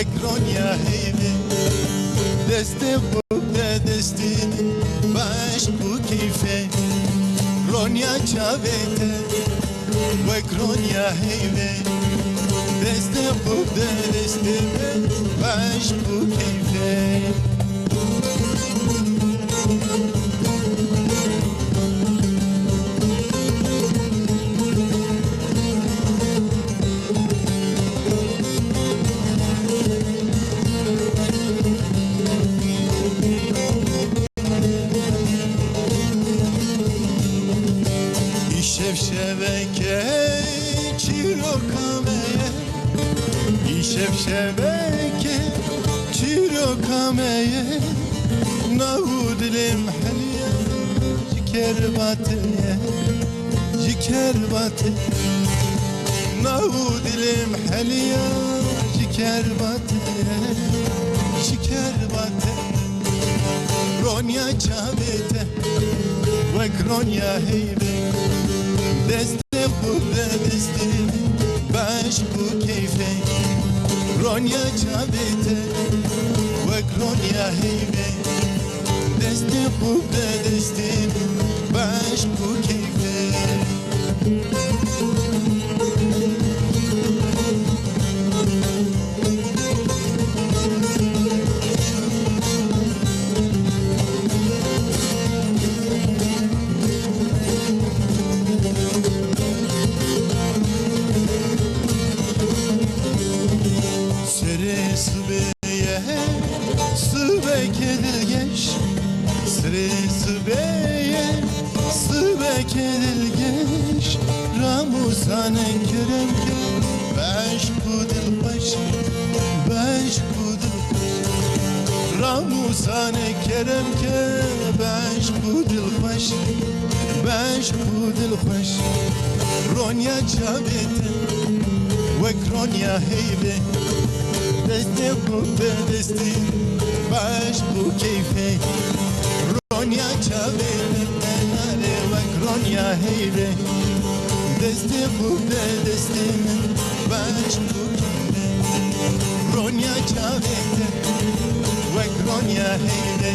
وكرونيا هيبي دستي خوبه دستين باش بو كيفه رونيا چاوته وكرونيا هيبي دستي خوبه دستين باش بو كيفه şevşeveke çirokameye şevşeveke çirokameye nahudlim haliye jikerbateye nahudlim haliye jikerbateye ronya çavete ve kronya heybe دسته خوب دسته باش بو کیفه رونیا چابته وک رونیا هیبه دسته خوب دسته باش بو کیفه kedilgeç Ramuzane kerem ke Baş kudil baş Ramuzane kerem ke Baş kudil baş Ronya çabete Vek Ronya heybe Deste bu desti Baş bu keyfe Ronya çabete Ronya heybe deste خوب دسته من باش بکنه Ronya çavete vek Ronya heybe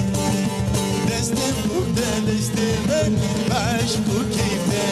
deste خوب deste من baş bukeyfe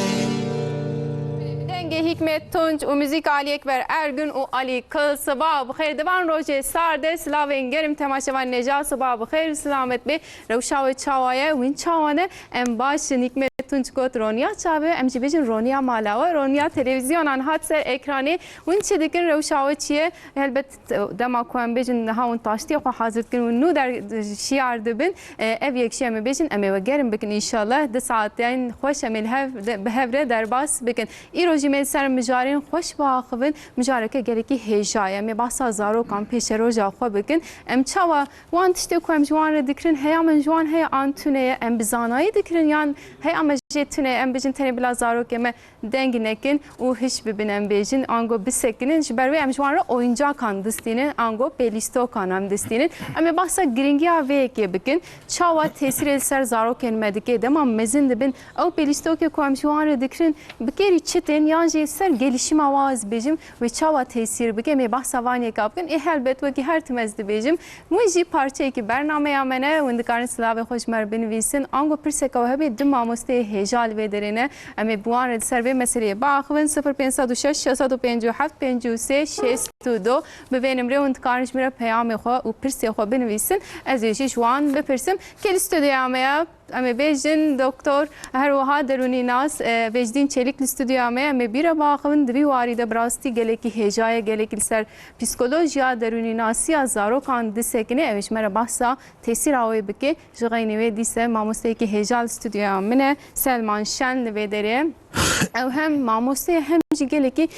Hikmet Tunç, o müzik Ali Ekber Ergün, o Ali Kıl, sabah bxeyr devan roje sarde, slaven gerim temaşevan neca, sabah bxeyr, selamet be, revşa ve çavaya, win çavane, em baş Hikmet Tunç got Ronya çave, em jibejin Ronya malava, Ronya televizyonan hat ser ekranı, win çedikin revşa ve çiye, elbet dema kuan bejin havun taşti, xo hazırtkin, win nu der şiar dibin, ev yekşi em bejin, em ve gerim bikin inşallah, de saatten hoş emel behevre derbas bikin, İroji سر مجارین خوش باخوین مجاره که گرکی هجایه می باسا زارو کام پیش روزا خو بکن ام چوا وان تشتی کوم جوان دکرین هیا من جوان هیا آنتونه ام بزانایی دکرین یان هیا ام جتونه ام بجین تنی بلا زارو که me dengi nekin u hiç bibinen bejin ango bisekinin jberwe ام جوان را oyuncak kan distinin ango pelisto kanam distinin ame basa gringia ve ke bikin çava tesir elser zaro kelmedike demam mezin dibin o pelisto ke koam جوان dikrin bikeri çeten yanji ser gelişim avaz bejim ve çava tesir bike me basa vanye kapkin elbet ve ki her temezdi bejim muji parça ki bername yamene windikarın silave hoş merbin visin ango pirseka hebe dimamoste hejal ve derine ame buan ser ve meseleye باخوین 0506 657 53 62 ببینیم روند کارش میره پیام خو و پرسی خو بنویسین از یشی جوان بپرسیم که استودیومه اما بیجن دکتر هر وها درونی ناس بیجدین چلیک استودیومه اما بیره باخوین دوی وارده براستی گلکی هجای گلکی سر پسیکولوژیا درونی ناسی از زارو کان دسکنه اوش مره بحثا تاثیر آوی بکی جغینی و دیسه ماموسته کی هجال استودیومه سلمان شن لودره او هم ماموسته هم جگلکی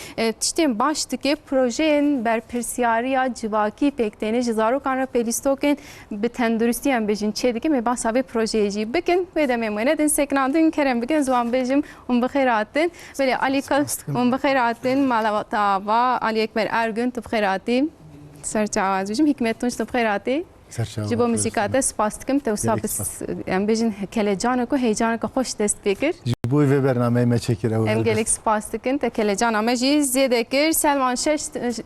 تشتیم baştı ki projenin berpirsiyariya civaki pekteni jizaro kanra pelistoken bitenduristiyen bejin çediki me basabe projeci bikin ve de memune den seknandın kerem bikin zvan bejim bixiratin böyle Ali Kal bixiratin malavata va Ali Ekber Ergün bixiratin serçavaz bejim Hikmet Tunç bixirati ji bo müzîka te spas dikim te wisa em bêjin kelecanek û heyecanek xweş dest pê kir. Ji bo vê bernameyê me çekir ew. Em gelek spas dikin te kelecana me jî zêde kir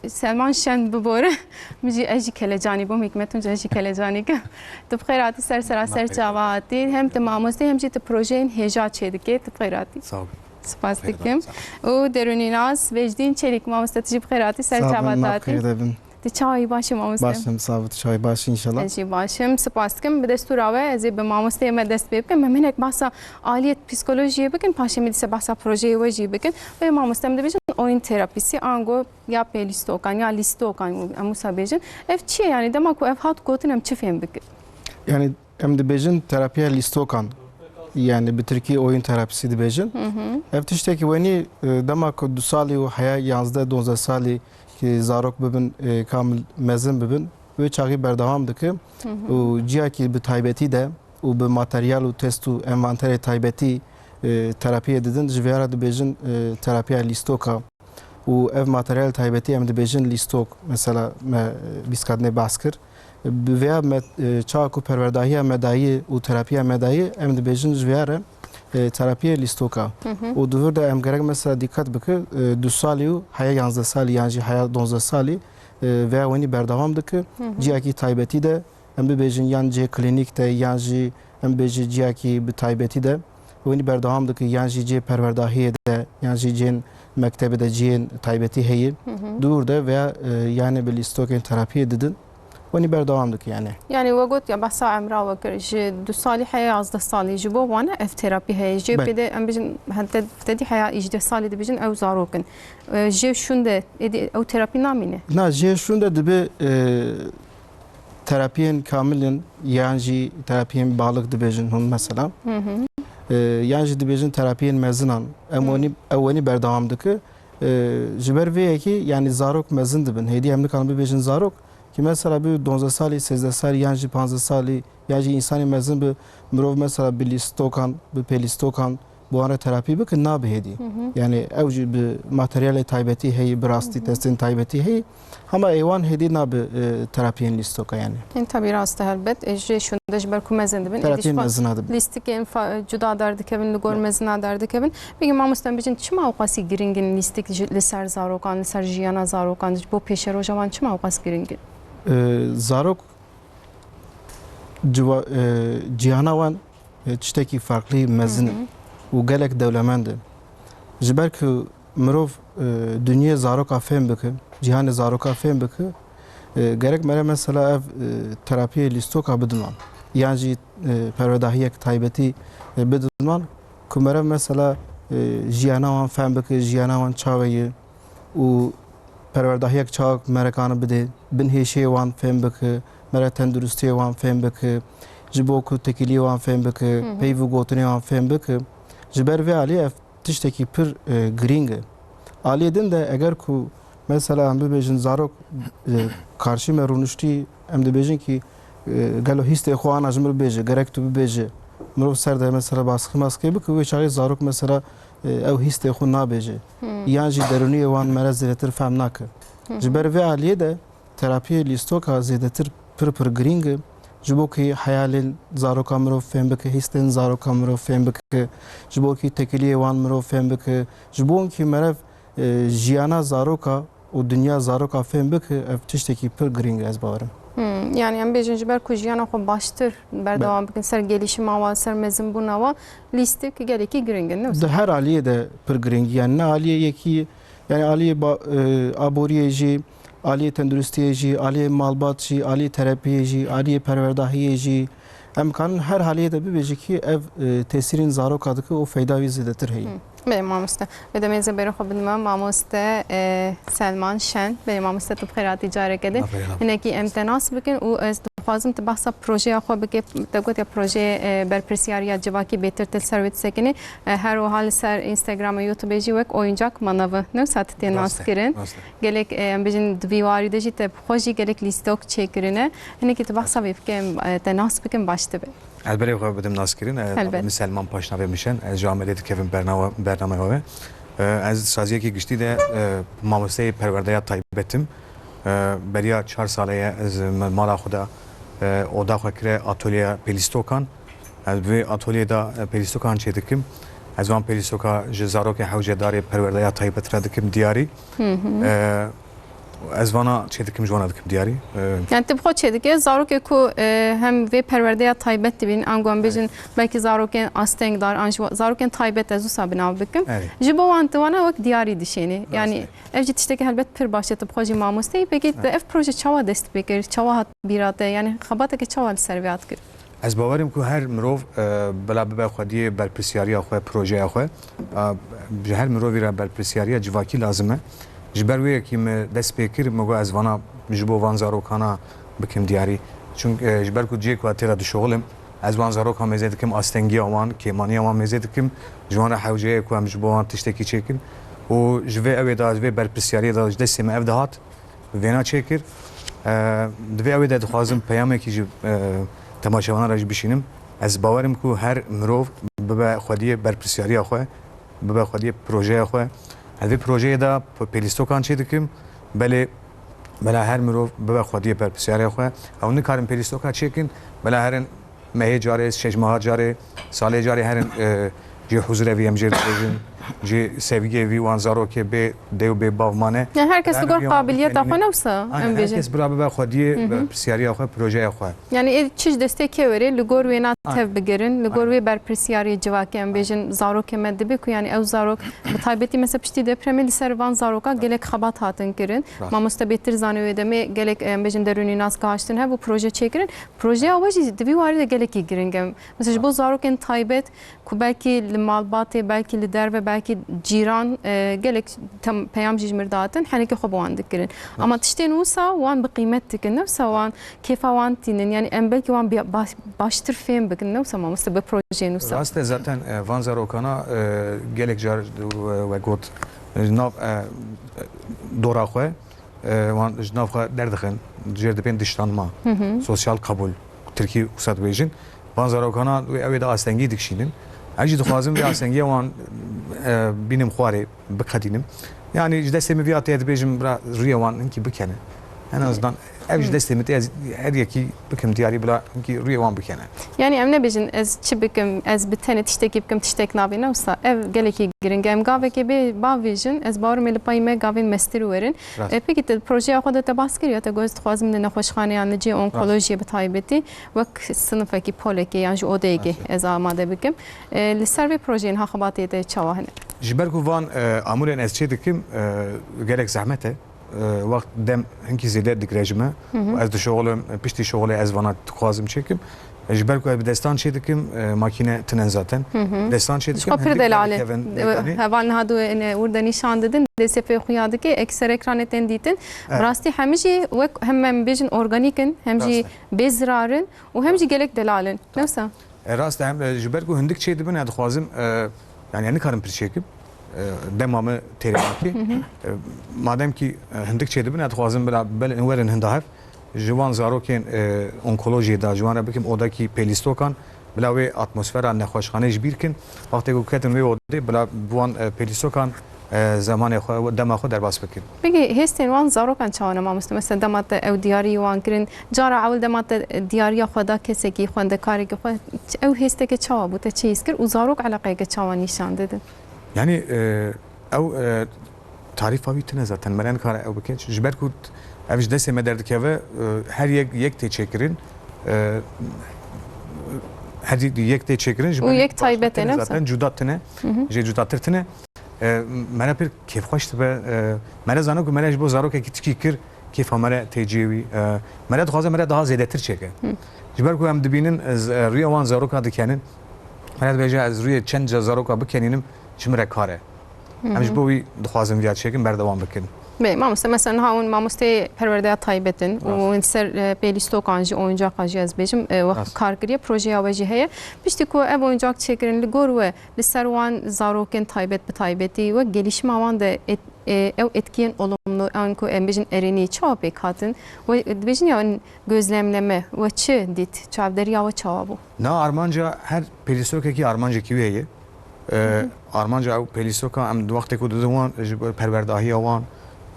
Selman Şen bibore min jî ez jî kelecanî bûm hikmetûn ez jî kelecanî kim tu bi xêr hatî ser çava hatî hem te mamostê hem jî tu projeyên hêja çê dikê tu bi xêr hatî. Sağ ol. Spas dikim û derûnînas Vecdîn Çelik mamoste tu jî bi xêr hatî ser çava hatî. Ti çawî başî mamoste. Başım sağ ol, çay başı inşallah. Ez jî başim spas dikim bi destûra we ez ê bi mamosteyê me dest pê bikim em hinek bahsa aliyet psikolojiyê bikin paşê me dîse bahsa projeyê we jî bikin ve mamostem dibêjin oyun terapîsî ango ya pêlîst okan ya lîst okan em wisa bêjin ev çi ye yani dema ku ev hat gotin em çi fêm bikin. Yani em dibêjin terapiya listokan. Yani bir Türkiye oyun terapisi dibêjin. Ev tiştekî wenî dema ku 2 salî û heya 11-12 salî ki zarok bibin kamil mezin bibin ve çağı berdewam dikim û ciyakî bi taybetî de û bi materyal û test û envanterê taybetî terapiyê didin ji vê re dibêjin terapiya lîstoka û ev materyal taybetî em dibêjin lîstok mesela me bîskadinê behs kir bi vê çawa ku perwerdahiya medayî û terapiya medayî em dibêjin ji vê re terapiya lîstoka û divir de em gerek mesela dikkat bikir 2 salî û heya 11 salî yan jî heya 12 salî veya wenî berdewam dikir ciyakî taybetî de em bibêjin yan cê klînîk de yan jî em bêjî ciyakî bi taybetî de wenî berdewam dikir yan jî cê perwerdahiyê de yan jî cên mektebê de ciyên taybetî heye dûr de veya yani bi lîstokên terapiyê didin wenî berdewam dikir yani. Yani we got ya behsa emra we kir ji 2 salî heya 11 salî ji bo wane ev terapî heye jê pê de em bêjin tedî heya 12 salî dibêjin ew zarokin jê şûn de ew terapî namîne. Na jê şûn de dibe terapiyên kamilin yan jî terapiyên balık dibêjin hûn mesela yan jî dibêjin terapiyên mezinan ew wenî berdewam dikir ji ber vê yekî yani zarok mezin dibin hêdî em nikarin bibêjin zarok ki mesela bir 12 salî 13 salî yan jî 15 salî yan jî însanê mezin bi mirov mesela bi lîstokan bi pêlîstokan bu wan re terapî bikin nabe hêdî yani ew jî bi materyalê taybetî heye bi rastî testên taybetî heye ama êwan hêdî nabe terapiyên lîstoka yani. Tabii rast helbet jê şûn de ji ber ku mezin dibin Terapiyên mezina dibin. lîstikên cuda derdikevin li gor mezina derdikevin peki mamostem bêjin çima awqasî giringin lîstik li ser zarokan li ser jiyana zarokan ji bo pêşeroja wan çima awqas giringin. Zarok cihana wan tiştekî farklî mezin û gelek dewlemend in. Ji ber ku mirov dunyayê zaroka fêm bike, cihanê zaroka fêm bike, gerek mere mesela ev terapiyê lîstoka bidin wan. Yan jî perwerdahiyek taybetî bidin wan ku mere mesela jiyana wan fêm bike, jiyana wan çawa ye û perwerdahiyek çawek merekane bide, bin hêşiyê wan fêm bike, mere tenduristiyê wan fêm bike, ji bo ku tekiliyê wan fêm bike, peyv û gotinê wan fêm bike. Ji ber vê aliyê ev tiştekî pir giring e. Aliyê din de eger ku mesela em bibêjin zarok karşî me rûniştî em dibêjin ki gelo hîstê xwe ana ji min bibêje gerek tu bibêje mirov ser de mesela baskı maskê bike wê çaxê zarok mesela ew hîstê xwe nabêje yan jî derûniyê wan mere zêdetir fehm nake. Ji ber vê aliyê de terapiyê lîstoka zêdetir pir giring e ji bo ku heyalên zaroka mirov fêm bike, hîstên zaroka mirov fêm bike, ji bo ku tekiliyê wan mirov fêm bike, ji bo ku mere jiyana zaroka û dunya zaroka fêm bike ev tiştekî pir giring ez bawerim. Yani em bêjin ji ber ku jiyana xwe baştir berdewam bikin ser gelîşima wan ser mezinbûna wan lîstik gelekî giring in ne? Di her aliyê de pir giring yani ne aliyê yekî yani aliyê aboriyê jî aliyê tenduristiyê jî aliyê malbat jî aliyê terapiyê jî aliyê perwerdahiyê jî em karin her haliyê de bibêje ki ev tesîrên zaroka dike û feyda wî zêdetir heye. Bê mamoste ve demê zêberê xwe bidime mamoste Selman Şen bê mamoste tu bi xêr hatî careke de hinekî em te nas bikin û ez dixwazim tu behsa projeya xwe bike te gotiya projeyê berpirsyariya civakî bêtir til ser wê disekine her wiha li ser Instagram û YouTubeê jî wek oyuncak manavı newsa tu tê nas kirin gelek em bêjin di vîwarî de jî te xwe jî gelek lîstok çêkirine hinekî tu behsa vê bike te nas bikin baş dibe. Elbette xwe bidim nas kirin min Selman paşnavê mişen ez ji ameliyê dikevim bernameyê we ez saziyekî giştî de mamosteyê perwerdeya taybetim beriya 4 salê ye ez mala xwe de oda xwe kire atölye Pelîstokan ez vê atölyê da Pelîstokan çê dikim ez van Pelîstoka ji zarokê hewcedarê perwerdeya taybet re dikim diyarî ez vana çê dikim ji wana dikim diyarî Yani te bixwe çê dike zarokê ku hem vê perwerdeya taybet dibîn an wan bêjin belkî zarokên astengdar an zarokên taybet ez wisa binav bikim ji bo wan wana wek diyarî dişêne yani ev jî tiştekî helbet pir baş e tu bixwe jî mamosteyî pekî ev proje çawa dest pê kir çawa hat bîrate yani xebatekê çawa li ser vê hat kir ez bawerim ku her mirov bila bibe xwediyê berpirsyariya xwe projeya xwe ji her mirovî re berpirsyariya civakî lazim e ji ber wê yekî me dest pê kir me got ez vana ji bo van zarokana bikim diyarî çünkü ji ber ku ciyê ku têra dişoxilim ez van zaroka mêzê dikim astengiya wan kêmaniya wan mêzê dikim ji wan re hewceyê ku em ji bo wan tiştekî çêkin û ji vê evê da ji vê berpirsyariyê da ji destê me ev dihat vêna çêkir di vê evê de dixwazim peyamekî ji temaşevanan re jî bişînim ez bawerim ku her mirov bibe xwediyê berpirsyariya xwe bibe xwediyê projeya xwe ez vê projeyê da Pelîstokan çê dikim belê bela her mirov bibe xwediyê berpirsyariya xwe ew nikarin Pelîstoka çêkin bela herin mehê carê şeşmeha carê salê carê herin jê huzurevî em jê dibêjin jê sevgiyê vî wan zarokê bê dêw bê bav mane yani herkes li gor qabiliyeta xwe newsa em bêjin herkes bira bibe xwediyê berpirsyariya xwe projeya xwe yani çi ji destê kê were li gor wêna tev bigirin li gor wê berpirsyariyê civakê em bêjin zarokê me dibe ku yani ew zarok bi taybetî mesela piştî depremê li ser van zaroka gelek xebat hatin kirin mamoste bêtir zanî wê demê gelek em bêjin derûnî nas gaştin hev bu proje çêkirin projeya we jî divî warî de gelekî giring em mesela ji bo zarokên taybet ku belkî li malbatê belkî li derve belkî cîran gelek peyam jî ji mir datin henekî xwe bi wan dikirin ama tiştên wisa wan bi qîmet dikin newsa wan kêfa wan tînin yani em belkî wan baştir fêm bikin newsa mamoste bi projeyên wisa rast e zaten van zarokana gelek car ve got nav dora xwe wan ji nav xwe derdixin jêr dibên diştanma sosyal kabul Tirkî wisa dibêjin van zarokana ew de astengî dikişînin ez jî dixwazim vê astengiya wan bînim xwarê biqedînim yani ji destê min vî atê dibêjim bira rûya wan hinkî bikene en azından ev ji destê min tê ez her yekî bikim diyarî bila hinkî rûya wan bikene yani em nebêjin ez çi bikim ez bi tenê tiştekî bikim tiştek nabê newsa ev gelekî giring em gavekê bê bavêjin ez bawerim ê li payî me gavên mestir werin pekî te projeya xwe de te bas kiriye te goz dixwazim di nexweşxaneyan li cê onkolojiyê bi taybetî wek sinifekî polekê yan ji odeyekê ez amade bikim li ser vê projeyên haxebatê de çawa hene ji ber ku van amûrên ez çê dikim gelek zehmet e وقت دم هنکی زیاده دیگرجمه از دشغلم پشتی شغل از وانات خوازم چکم جبر کو بدستان چه دکم ماکینه تنن zaten destan çe dikim خب دلاله هوان هادو ان وردا نشان ددن DSP xuyadaki ekser ekraneten ditin rasti hemji ve hem bejin organikin hemji bezrarın و hemji gelek delalin neyse rast hem jber ku hindik çe dibin ad khwazim yani karim pir çekim demamı terimaki madem ki hindik çe dibin ad khwazim bel enwerin hindahev جوان زاروکن اونکولوژی دا جوان را بکیم odaki Pelîstokan bila ve atmosfera nexweşxane ji bîr kin wextê ku ketin wê odê bila wan Pelîstokan zamanê xwe dema xwe derbas bikin. Peki hestên wan zarokan çawana mamoste mesela demat ew diyarî wan kirin cara ewl demat diyariya xwe da kesekî xwendekarekî xwe ew hesteke çawa bû te çi hîs kir û zarok eleqeyeke çawa nîşan didin. Yani ew tarifa wî tune zaten me nekare ew bikin ji ber ku ev ji destê me derdikeve her yek tê çêkirin her yek tê çêkirin û yek taybet e zaten cuda tune jê cudatir tune me pir kêfxweş dibe me zanim ku me ji bo zarokekî tikî kir kêfa me têcî wî me dixwaze me daha zêdetir çêke ji ber ku em dibînin rûya wan zaroka dikenin me dibêje ez rûyê çend zaroka bikenînim ji min re kar e em ji bo wî dixwazim vîya çêkim berdewam bikin. Bey, mamoste mesela havun mamoste perverdeye taybetin u ser Pelîstokan jî oyuncak jî ez bêjim wext karkiriye projeya we jî heye piştî ku ev oyuncak çêkirin li gor we li ser wan zarokên taybet bi taybetî we gelişma wan de ew etkiyên olumlu an ku em bêjin erenî çawa pêk hatin we dibêjin ya gözlemleme we çi dît çavderiya we çawa bû Na armanca her Pelîstokekî armancekî wê heye armanca ew Pelîstokan em di wextê ku didin wan ji perwerdahiya wan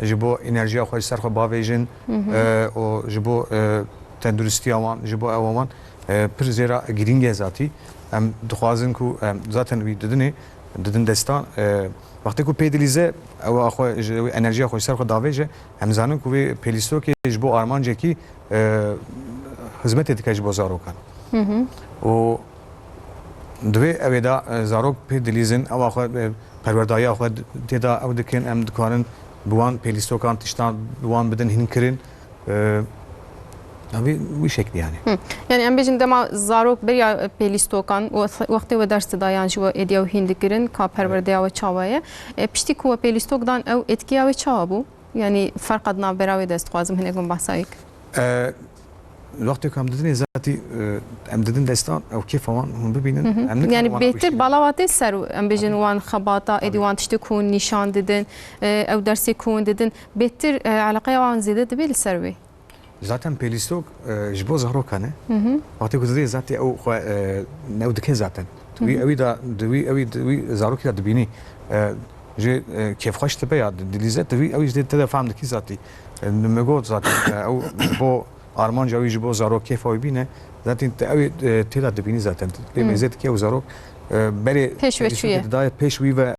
ji bo enerjiya xwe ji ser xwe bavêjin û ji bo تندرستی آوان جبو آوان پر زیرا گرینگ ذاتی ام دخوازن کو ذاتن وی ددن دستان وقتی کو پیدلیزه او اخو انرژی خو سر خو داویجه هم زانن کو پلیستو که جبو آرمانجه کی خدمت دکه جبو زارو کن و دوی اویدا زاروک پیدلیزن او اخو پروردایی اخو دیدا او دکن ام دکانن بوان پلیستو کان تشتان بوان بدن هین کرین abi bu şekli yani. Yani em bejin dema zarok bir ya pelistokan vakti ve derste dayan şu ediyor hindikirin ka perverdaya ve çavaya. Pişti ku pelistokdan ev etkiya ve çava bu. Yani fark adına beraber dest xwazim hinek bahsayık. Vakti kam dedin zati em dedin destan ev keyf avan hum bibinin. Yani beter balavatı ser em bejin wan xabata ediwan tişti kun nişan dedin ev dersi kun dedin beter alaqaya wan zede debil servi. Zaten pelistok jbo zahrokane. Vakti ku dedin zati ev ne dike zaten. Evi da evi zaroki da dibini. جه کیف خوش تبه یاد دیلیزه توی اویش دید تده فهم دکی ذاتی نمیگود ذاتی او با آرمان جوی جبو زارو کیف اوی بینه ذاتی اوی تده دبینی ذاتن بیمیزد که او زارو بری پیشوی و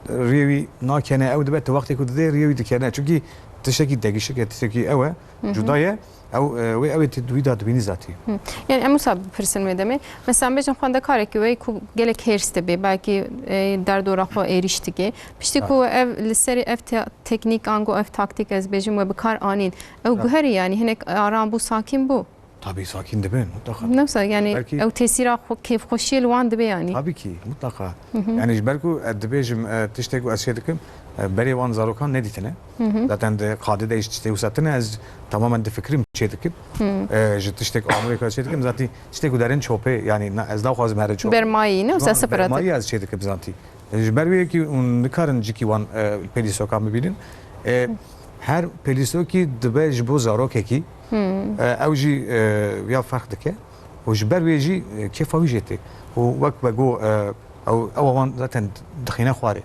ریوی ناکنه او دبت وقتی که دده ریوی دکنه چونکی تشکی دگیشه که تشکی اوه جدایه او تدوی داد بینی ذاتی. Yani em musab persin deme. Mesela bejin xwanda karek ve ku gelek herste be belki derdora xo eriştigi. Pişti ku ev liseri ev teknik ango ev taktik ez bejin ve bekar anin. Ev guheri yani hinek aram bu sakin bu. Tabii sakin de ben mutlaka. Nasıl yani ev tesira keyf xoşiyel wan de be yani. Tabii ki mutlaka. Yani belki edbejim tiştek asiyedikim beri van zarokan ne ditene. Zaten de kadede işte usatene az tamamen de fikrim çedik. Tiştek Amerika çedik zaten tiştek udarın çope yani az daha fazla mer çope. Bermayi ne usa separat. Bermayi az çedik zaten. Berbi ki un karın ciki van pelisoka mı bilin. Her pelisoki dbe jbo zarok ki اوجي يا فرق دكه وجبر ويجي كيف ويجيتي ووقت بقو او وان zaten دخينا خواري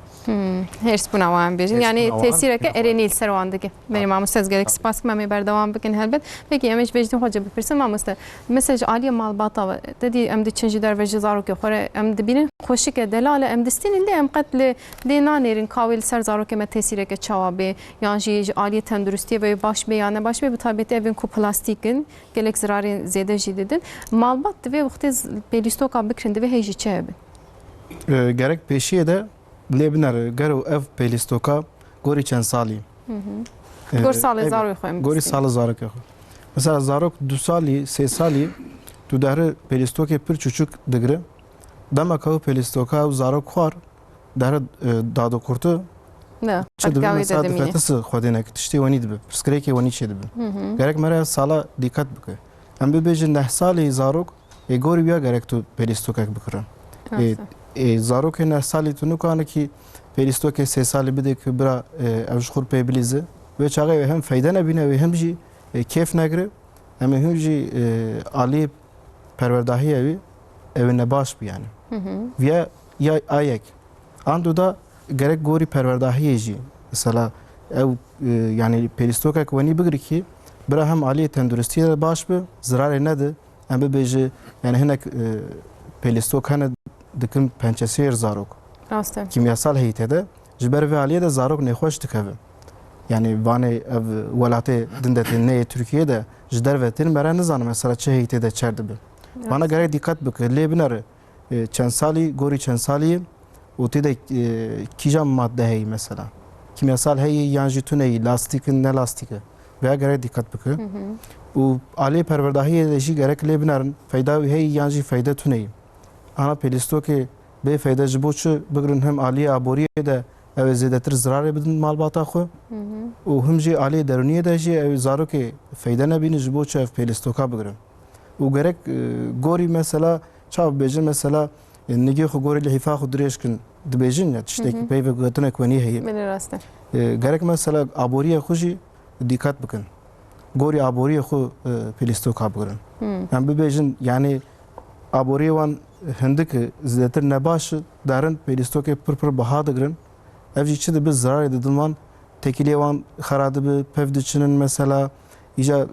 هرس بنوان بيجن يعني تأثيرك ارنيل سروandaki benim amustaz gerek spas mami berdavam bikin helbet peki emeç bejdim hoca bir person amusta mesaj aliye malbata dedi em de çinci derveci zarok xore em de binin xoşik delale em destin li em qatl li nanerin kavil ser zarok em tesireke çawabe yani aliye tendürüstiye ve baş beyane baş be tabiat evin ku plastikin gerek zararı zede jidedin malbat ve vaqti pelistoka bikrin ve heji çebe gerek peşiye de لێبنەر گەر و ئەف پێلیستۆکە گۆری چەند ساڵی گۆر ساڵی زارۆی خۆم گۆری ساڵە زارۆکە خۆ مەسەلا زارۆک دو ساڵی سێ ساڵی تو دەرە پێلیستۆکێ پر چوچوک دەگرە دەمەکە و پێلیستۆکە و زارۆک خوار دەرە دادۆکورتە دەفێتە خودێنێک تشتی وەنی دەبێ پرسکرێکی وەنی چێ دەبێ گەرەک مەرە ساڵە دیکەت بکە ئەم ببێژن 9 ساڵی زارۆک گۆری ویا گەرەک تو پێلیستۆکێک بکڕن زارۆکێ 9 ساڵی تو نوکانە کی پێلیستۆکێ 3 ساڵی بدێ کە برا ئەو خوڕ پێ بلیزە وێ چاغی هەم فەیدە نەبینە وێ هەمژی کێف نەگرێ ئەمە هەمژی ئالی پەروەرداهیەوی ئەوێ نەباش بیانە ویا یا ئایەک ئان دوودا گەرەک گۆری پەروەرداهیەژی مثلا ئەو یعنی پێلیستۆکێک وەنی بگری کی برا هەم ئالی تەندروستیە باش بێ زرارێ نەدە ئەم ببێژە یعنی هەنێک پێلیستۆک هەنە دکم پنچسیر زارok. Kimyasal heytede jiber ve aliye de zarok nexweş dikeve. Yani vane ev welatê dindetê neyê Türkiye'de ji derve tîn mere nizanim mesela çi heytede çer dibe. Bana gerek dikkat bike lê binare çend salî gorî çend salî û tê de kîjan madde heyî mesela. Kimyasal heyî yan jî tuneyî lastikin ne lastike. Veya gerek dikkat bike. û aliyê perwerdahiyê de jî gerek lê binarin feyda heyî yan jî feyda tuneyî. Ana pelistokê bê feyda ji bo çi bigirin hem aliyê aboriyê de ew ê zêdetir zirarê bidin malbata xwe û him jî aliyê derûniyê de jî ew zarokê feyda nebînin ji bo çi ev pelistoka bigirin. û gerek gorî mesela çav bêjin mesela nigê xwe gorî li hîfa xwe dirêj kin dibêjin ya tiştekî peyvê gotinek wenî heye. Gerek mesela aboriyê xwe jî dîkat bikin. Gorî aboriyê xwe pelistoka bigirin. Em bibêjin yani aboriyê wan hindik zêdetir nebaş derin pêlîstokê pir biha digirin ev jî çi dibe zirarê didin wan tekiliyê wan xera dibe pev diçinin mesela İca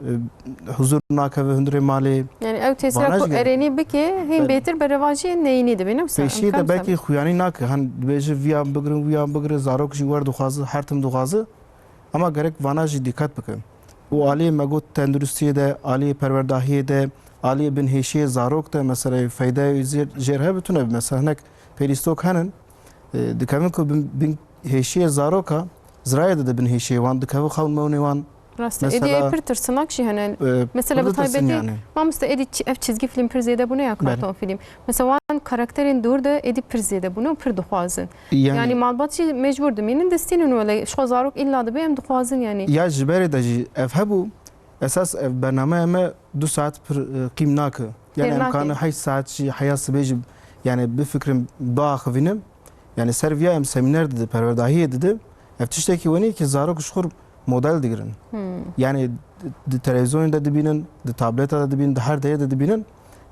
huzur nakave hündüre mali. Yani ev tesira Vanaj ku gel. ereni bike hem beter berevajı neyini de benim Peşi de belki xuyani nak han beji viyan bigre zarok ji war duxazı her tim duxazı ama gerek vanaj dikkat bakın. O ali megot tenduristiye de ali perverdahiye de ali bin heşiye zarok da mesela fayda jerhe bütüne mesela nek peristok hanen dikavin ku bin heşiye zaroka zraya da bin heşiye van dikavin xalmoni van Rasta Mesela- Edi pir tırsanak şey hani mesela bu burada tırsın taybeti yani. mamsta Edi ev çizgi film pir zede bunu ya karton film. Mesela van karakterin durda Edi pir zede bunu pir duxazın. Yani malbatçı mecburdu. Menin destinin öyle şu zarok illa da benim duxazın yani. Ya jibere da ji evhebu esas ev bername eme 2 saat pir qimnak. Yani Qimnak. imkanı 8 saat şi hayat sebeci yani bir fikrim bağıvinim. Yani serviya em seminer dedi perverdahiye dedi. Ev tişteki veni ki zarok şur model digirin. Yani televizyonda dibinin, tableta da dibinin, her deye de dibinin.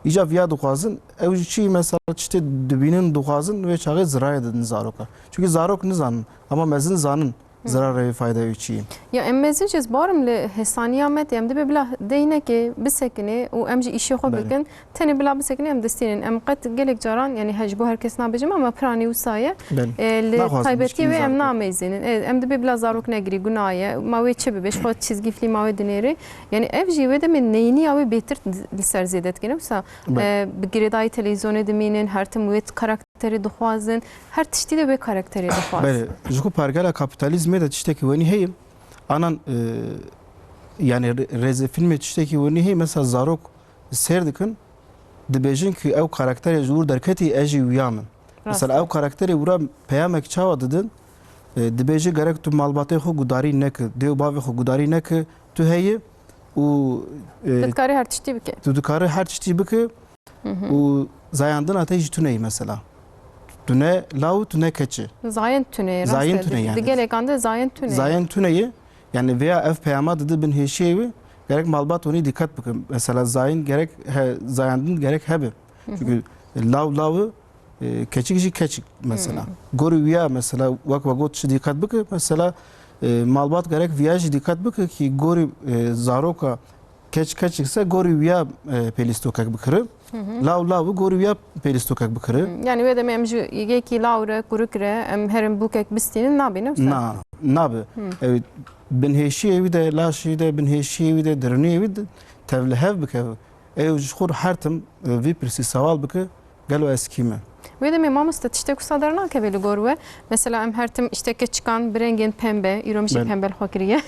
İca viya duxazın. Ev çi mesela işte dibinin duxazın ve çağı ziraya dedin zaroka. Çünkü zarok ne zanın ama mezin zanın zararı fayda üçi. Ya emmezin barım le hesaniya met em de bela deyne ki bisekini o emci işi xo Bəli. bikin tane bela bisekini em destinin em qat gelek caran yani hecbu herkes nabecim ama prani usaya Ben. le Naxwazim taybeti müşkil ve em zarok. namezinin em de bela zarok negri gunaye mavi çebe beş xo çizgi film mavi dineri yani ev jive de men neyni ya beter ser zedet gene usa bir giredai televizyon ediminin her temüet karakteri duxazın her tişti de be karakteri duxazın. Bəli, juku pargala kapitalizme de tişteki veni heyim. Anan yani reze filme tişteki veni heyim mesela zarok serdikin dibejin ki ev karakteri jur derketi eji uyamın. Mesela ev karakteri vura peyamek çava dedin dibêjî gerek tu malbatê xwe gudarî neke dêw bavê xwe gudarî neke tu heyê û Dikarî her tiştî bike. tu dikarî her tiştî bike û zayandina te jî tuneyî mesela tu ne law tu ne keçi Zayen tüne. Zayen tüne yani. Digelek anda zayen tüne. zayen tuneyî yani veya ev peyama dedi bin hêşiyê wê gerek malbat onî dikkat bike mesela zayin gerek zayandin gerek hebe çünkü law keçik jî keçik mesela gorî wiya mesela wek vegot çi dikkat bike mesela malbat gerek wiya jî dikkat bike ki gorî zaroka keçikse gorî wiya pelîstokek bikire law gorî wiya pelîstokek bikire Yani ve de memju yeki laure kurukre em herim bukek bistinin nabi ne? na nabe bin hêşiyê wî de laşî de bin hêşiyê wî de diriniyê wî de tevlihev bike ew ji xwe her tim vî pirsî sewal bike gelo eskîme Ve de mamasta tiştek usadarına kebeli gorwe. Mesela em her tim işteke çıkan bir rengin pembe, iromişi Ben. pembe hakiriye.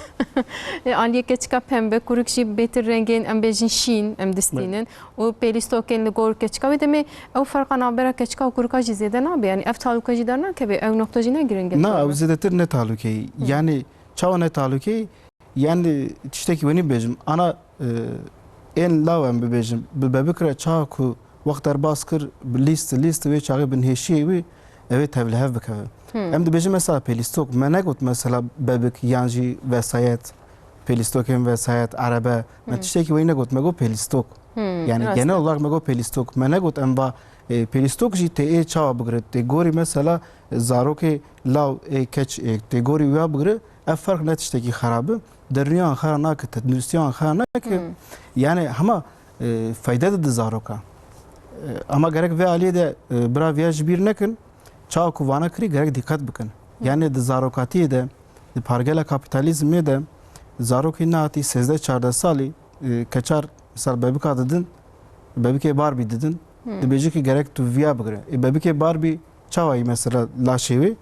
Aliyeke çıkan pembe, kurukşi betir rengin em bejin şin em distinin. O pelistokenli gorke çıka ve de me ev farka nabera keçka kurukajı zede nabi yani ev talukajı darına kebe ev noktacı ne girin Na ew zêdetir ne talukeyî yani çawa ne talukeyî yani tiştekî wenî bêjim ana ên law em bibêjim bi bebikre çawa ku wext derbas kir bi lîst wê çaxê bin hêşiyê wê ew ê tevlihev bikeve em dibêjin mesela pelîstok me negot mesela bebik yan jî vesayet pelîstokên vesayet erebe me tiştekî wenî negot me got pelîstok yani genel olarak me got pelîstok me negot em ba pelîstok jî tê ê çawa bigire tê gorî mesela zarokê law ê keç tê gorî wiya bigire ev fark ne tiştekî xerabi derniyan xera nake tenduristiyan xera nake yani hema fayda dide zaroka ama gerek ve aliyê de bira viya ji bîr nekin çawa ku vana kirî gerek dikkat bikin yani di zarokatiyê de di pargela kapitalizmê de zarokê nehatî 13-14 salî keçar misal bebika didin bebikê Barbie didin dibêjî ki gerek tu viya bigire bebikê Barbie çawa yî mesela laşê wê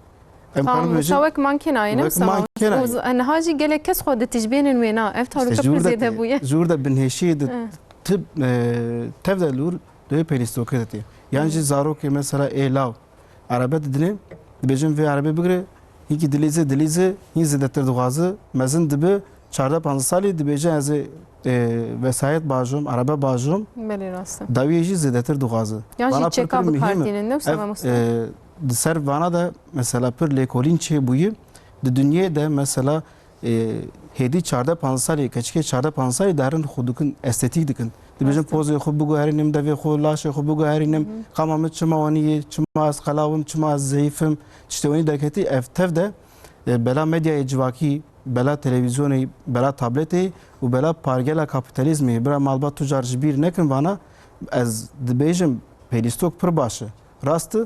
em Tamam, kanı bêjin şavek mankena ne? Wek mankena. En haji gelek kes xwe de tijbênin wê na ev taluka pir zêde bûye. jûr de bin hêşiyê de tib tev de lûr دوی پلیستوکه دتی یعنی جی زاروکی مثلا ایلاو عربه ددنه دبیجن وی عربه بگره هیکی دلیزه هی زدتر دوغازه مزن دبه 14-15 سالی دبیجن از vesayet bajum عربه bajum Beli rastım. daviyeji zedetir duğazı. Yani çeka bu partinin ne usama Mustafa? Ser vana da mesela pır lekolin çe buyu de dünya da mesela hedi 14-15 sali keçke 14-15 sali darin xudukun estetik dikin. Dibijin pozu xub bu herinim da ve xu laş xub bu herinim qamamet çma wani çma az qalavım çma az zayıfım işte onu dakati eftev de bela medya ecvaki bela televizyonu, bela tableti u bela pargela kapitalizmi bira malbat tucar ji bir nekin vana ez dibêjim pêlîstok pir baş e. Rast e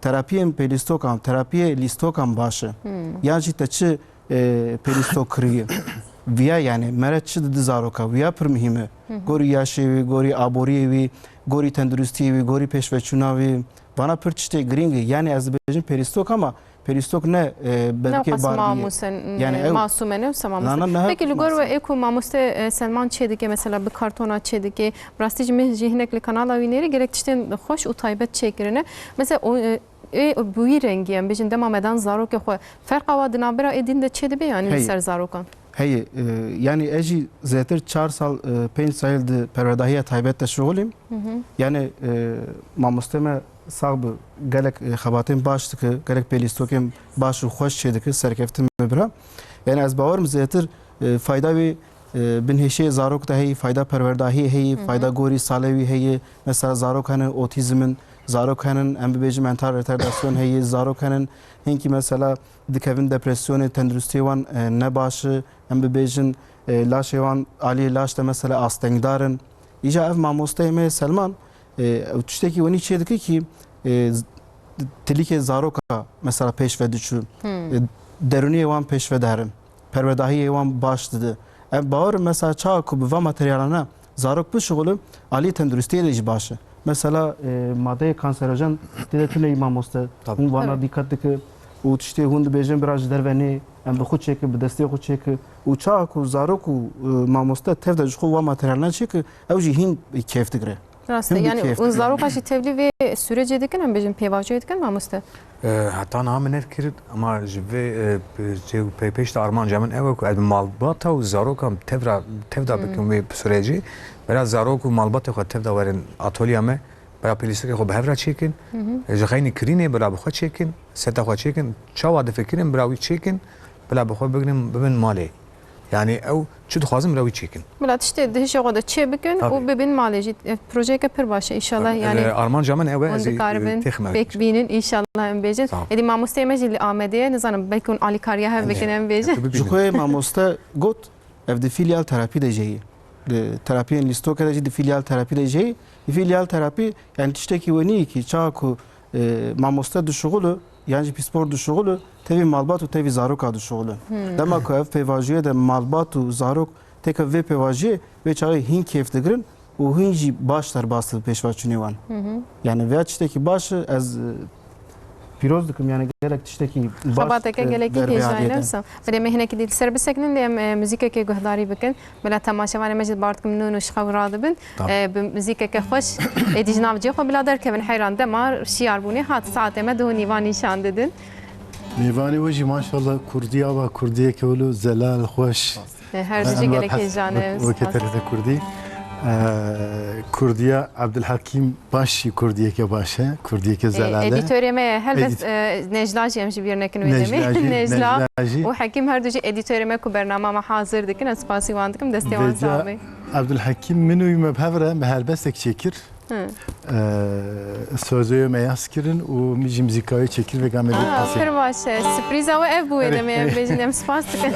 terapiyên pêlîstokan, terapiyê lîstokan baş e. Yan jî te çi pêlîstok kiriye. Viya yani mere çi didi zaroka, viya pir mühim e. Gorî yaşê wî, gorî aboriyê wî, gorî tenduristiyê wî, gorî pêşveçûna wî. Vana pir tiştê giring e. Yani ez dibêjim pêlîstok ama pêlîstok ne belkê bardiye. Yani masume ne mamusen. Peki Lugor ve Eko mamuste Selman çedike mesela bir kartona çedike rastic mi jihnekli kanala vineri gerek tişten hoş u taybet çekirine. Mesela o bu rengi yani bizim devam eden zarok xwe farqa wa dinabira edin de çedibe yani ser zarokan. Hey yani eji zeter 4 sal 5 sal de pervedahiye taybet de şoğulim. Yani mamusteme sağ bu gelek xabatin baştı ki gelek pelistokim başı hoş çedike serkeftim bira. Yani az bawarım zeter fayda ve bin heşe zarok da hey fayda perverdahi hey fayda gori salevi hey mesela zarok hani otizmin zarok hani embebeci mental retardasyon hey zarok hani hinki mesela dikevin depresyonu tendrüstivan ne başı embebecin laşevan ali laşta mesela astengdarın ica ev mamostayme Selman tüşteki oni çedike ki tilike zaroka mesela peşve düşü deruni wan peşve derim pervedahi wan baş dedi ev bağır mesela çağ kubu ve materyalana zarok bu şugulu ali tenduristiye de başı mesela madde kanserojen dedetine imamosta hun vana dikkat ki u tişte hun de bejin biraz derveni em de xut çeki bi destê xut çeki û çawa ku zarok û mamoste tev de ji xwe wa materyalna çeki ew jî hîn kêf digire. Rastı yani zaroka jî tevlî vê sürecê dikin em bêjin pêvaciyê dikin mamoste. Heta niha min nevkir ama ji vê pêşta armanca min ew ku ez malbata û zarokam tevda bikin vê sürecê bera zarok û malbatê xwe tevda werin atölya me bera pêlîstikê xwe bi hev re çêkin ji xeynî kirînê bera bi xwe çêkin seta xwe çêkin çawa difikirin bera wî çêkin bela bi xwe bibin malê yani ew çi dixwazin bera wî çêkin. Bila tiştê dihişê xwe de çê bikin û bibin malê jî projeyeke pir baş e inşallah yani armanca min ew e ez pek bînin inşallah em bêjin. Edî mamosteyê me jî li Amedê nizanim belki hûn alîkariya hev bikin em bêjin. Ji xwe mamoste got ev di filial terapî de jeyî. Terapiyên lîstokê de jî di filial terapî de jeyî. Filial terapî yani tiştekî wenî ki çawa ku mamoste dişuğulu yani jî pîspor dişuğulu tevî malbat û tevî zaroka dişuğulu. Dema ku ev pêvajiyê de malbat û zarok teke vê pêvajiyê vê çaxê hîn kêf digirin û hîn jî baş derbas di pêşveçûnê wan. Yani vê tiştekî baş ez pîroz dikim yani gelek tiştekî baş xebateke gelekî hêjayî newsa belê me hinekî dîl ser bisekinin lê em muzîkekê guhdarî bikin bila temaşevanê me jî bardikim nûn û şixew radibin bi muzîkeke xweş êdî ji nav cê xwe bila derkevin heyran dema şiyarbûnê hat saetê me duhû nîvan nîşan didin. Mêvanê we jî maşallah Kurdiya ve Kurdiyeke wilo zelal xweş her dijî gelek hêjanê wekê Kurdî Kurdiya Abdülhakim başî Kurdiyeke baş e Kurdiyeke zelal e editörê me ye helbet Necla jî em jî bir nekin wê demê Necla û Hekim her du jî editörê me ku bernama me hazir dikin ez spasî wan dikim destê wan sağ Abdülhakim min û me bi hev re me helbestek çêkir sözü me yas kirin û min jî muzîkayê çêkir vêga me pir baş e sürprîza we ev bûye demê em bêjin em spas dikin.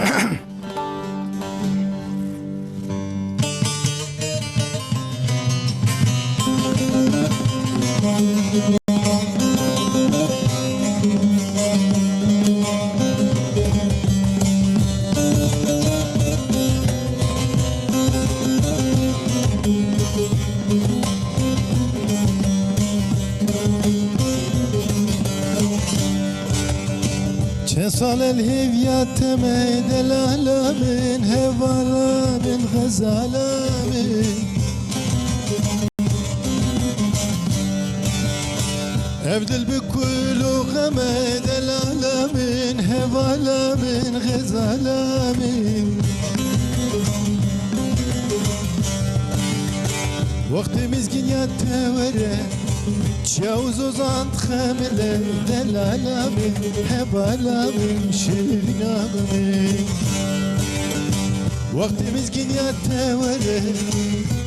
Çesal el heviyateme delalamin hevalamin gazalamin Evdil bikulu geme delalamin hevalamin gazalamin Vaktimiz ginyat tevere Çavuz ozant xemile delalamin hebalamin şirinamin Vaktimiz ginyat tevere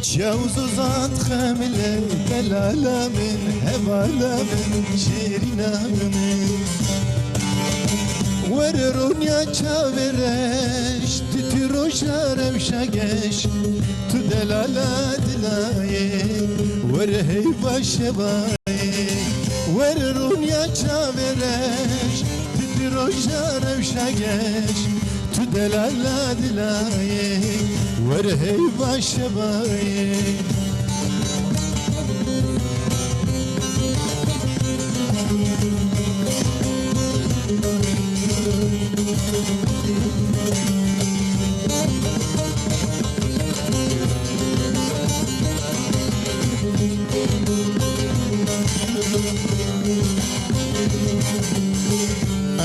Çavuz ozant xemile delalamin hebalamin şirinamin وررونیا چاورش تی روشا روشگش تو دلالا دلایه ور هی باشه بایه وررونیا چاورش تی روشا روشگش تو دلالا دلایه ور هی باشه بایه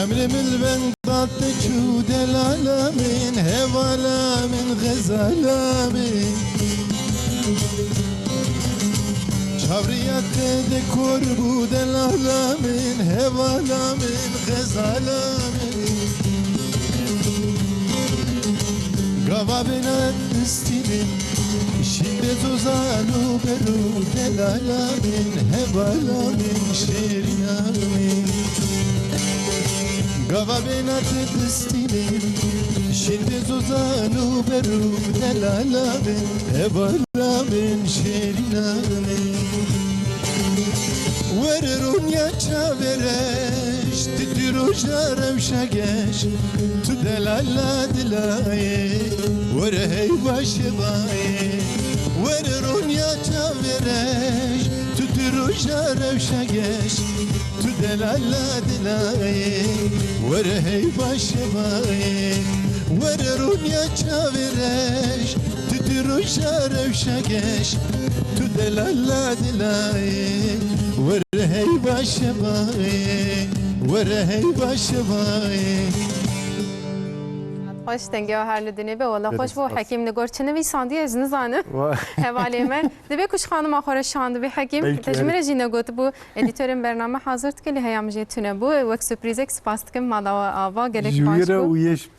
Emrim ben tatlı çudel alamin hevalamin gazalamin Çavriyat de kurbudel alamin hevalamin gazalamin Gava binat istimin Şimdi tuzanu beru del alamin hevalamin şerinamin Gava benat destinim Şimdi zuzanu beru delalamin Evalamin şerinamin Vererun ya çavereş Titiruja revşageş Tu delala dilaye Vere hey başı baye Vererun ya çavereş Titiruja revşageş Tu delala dilaye Vere hey başı baye Vere runya çavereş Titiruşa revşageş Tu delala dilaye Vere hey başı baye Vere hey başı baye خوش دنگه و هر لدنی به والا خوش بو حکیم نگار چه نویساندی از نزانه حوالی من دبی کش خانم آخر شاند به حکیم تجمیر جینا گوت بو ادیتورم برنامه حاضرت کلی هیام جیتونه بو وقت سپریزک سپاست کم مالا و آوا گلک پاش جویره بو ویش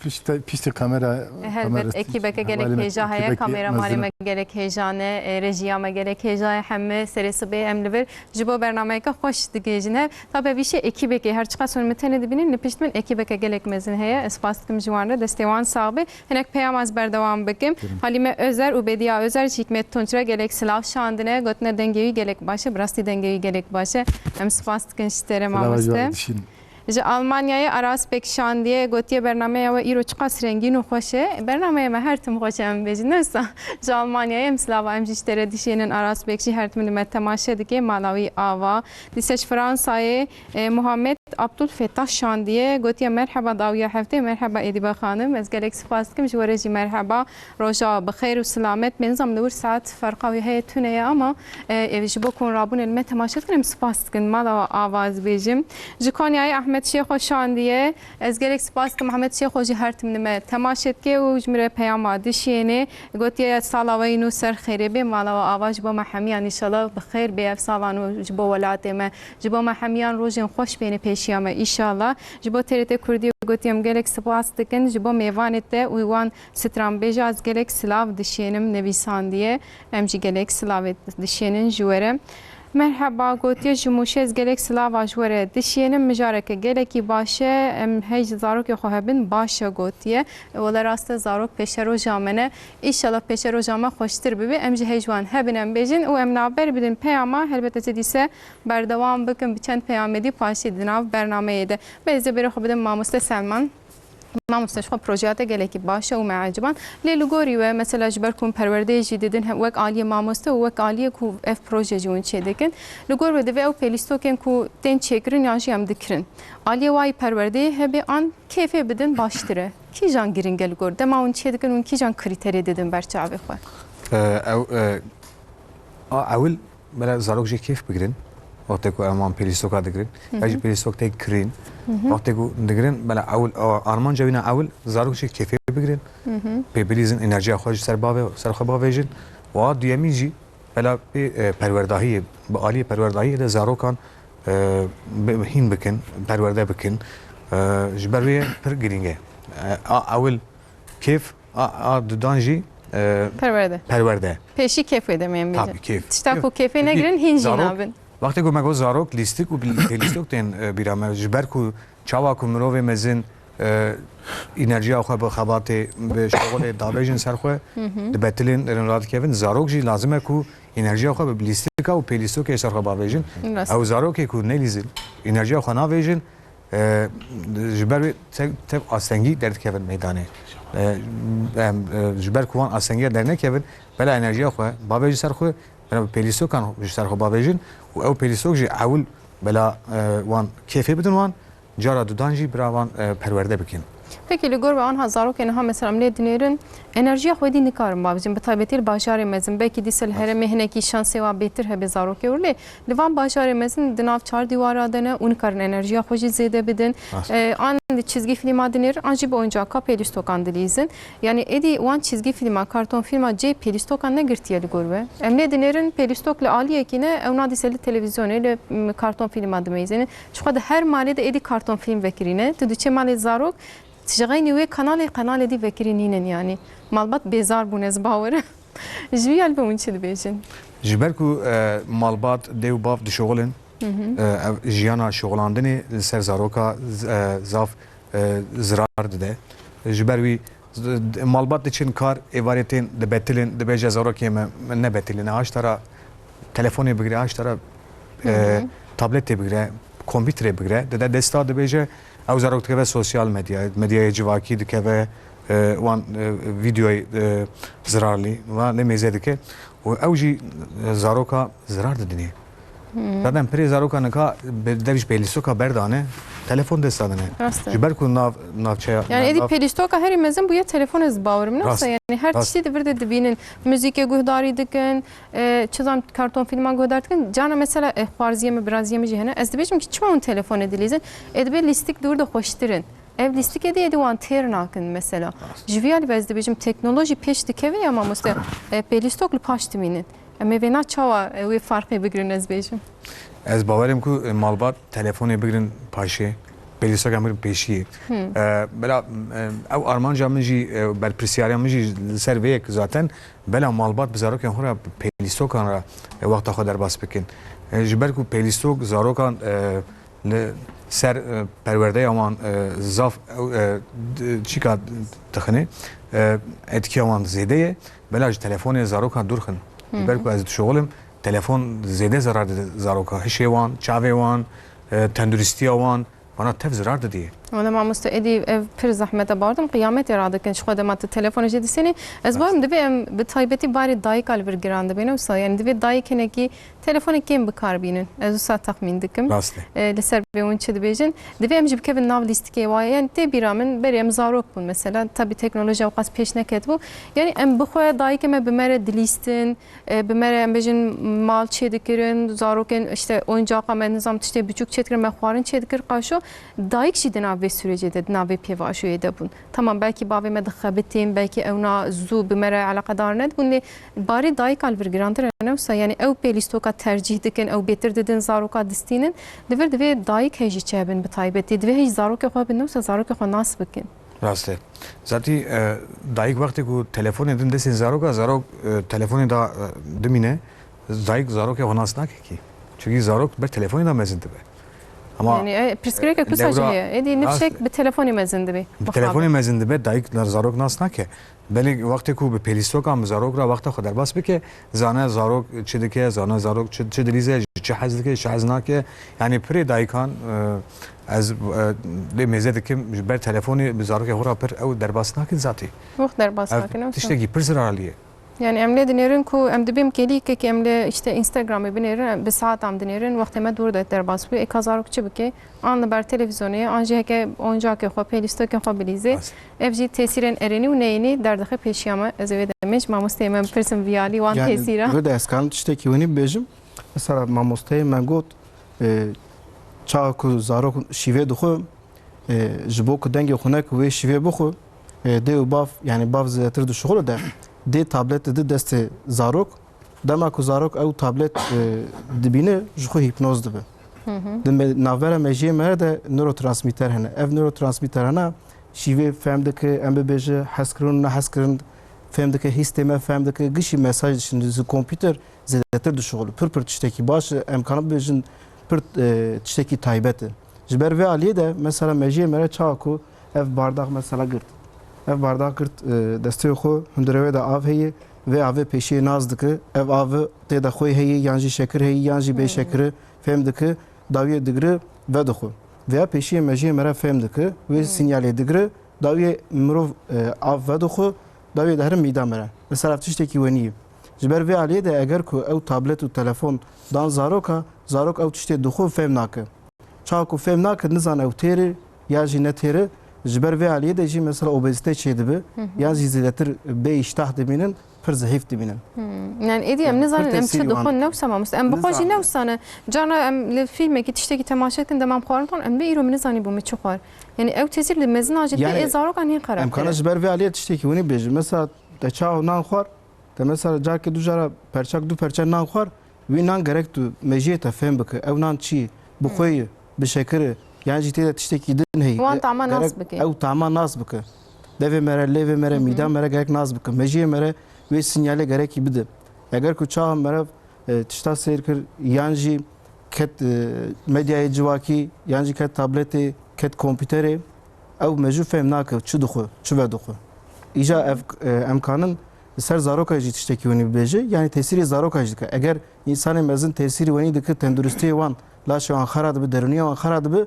پشت کامera هلبت اکیبه که گلک هیجا هیا کامera ماری ما گلک هیجانه رژیا ما گلک هیجا همه سرس به املور جبو برنامه که خوش دیگه جنه تا به ویش اکیبه که هر چقدر سون متن دبینین نپشت من اکیبه که گلک مزن هیا سپاست کم جوانه دستیوان صاحب هنک پیام از بردوام بکم حالیم özer و بدیا özer حکمت تونچرا گلک سلاف شاندنه گوتنه دنگوی گلک باشه براستی دنگوی گلک باشه هم سپاست کنشتره مامسته جا آلمانیای عراس بکشاندیه گوتیه برنامه و ایرو چقدر رنگین و خوشه برنامه ما هر تم خوشه هم بجی نسا جا آلمانیای امسلاوا هم جشتره دیشینن عراس بکشی هر تم دمت تماشه دیگه مالاوی آوا دیسش فرانسای محمد عبدالفتاح شاندیه گوتیه مرحبا داویا هفته مرحبا ادیبا خانم از گلک سپاس کم جواره جی مرحبا روزا بخیر و سلامت بنظام نور ساعت فرقاوی هی تونه اما ایش بکن رابون المت تماشه کنم سپاس کن مالا آواز بیجیم جکانیای احمد شیخ شاندیه از گلک سپاس کم محمد شیخ جی هر تم دمت تماشت که و جمره پیام دشینه گوتیه سالاوی نو سر خیره به مالا آواز با محمیان ان شاء الله بخیر به سالانو جبو ولات ما جبو محمیان روزن خوش بین پیشیام ان شاء الله جبو تریت کردی گوتیم گلک سپاس دکن جبو میوانت و وان سترام بیجا از گلک سلاو دشینم نویساندیه امجی گلک سلاو دشینن جوره مرحبا گوتیه جموشه از گلک سلاو جوره دشینم مجارک گلکی باشه هیچ زاروک خوابن باشه گوتیه ولی راست زاروک پیش رو جامنه ایشالا پیش رو جامه خوشتر ببی امجی هیجوان هبینم بیجین و ام نابر بدین پیاما هلبته دیسه بردوام بکن بچند پیامدی پاشی دناو برنامه ده بیزه بره خوب بدم ماموسته سلمان ما مستشفى بروجيات جالك باشا ومعجبان للجوري ومثلا جبركم پرورده جديدن وك عالية ماموسته وك عالية كو اف بروجي جون شدكن لجور بدو او بليستو كن كو تن چكرن يانجي هم دكرن عالية واي پرورده هبه آن كيفه بدن باشتره کی جان گرین گل گور دما اون چدكن اون کی جان کریتری ددن برچاوي خو اول بلا زاروك جي كيف بگرن وقتی که امان پلیستوکا دگرین اجی پلیستوک تگ کرین وقتی که دگرین بلا اول آرمان جوینا اول زاروک چی کیفی بگرین ببلیزن انرژی خودش سر باوی سر خو باویجن و دیمی جی بلا پروردهی با عالی پروردهی ده زاروکان هین بکن پرورده بکن جبروی پر گرینگه اول کیف دانجی پرورده پیشی کیف edemeyim bence. Tabii keyif. İşte bu keyfe ne girin hinci nabın. وقتی که مگو زاروک لیستیک و لیستیک تن بیرام جبر کو چاوا کو مروه مزن انرژی آخه به خبات به شغل دابجن سرخواه دبتلین رنراد کردن زاروک جی لازمه کو انرژی آخه به بلیستیکا و پلیستوک سرخواه باویجن او زاروک کو نیلیزن انرژی آخه ناویجن جبر تب آسنگی درد کردن میدانه جبر کوان آسنگی در نکردن بله انرژی آخه باویجن سرخواه بله پلیستوکان سرخواه باویجن و او پلیستوک جی اول بلا وان کیفی بدن وان جارا دودانجی براوان پرورده بکن. Peki li gor ve an hazarok ene ha mesela ne dinerin enerjiye xwedî nikarin bavizin bi taybetî li bajarê mezin belkî dîsel heremê hinekî şansê wa bêtir hebe zarokê wê li van bajarê mezin di nav çar dîwara de ne û nikarin enerjiya xwe jî zêde bidin an di çizgi filma dinêr an jî bi oyuncaka pêlîstokan dilîzin yani êdî wan çizgi filma karton filma cê pêlîstokan ne girtiye li gor ve em ne dinêrin pêlîstok li aliyekî ne ew na dîsel li televizyonê li karton filma dimeyzînin çiqe di her malê de êdî karton film vekirîne tu diçe malê zarok تشغيني وي قناه دي فكرينين يعني مالبات بيزار بونز باور جوي البوم شد بيجن جبركو مالبات ديو باف دي شغلن جيانا شغلاندني سر زاروكا زاف زرار ده جبروي مالبات دچن کار ایوارتين د بتلين د بيجا زاروكي نه بتلين اش ترى تليفوني بگري اش ترى تابلت بگري کامپیوتر بگري د دستا د بيجا او زاروک دکه سوسیال مدیا جواکی دکه وان ویدیوی زرارلی و نمیزه دکه و اوجی زاروکا زرار دنیه. دادم پری زاروکا نکا دویش پلیستوکا بردانه telefon destadene. Jiber ku navçaya. Yani edi pelistoka her imezin bu ya telefon ez bağırım nasıl yani her tişti de bir de dibinin müzike guhdari dikin, çizam karton filma guhdari dikin. Cana mesela farziye mi biraz yeme cihane. Ez de beşim ki çoğun telefon edilizin. Edbe listik dur da hoştirin. Ev listik edi wan terin akın mesela. Jiviyal vezde beşim teknoloji peş dikevi ama muste pelistoklu paştiminin. Ama vena çava ve farkı bigirin ez beşim. Ez bavarım ku malbat telefonu bigirin paşe. Pelistokla bigirin peşi. Bela ev armanca mıji bel prisyariya mıji serveyek zaten. Bela malbat bizaroken hora pelistokla ra vakta kadar bas bikin. Jiber ku pelistok zarokan سر پرورده آمان زاف چیکار دخنه اتکی آمان زیده بلاج تلفن زاروکا دور خن برکو از شغلم تلفن زیده ضرر زاروکا هشی وان چاوی وان تندرستی وان bana tev zarar da diye. Ona mamusta edi ev pir zahmete bardım kıyamet eradıkken şu kadar matı telefonu jedi seni ez varım dibe em bi taybeti bari dayı kalbir giranda beni usta yani dibe dayı keneki telefonu kim bikarbinin ez usta tahmin dikim. Liser be unçe dibejin dibe em jibkevin nav listike var yani te biramin berem zarok bun mesela tabi teknoloji avqas peş neket bu yani em bu xoya dayı keme bimere dilistin bimere em bejin mal çedikirin zaroken işte oyuncak amen nizam işte büçük çedikirin mehvarın çedikir qaşo dayık şidin abi süreci de navi pevaşoyu da bun. Tamam belki bavime de xabetim belki evna zu bimere alakadar net bunni bari dayık alvir girandır neyse yani ev pelistoka tercih dikin ev betir dedin zaroka distinin devir deve dayık heji çabin bitaybeti deve heji zaroka xabin neyse zaroka xo nas bikin. Raste. Zaten dayık vakti ku telefon edin desin zarok telefonu da demine dayık zaroka xo nas nak ki. Çünkü zarok bir telefonu da mezindi be. Ama yani preskrek kusaçı edi nefsek bir telefon imezindi be. Telefon imezindi be dayıklar zarok nas nak. Beli vakti ku be pelistok am zarok ra vakti kadar bas be ki zana zarok çedike zana zarok çedilize çehazlike çehaznak yani pre dayıkan az le mezedekim ber telefonu be zarok hora per ev derbas nak zati. Vakt derbas nak. Tişteki per zararliye. Yani emle dinerin ku em dibim kelike ki emle işte Instagram'ı binerin bir saat am dinerin vaktime dur da derbas bu ekazarokçu bu ki anlı ber televizyonu anje ke oyuncak ke pelisto ke bilize evci tesirin ereni u neyini derdhe peşiyama ezve demiş mamusteyme person viyali wan tesira. Yani böyle eskan işte ki onu bejim mesela mamustey mangot çağ ku zarok şive duxu jibok denge xunak ve şive buxu de bav yani bav zetir du şuğul da de tablet de deste zarok dema ku zarok ew tablet dibine jxu hipnoz dibe. De navera mejiye mer de nörotransmitter hene. Ev nörotransmitter hene şive femdeki embebeje haskırın ne haskırın femdeki histeme femdeki gişi mesaj şimdi kompüter zedetir düşüğülü. Pır tişteki baş emkanı bejin pır tişteki taybeti. Jiber ve aliye de mesela mejiye mer çaku ev bardak mesela girt. Ev bardak girt desteği xo hundureve de av heye ve avı peşi naz dike. Ev avı te de xoy heye yanjı şeker heye yanjı be şekeri fem dike daviye digre ve dixo. Veya peşi meji mera fem dike ve sinyale digre daviye mirov av ve dixo daviye de her mida mera. Mesela tişteki weniye. Jiber ve aliye de eğer ku ev tablet u telefon dan zaroka zarok ev tişte dixo fem nake. Çaku fem nake nizan ev teri ya jine teri jiber ve aliye de jî mesela obezite çedibi ya jî zêdetir bê iştah dibînin pir zehîf dibînin. Yani ediyem ne zanen em çi dixon newsamamış. Em bixwaji Nizanim. newsane. Cana em li filmekî tiştekî temaşetin demam xwarinton em bê îro min nizanî bû me çi xwar. Yani ew tezîr li mezin acil Yani bê zarokan hîn xerab. Emkana jiber ve aliye tiştekî winî bêje. Mesela te çaw nan xwar te mesela carkê du jara perçak du perçe nan xwar wî nan gerek tu mejiyê te fêm bike. Ew nan çi bi xwe bi şekeri yani jî tê de tiştekî din heye. Wan tama nas Gerek bike. Ew tama nas bike. Devê mere, lêvê mere, mîda mere gerek nas bike. Mejiyê mere wê sinyalê gerekî bide. Eger ku çawa mere tişta sêr kir yan jî ket medyayê civakî yan jî ket tabletê ket kompîterê ew me jî fêm nake çi dixwe çi vedixwe. Îja ev emkanin ser zaroka jî tiştekî wenî bibêje yani tesîrê zaroka jî dike. Eger însanê mezin tesîrî wenî dike tenduristiyê wan laşê wan xera dibe derûniyê wan xera dibe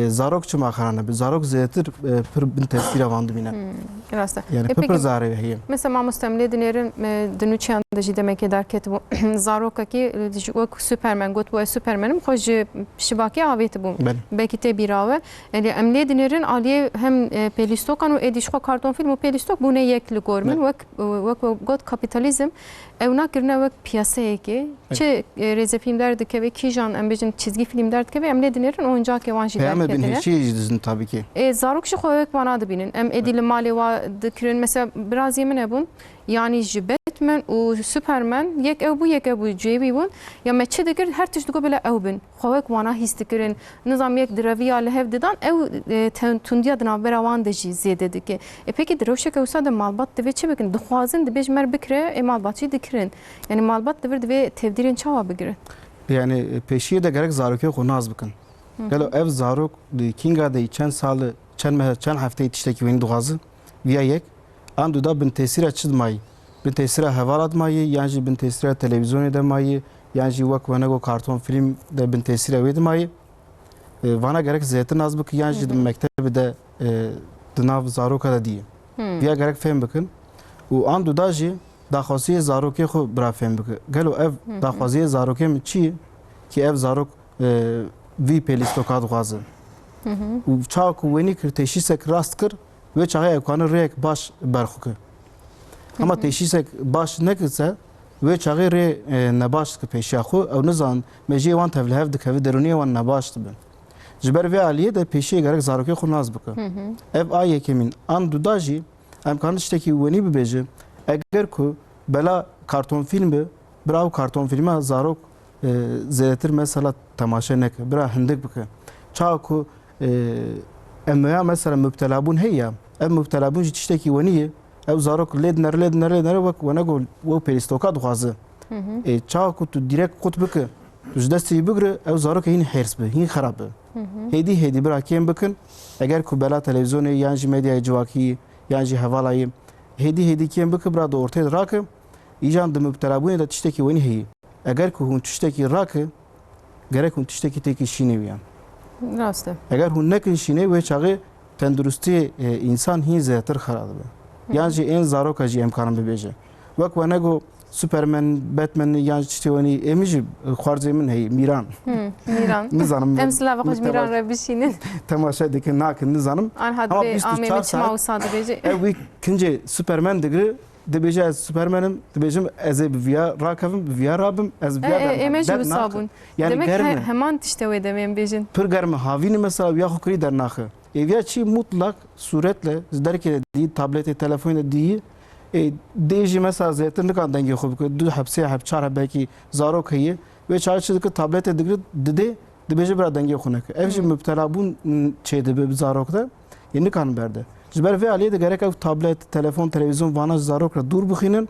zarok çima xera nebe. Zarok zêdetir pir bin tesîra wan dibîne. Rasta. Yani pir zarê heye. Mesela mamostem lê dinêrin dinûçiyan de jî demekê derket bû zarokekî wek Superman got bu Superman'im xwe ji şibakê avêti bû. Belkî tê bîrawe. Yani em lê dinêrin aliyê hem pêlîstokan û êdî ji xwe karton film û pêlîstok bûne yek li gor min wek got kapitalizm ew nakirine wek piyasayekê çi rêze filmler dikeve kîjan em bêjin çizgi filmler dikeve em lê dinêrin oyuncakê wan jî Peyame bin derketine. hiçî jî dizin tabii ki. Zarok jî xwe wek wana dibînin. Em êdî li malê wa dikirin mesela biraz yemin hebûn yani ji Batman û Superman yek ew bû yek ew bû cêwî bûn ya me çi dikir her tişt dike bile ew bin. Xwe wek wana hîs dikirin. Nizam yek direviya li hev didan ew tundiya di navbera wan de jî zêde dike. Peki di rewşeke wisa de malbat divê çi bikin? Dixwazin dibêj mer bikire malbat jî dikirin. Yani malbat divir divê tevdîrên çawa bigirin. Yani peşiye de gerek zarokê xwe naz bikin. Gelo ev zarok di kinga de çend salı çend hefteyê tiştekî wenî dixwaze viya yek an du da bin tesîra çi dimayî. Bin tesîra hevala dimayî yan jî bin tesîra televizyonê de mayî yan jî wek wenego karton film de bin tesîra wê dimayî. Vana gerek zêtir naz bikin yan jî di mektebê de di nav zaroka de diye. Viya gerek fêm bikin û an du da jî daxwaziyê zarokê xwe bira fêm bike. Gelo ev daxwaziyê zarokê min çi ye ki ev zarok vî pêlîstoka dixwaze. û çawa ku wenî kir teşîsek rast kir wê çaxê ew kanî rêyek baş berxwe kir. Ama teşîsek baş nekirse wê çaxê rê nebaş dike pêşiya xwe ew nizan mejiyê wan tevlihev dikeve derûniyê wan nebaş dibe. Ji ber vê aliyê de pêşiyê gerek zarokê xwe naz bike. Ev a yekemîn an du da jî em kanî tiştekî wenî bibêje eger ku bela karton film be bira karton filma zarok zêdetir mesela temaşe neke bira hindik bike. Çawa ku em ya mesela müptela bûn heye ev müptela bûn jî tiştekî wenî ye ew zarok lê dinere wek wenego we pêlîstoka dixwaze. Çawa ku tu direkt qut bike tu ji destê bigire ew zarok hîn hêrs be hîn xerab be. Hêdî bira kêm bikin eger ku bela televizyonê yan jî medyayê civakî yan jî hevalayê hêdî kêm bike bira di ortaya rake îjan di müptelabûnê de tiştekî wenî heye. Eger ku hûn tiştekî rake gerek hûn tiştekî têkî şînê wiyan. Rast e. Eger hûn nekin şînê wê çaxê tenduristiyê însan hîn zêdetir xera dibe. Yan jî ên zaroka jî em karin bibêje. Wek wenego Superman, Batman yan jî tiştê wenî êmî jî xwarzê min heye Mîran. Mîran. Nizanim. Em silava xwe ji Mîran re bişînin. Temaşe dikin nakin nizanim. An had Ama bê 24 amê min çima saat- wisa dibêje. Ev wî kincê Superman digire dibêje ez Superman'im dibêjim ez ê bi viya rakevim bi viya rabim ez bi viya Em jî der wisa naxim. bûn. Yani Demek germe. heman tişte wê demên bêjin. Pir germe havînî mesela viya xwe kirî dernaxe. Eviya çi mutlak suretle derkê dî tabletê telefonê de dîyî dê jî mesela zêtir nikan dengê xwe bike du hepsê hep çar hep belkî zarok heye wê çare çi dike tabletê digire didê dibêje bira dengê xwe neke. Ev jî müptela bûn çê dibe bi zarok de yê nikan berde. Ji ber vê aliyê de gerek ev tablet, telefon, televizyon vana ji zarok re dûr bixînin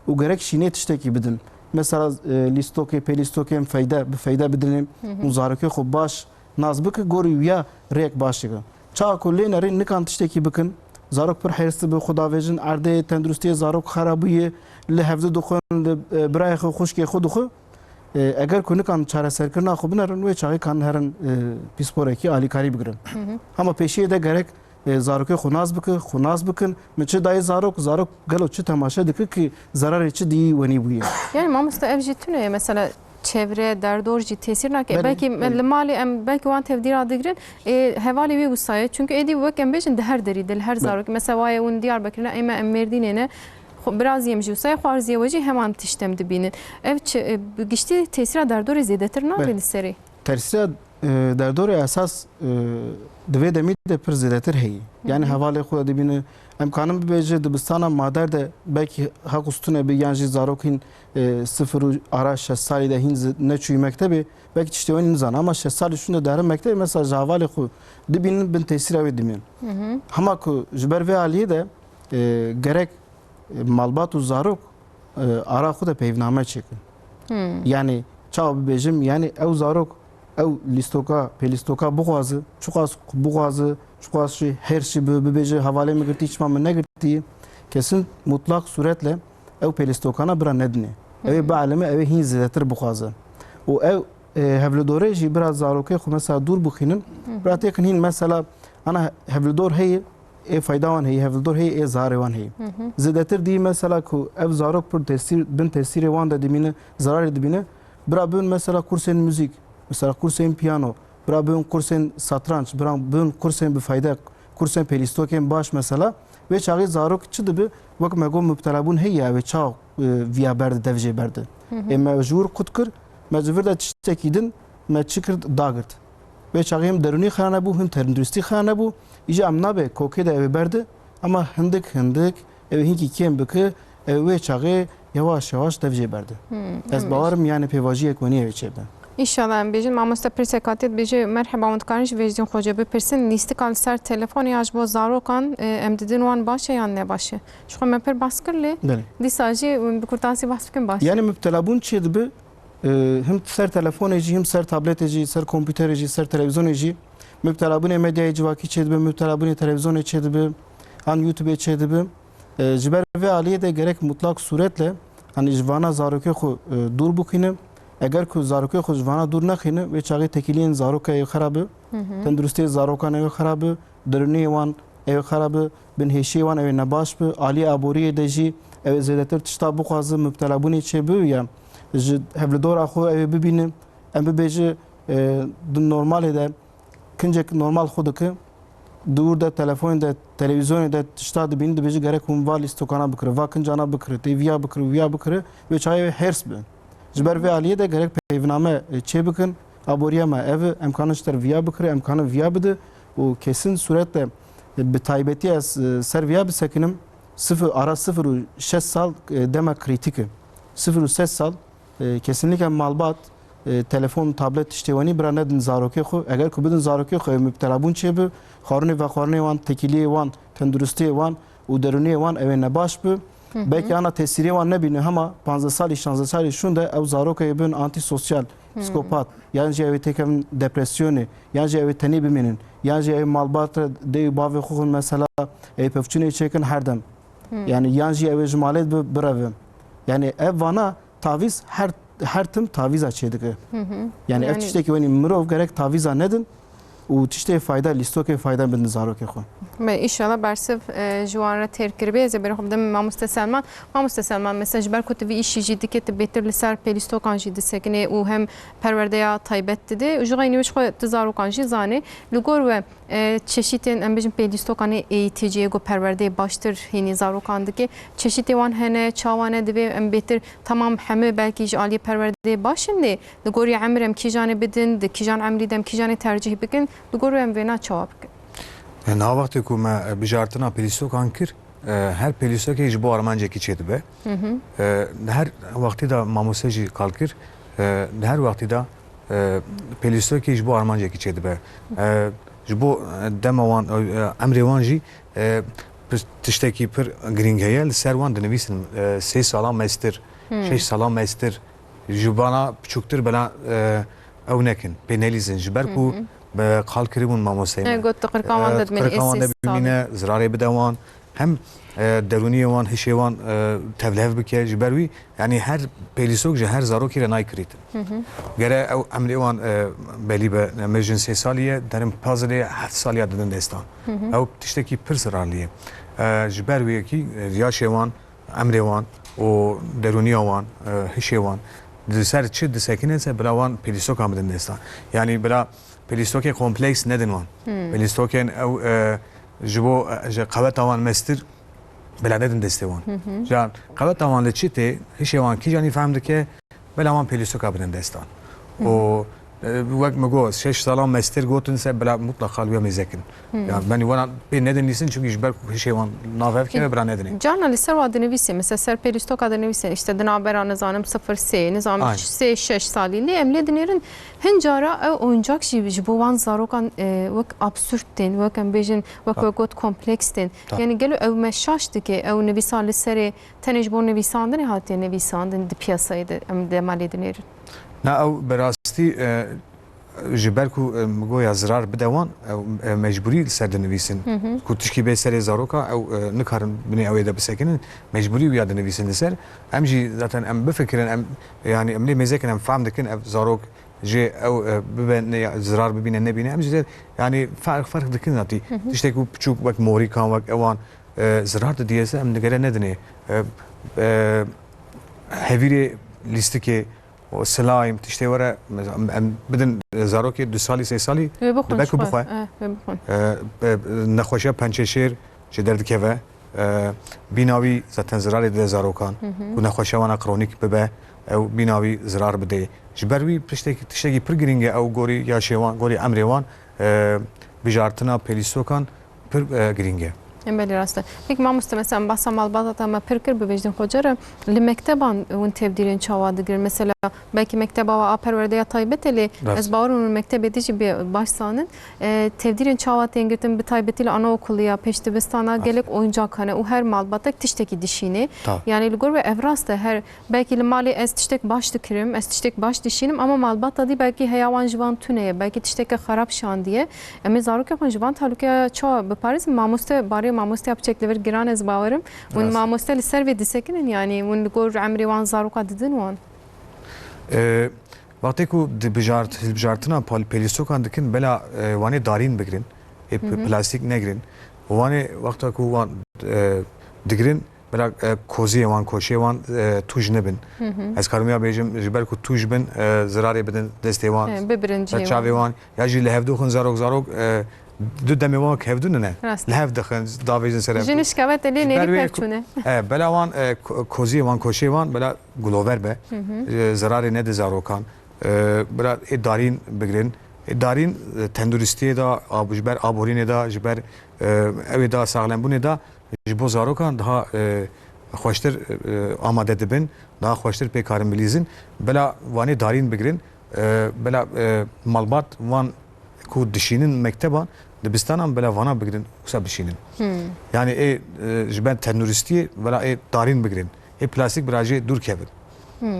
û gerek şînê tiştekî bidin. Mesela lîstokê, pêlîstokê em bi feyde bidinin û zarokê xwe baş naz bike gorî wiya rêyek baş dike. çawa ku lê nerê nikan tiştekî bikin zarok pir hêrstî bi xudavêjin erdê tenduristiyê zarok xerabûyê li hevdê dixwin li birayê xwe xuşkê xwe dixwe eger ku nikan çareserkirina xwe binerin wê çaxê kan herin pîsporekî alîkarî bigirin ama pêşiyê de gerek zarokê xwe nas bikin min çi dayê zarok gelo çi temaşe dike ki zararê çi dî wenî bûye. Yani mamosta ev jî tune mesela çevre derdor jî tesir nake Belê, belki belê. li malê em belki wan tevdîra digirin hevalê wê wisa çünkü êdî wek em bêjin di her derî di her zarok mesela wayê hûn Diyarbekir'e em Mêrdînê ne biraz yem jî wisa xwarziyê we jî heman tiştem dibînin ev giştî tesira derdorê zêdetir nabe li serê. Tersiya derdorê esas divê demî de pir zêdetir heye. Yani hevalê xwe dibîne em kanin bibêje dibistana mader de belkî heqûstune bi yan jî zarokên sıfır û ara 6 salî de hîn neçûyî mektebê belkî tiştê wan nizan ama 6 salî şûn de derin mektebê mesela ji hevalê xwe dibînin bin tesîra wê dimên. Hema ku ji ber vê aliyê de gerek malbat û zarok ara xwe de peyvname çêkin. Yani çawa bibêjim yani ew zarok ew lîstoka pêlîstoka bixwaze çiqas bixwaze çiqas jî her şî bibêje hevalê min girtî çima min negirtî kesin mutlak suretle ew pêlîstokana bira nedine. Ew ê bielime ew ê hîn zêdetir bixwaze. û ew hevlidorê jî biraz zarokê xwe mesela dûr bixînin bira têkin hîn mesela ana hevlidor heye ê fayda wan heye hevlidor heye ê zarê wan heye. Zêdetir dî mesela ku ev zarok pir bin tesîrê wan de dimîne zararê dibîne bira bin mesela kursên müzik mesela kursên piyano bira bin kursên satranç bira bin kursên bifayda kursên pêlîstokên baş mesela vê çaxê zarok çi dibe wek me got mubtelabûn heye ew ê çawa viya berde dev jê berde. Ê me ji wir qut kir me ji vir de tiştekî din me çi kir dagirt. Vê çaxê him derûnî xira nebû him tenduristî xira nebû îjî em nabe kokê de ew ê berde ama hindik ew hinkî kêm bike ew wê çaxê yavaş dev jê berde. Ez bawarim yani pêvajiyek wenî ew çêbe. İnşallah em bêjin mamosta pirsekatet bêje merheba wan dikarin ji vêjin xwe bipirsin lîstika li ser telefonê ya ji bo zarokan em didin wan baş e yan ne baş e. Ji xwe me pir bas kir lê dîsa jî bi kurtasî bas bikin baş. Yani müptelabûn çê dibe him ser telefonê jî him ser tabletê jî ser kompîterê jî ser televizyonê jî müptelabûnê medyayê civakî çê dibe müptelabûnê televizyonê çê dibe an YouTube'ê çê dibe ji ber vê aliyê de gerek mutlak suretle hani ji vana zarokê xwe dûr bixîne eger ku zarokê xwe ji vana dûr nexîne wê çaxê tekiliyên zaroka ew xerab e tenduristiyê zarokan ew xerab e derûniyê wan ew xerab e bin hêşiyê wan ew ê nebaş be aliyê aboriyê de jî ew ê zêdetir tişta bixwaze müptelabûnê çê bû ya ji hevlidora xwe ew ê bibîne em bibêje di normalê de kincek normal xwe dike dûr de telefonê de televizyonê de tişta dibîne dibêje gerek hûn va lîstokana bikire va kincana bikire tê viya bikire wê çaxê hêrs be. Ji ber vê aliyê de gerek peyvname çê bikin aboriya me ev emkanı ji ter viya bikire emkanı viya bide û kesin suretle bi taybetî ez ser viya bisekinim ara 0 û 6 sal dema kritik e 0 û 8 sal kesinlikle malbat telefon tablet tiştêwanî bira nedin zarokê xwe eger ku bidin zarokê xwe müptelabûn çêbe xwarinê vexwarinê wan tekiliyê wan tenduristiyê wan û derûniyê wan ew ê nebaş be belki ana tesirî wan nebîne hema 15 salî 16 salî şûn de ew zarokê bin antisosyal psikopat yan jî ew ê têkevin depresyonê yan jî ew ê tenê bimînin yan jî ew malbat dê bavê xwe xwin mesela ew pevçûnê çêkin her dem yani yan jî ew ê ji malê birevin yani ev vana taviz her tim taviza çê dike yani ev tiştekî wenî mirov gerek taviza nedin û tiştê fayda lîstokê fayda bidin zarokê xwe. İnşallah bersiv ji wan re têr kiribe ez ê berê xwe bidim Mamoste Selman mesela ji ber ku tu vî îşî jî dike tu bêtir li ser pêlîstokan jî disekinê û hem perwerdeya taybet dide ji xwe ji xwe tu zarokan jî zanê li gor we çeşîtên em bêjin pêlîstokanê eğiticiyê got perwerdeyê baştir hînî zarokan dike çeşîtê wan hene çawan e divê em bêtir tamam hemû belkî ji aliyê perwerdeyê başin lê li gorî emir em kîjanê bidin di kîjan emrî de em kîjanê tercih bikin li gor we em vêna çawa bikin. Na vaxtê ku me bijartina pêlîstokan kir her pêlîstokê ji bo armancekî çê dibe her vaxtî da mamose jî kalkir her vaxtî da pêlîstokê ji bo armancekî çê dibe ji bo dema wan emrê wan jî tiştekî pir girîng heye li ser wan dinivîsin 3 salan mestir 6 salan mestir ji bana piçûktir bela ew nekin pê nelîzin ji ber ku به قال کریبون ماموسه گوت قرقاوان داد من قرقاوان اسی سال ببینه زراره بدوان هم درونی وان هشیوان تبلیغ بکه جبروی یعنی هر پلیسوک جه هر زاروکی را نای کرید گره او عملی وان بلی به امرجنسی سالیه درم پازلی 7 سالیه دادن دستان او تشتکی پر زراریه جبروی کی ریاشه وان عملی وان و درونی وان هشیوان سر چه دسکنه سه بلاوان پلیسوک آمدن دستان یعنی بلا پلیسوک کمپلکس ندن وان پلیسوک او جبو قوت وان مستر بلا ندن دستوان جان قوت وان لچیته هشیوان کی جانی فهمده که بلاوان پلیسوک آمدن دستان و وقت مگو 6 سال مستر گوتن سه بلا مطلق خالویا میزکن yani ben wana bir neden değilsin çünkü işber هشیوان ناوف که بلا ندنی Canan li ser vadı nivîsê mesela ser pêlîstoka da nivîsên işte di navbera nizanim 0-3 nizam 3-6 salî lê em lê dinêrin hin cara ew oyuncak jî ji bo wan zarokan wek absürt tên wek em bêjin wek got kompleks tên yani gelo ew me şaş dike ew nivîsa li serê tenê ji bo nivîsandinê hatiye nivîsandin di piyasayê de em demalê dinêrin نه او براستی جبر کو مگویا زرار بدوان او مجبوری سر دنویسن کو تشکی به سر زاروکا او نکارن بنی اویدا بسکنن مجبوری ویاد دنویسن سر ام جی zaten ام بفکرن ام yani ام لی مزکن ام فهم دکن زاروک جي او ببن زرار ببینه نبینه ام جی yani fark دکن zaten işte ku küçük bak mori kan bak evan زرار da diyese ام nigere nedeni heviri listeki و سلایم تشتی وره بدن زاروکی 2 سالی 3 سالی بکو بخواه نخوشه پنچه شیر چه درد که و بیناوی زتن زراری ده زاروکان و نخوشه وانا کرونیک ببه او بیناوی زرار بده جبروی تشتکی پر گرینگه او گوری یا شیوان گوری امریوان بجارتنا پلیسوکان پر گرینگه بله راسته یک ما مثلا بحث مالبات ama perkir bebejdim hocam li mekteban un tebdilin çavadıgır mesela belki mekteba ve aperverde ya taybeteli ez bağırın mektebe edici bir başsanın tebdilin çavat engirtim bir taybetiyle anaokulu ya peştebestana gelek oyuncak hani o her malbatak tişteki dişini yani ligor ve evrasta her belki mali ez tiştek baş dikirim ez tiştek baş dişinim ama malbat adı belki heyavan jivan tüneye belki tişteke harap şan diye ama zaruk yapan jivan taluka çava be Paris mamuste bari مامۆستا بچێکلەوەر گران ez باوەرم ون مامۆستا li ser vê disekinin yani ون li gor emrê wan zaroka didin wan وقتی ku bijartina pelistokan dikin bela wanê darîn bigirin plastik negirin wanê wexta ku wan digirin bela koziyê wan koşê wan tuj nebin ez karimiya bêjim ji ber ku tuj bin zirarê bidin destê wan çavê wan ya jî li hevdixin zarok دو دمی وان که هفدونه نه لحف دخن داویزن سر جنش کبت لی نیری پرچونه بلا وان کوزی وان کوشی وان بلا گلوور به zararı ne de zarokan bela dارین بگیرن دارین تندرستی دا جبر آبورین دا جبر اوی دا سالم بونه دا جبو زاروکان daha خوشتر آماده دبن daha خوشتر پیکارن بلیزن بلا وانی دارین بگیرن بلا malbat وان ku dişinin mekteban dibistanam bela vana bigirin usa bişinin yani ben tenduristiye bela darin bigirin plastik biraje dur kevin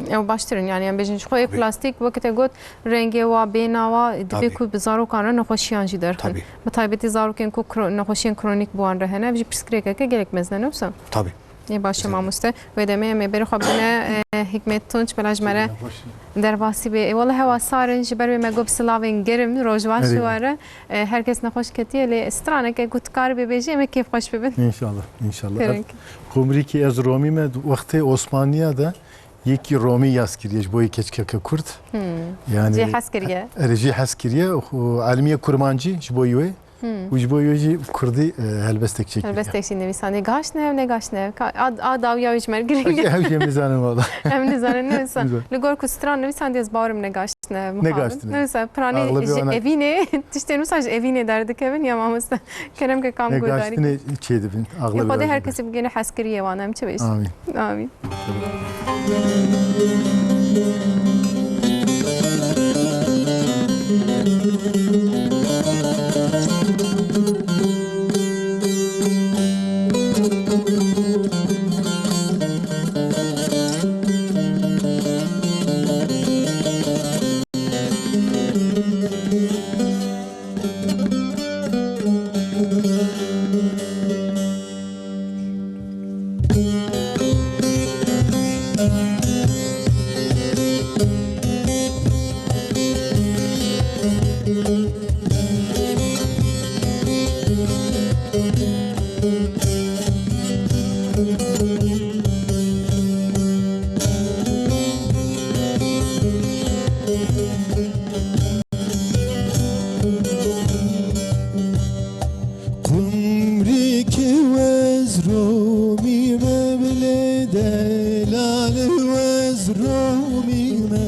ev baştırın yani bejin şu plastik vakite got rengi ve benava dibe ku bizarokan nexoşiyan jî derxin bi taybetî zarokên ku nexoşiyên kronik buan re hene jî psikrêkeke gelek ne wisa tabii باشه ماموسته و دمه می بری خب نه حکمت تونچ بلاج مره در واسی به والله هوا سارن جبر می گفت سلاوین گرم روزواش واره herkes نخوش کتیه لی استرانه که گوتکار ببیجی می کیف خوش ببین inşallah kumriki ez Romi med vakti Osmaniye da yeki Romi yaskiriye boyu keçkeke Kürt yani haskiriye erji haskiriye almiye kurmancı boyu وجبويجي كردي هلبستك شيء هلبستك شيء نبيساني غاش نيف داويا ويجمر جرينج هاوشي ميزانن والله هم نزانن نوسا لغور كستران نبيسان ديز باورم نغاش نوسا براني evine tişte nusaj evine derdik evin ya mamusta kerem ke kam godari ne çeydi bin ağla bir herkes bir gene haskeriye vanam çeviş amin amin از رومیمه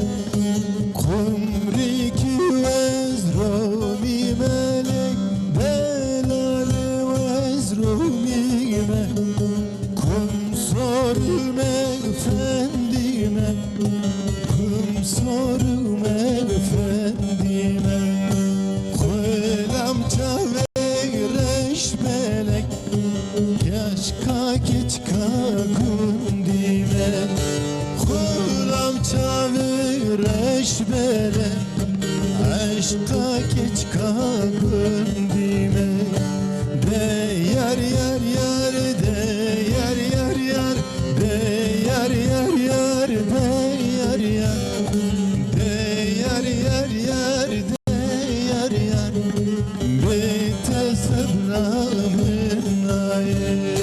قمری که از رومی ملک دلال و از رومیمه کم سرمه فندیمه کم سرمه فندیمه خلم چاویرش ملک کشکا کچکا گندیمه خلم چاویرش ملک عشقا کچکا گندیمه ده یار یار یار ده یار یار یار ده یار یار یار ده یار یار ده yar yar yar de yar yar bete sabramın aye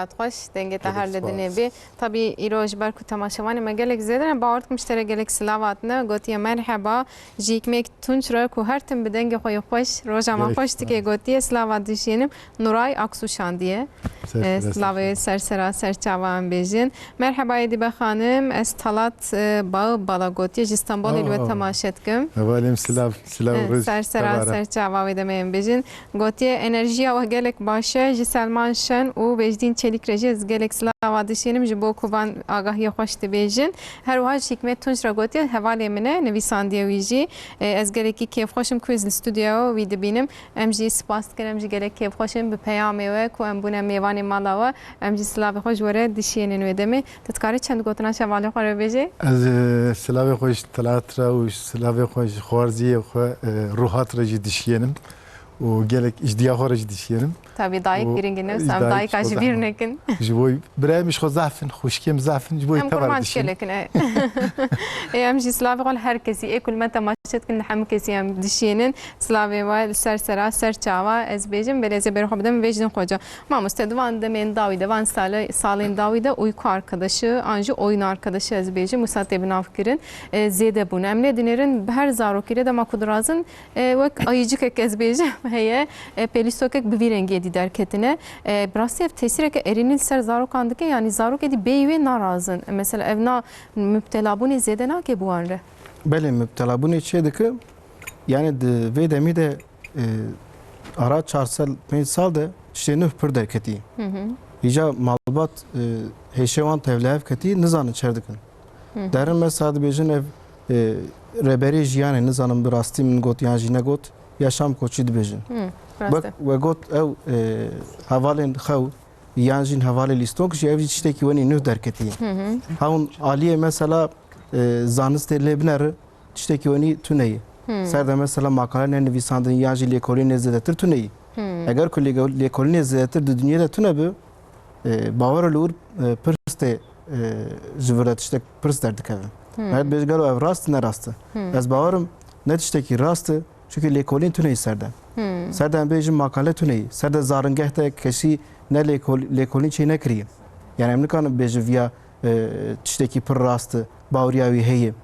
ساعت خوش دنگه تهر لدنه بی طبی ایروج برکو تماشاوانی مگلک زیدن باورد مشترک گلک سلاوات نه گوتی مرحبا جیک میک تونچ رو که هر تیم بدنگ خوی خوش روزا ما خوش تکی گوتی سلاوات دیشینم نورای اکسوشاندیه سلاوی سرسرا سرچاوان بیجین مرحبا ایدی بخانم استالات با بالا گوتی استانبول الو تماشات کم اوالیم سلاو روز سرسرا سرچاوی دمیم بیجین گوتی انرژی و گلک باشه جسلمان شن و بیجدین چلیک رجی از گلک سلاوات دیشینم جبو کوبان آگاهی خوش بیجین هر وحال شکمت تونج را گوتی حوالی منه نویساندی ویجی از گلکی کیف خوشم کویز استودیو وید بینم امجی سپاس کنم جی گلک کیف خوشم به پیامی و کو ام بونه میوانی مالاوا امجی سلاوی خوش وره دیشینن ودمی تذکاری چند گوتنا شوالی خوره بیجی از سلاوی خوش طلعت را و سلاوی خوش خوارزی خو روحات را جی دیشینم و gelek ijdiya xoraj dişyerim. Tabii dayık giringin ne? Sen dayık dayık acı o bir zaman. nekin. Jiboy biraymış xo zafin, xoşkem zafin, jiboy Hem tavar kurban dişyerim. şkelekin. Hem jî slavê xwe her kesî ê kul me temaşet kin hem kesî hem dişiyinin slavê ve ser sera ser çawa ez bêjim belê zê berê xwe bidim vê jî din xweca. Mamoste divan demên dawî de van salên dawî de uyku arkadaşı anjı oyun arkadaşı ez bêjim Musa tê binav kirin zêde bûn. Em lê dinêrin her zarokî de ma ku dirazin wek ayıcıkek ez bêjim heye pelîstokek bi vî rengê dî derketine. Birastî ev tesîreke erînî ser zarokan dike yani zarok edî bêyî wê narazin. Mesela ev na müptela bûnê zêde nake bu an re. Belê müptela bûnê çê dike yani di vê demî de ara 4-5 sal de tiştê nû pir derketî. Îca malbat hêşewan tevlehev ketî nizanin çer dikin. Derin mesela dibêjin ev reberê jiyanê nizanin bi rastî min got yan jî negot ya şam koçî dibêjin. We got ew hevalên xew yan jîn hevalê lîstok jî ev jî tiştekî wenî nû derketî. Hewin aliyê mesela zanistê lê binere tiştekî wenî tuneyî. Ser de mesela makaleyên nivîsandin yan jî lêkolînê zêdetir tuneyî. Eger ku lêkolînê zêdetir di dinyê de tune bi bawer li wir pirs tê ji vir de tiştek pirs derdikeve. Evet bêj gelo ev rast ne rast. Ez bawerim ne tiştekî rast çünkü lêkolîn tuneyî serde. Serde em bêjin makale tuneyî. Serde zarîngeh de kesî ne lêkolîn çê nekiriye. Yani em nikanin bêjin viya tiştekî pir rast baweriya wî heye.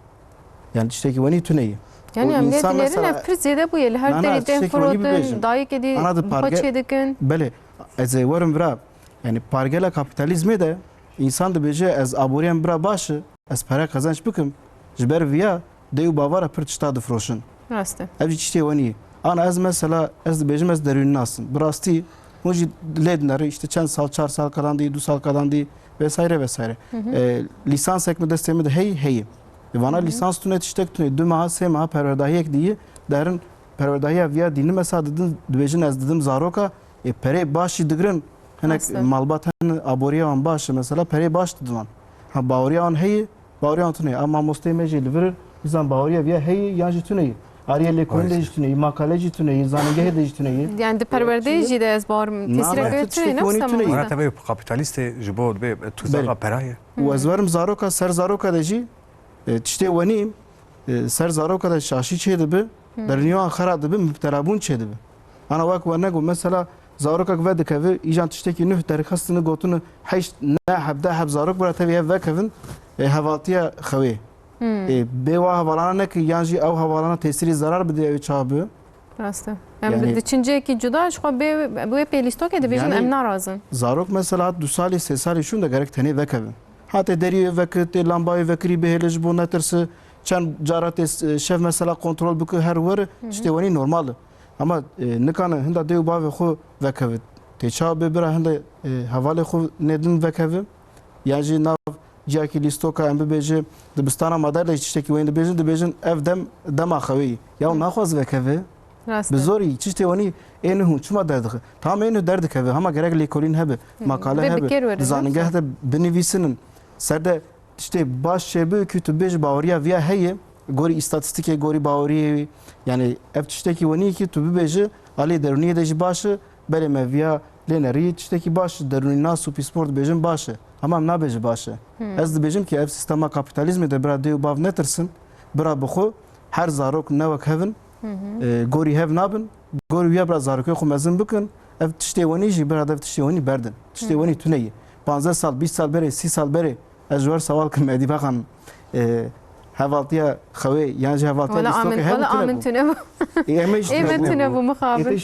Yani tiştekî wenî tuneyî. Yani em lê dinêrin ev pir zêde bûye li her derê tên firotin dayık edî xwe dikin. Belê ez ê werim vira yani pargela kapitalizmê de insan dibêje ez aboriyem bira baş ez pere qezanç bikim ji ber viya dê û bavara pir tişta difroşin. Rast e. Ev jî tiştê wenî. Ana ez mesela ez dibêjim ez derûnî nasim. Bi rastî hûn jî lê dinere işte çend sal 4 sal kadandî 2 sal kadandî vesaire vesaire. Lisansek mi destê min de heyî. Vana lisans tune tiştek tune 2 meha 3 meha perwerdahiyek dîyî derin perwerdahiya viya dînî mesela dibêjin ez didim zaroka perê baş jî digirin hinek malbat hen aboriya wan baş mesela perê baş didiman. Ha baweriya wan heyî baweriya wan tuneyî ama mostê me jî li vir bizan baweriya viya heyî yan jî tuneyî. Ariye lêkolîn de jî tuneyî, makale jî tuneyî, zanîngehê de jî tuneyî. Yani di perwerdeyê jî de ez bawerim tesîreke tuneyî ne Wana tevê kapitalîstê ji bo bê tuzaka peraye. û ez werim zaroka ser zaroka de jî tiştê wenî ser zaroka de şaşî çê dibe derunîyan xera dibe müptelabûn çê dibe. Ana wek we negot mesela zarokek ve dikeve îjan tiştekî nûh derxistini gotunu heşt ne hebde heb zarok bira tevî ev vekevin hevaltiya xewê. Bê wa hevalana nekî yan jî ew hevalana tesîrî zarar bide ew çabe. Rast e. Em di çinceyekî cuda ji xwe bê pêlîstokê dibêjin em narazin. Zarok mesela 2 salî 3 salî şûn de gerek tenê vekevin. Hatê deriyê vekir tê lambayê vekirî bihêle ji bo netirse çend cara tê şev mesela kontrol bike her were tiştê wenî normal e. Ama nikane hinda dê û bavê xwe vekevin. Tê çabe bira hinda hevalê xwe nedin vekevin. Yan jî nav ciyakî lîstoka em bibêje dibistana madar de tiştekî wenî dibêjin ev dema xewê. Ya naxwaz vekeve. Rast Bi e. zorî tiştê wenî ên hûn çima derdixwe. Tam ên derdikeve hema gerek lêkolîn hebe, makale hebe, zanîngeh de binivîsinin. Serde tiştê baş çêbû kû tu bêj baweriya viya heye gorî îstatîstikê gorî baweriyê yani ev tiştekî wenî kî tu bibêje alê derûniyê de jî baş e belê me viya lê nerî tiştekî baş derûnî nas û pîspor dibêjin baş e. Ama em nabêje baş e. Ez dibêjim ki ev sistema kapitalizmê de bira dê û bav netirsin bira bi xwe her zarok newek hevin gorî hev nabin gorî viya bira zarokê xwe mezin bikin ev tiştê wenî jî bira dev tiştê wenî berdin. Tiştê wenî tuneyî. 15 sal 20 sal berê 30 sal berê ez ji wer sewal kirim edî baxan hevaltiya xewê yan jî hevaltiya lîstokê hev Amin tune bû. Ême tune bû mixabir. Êwe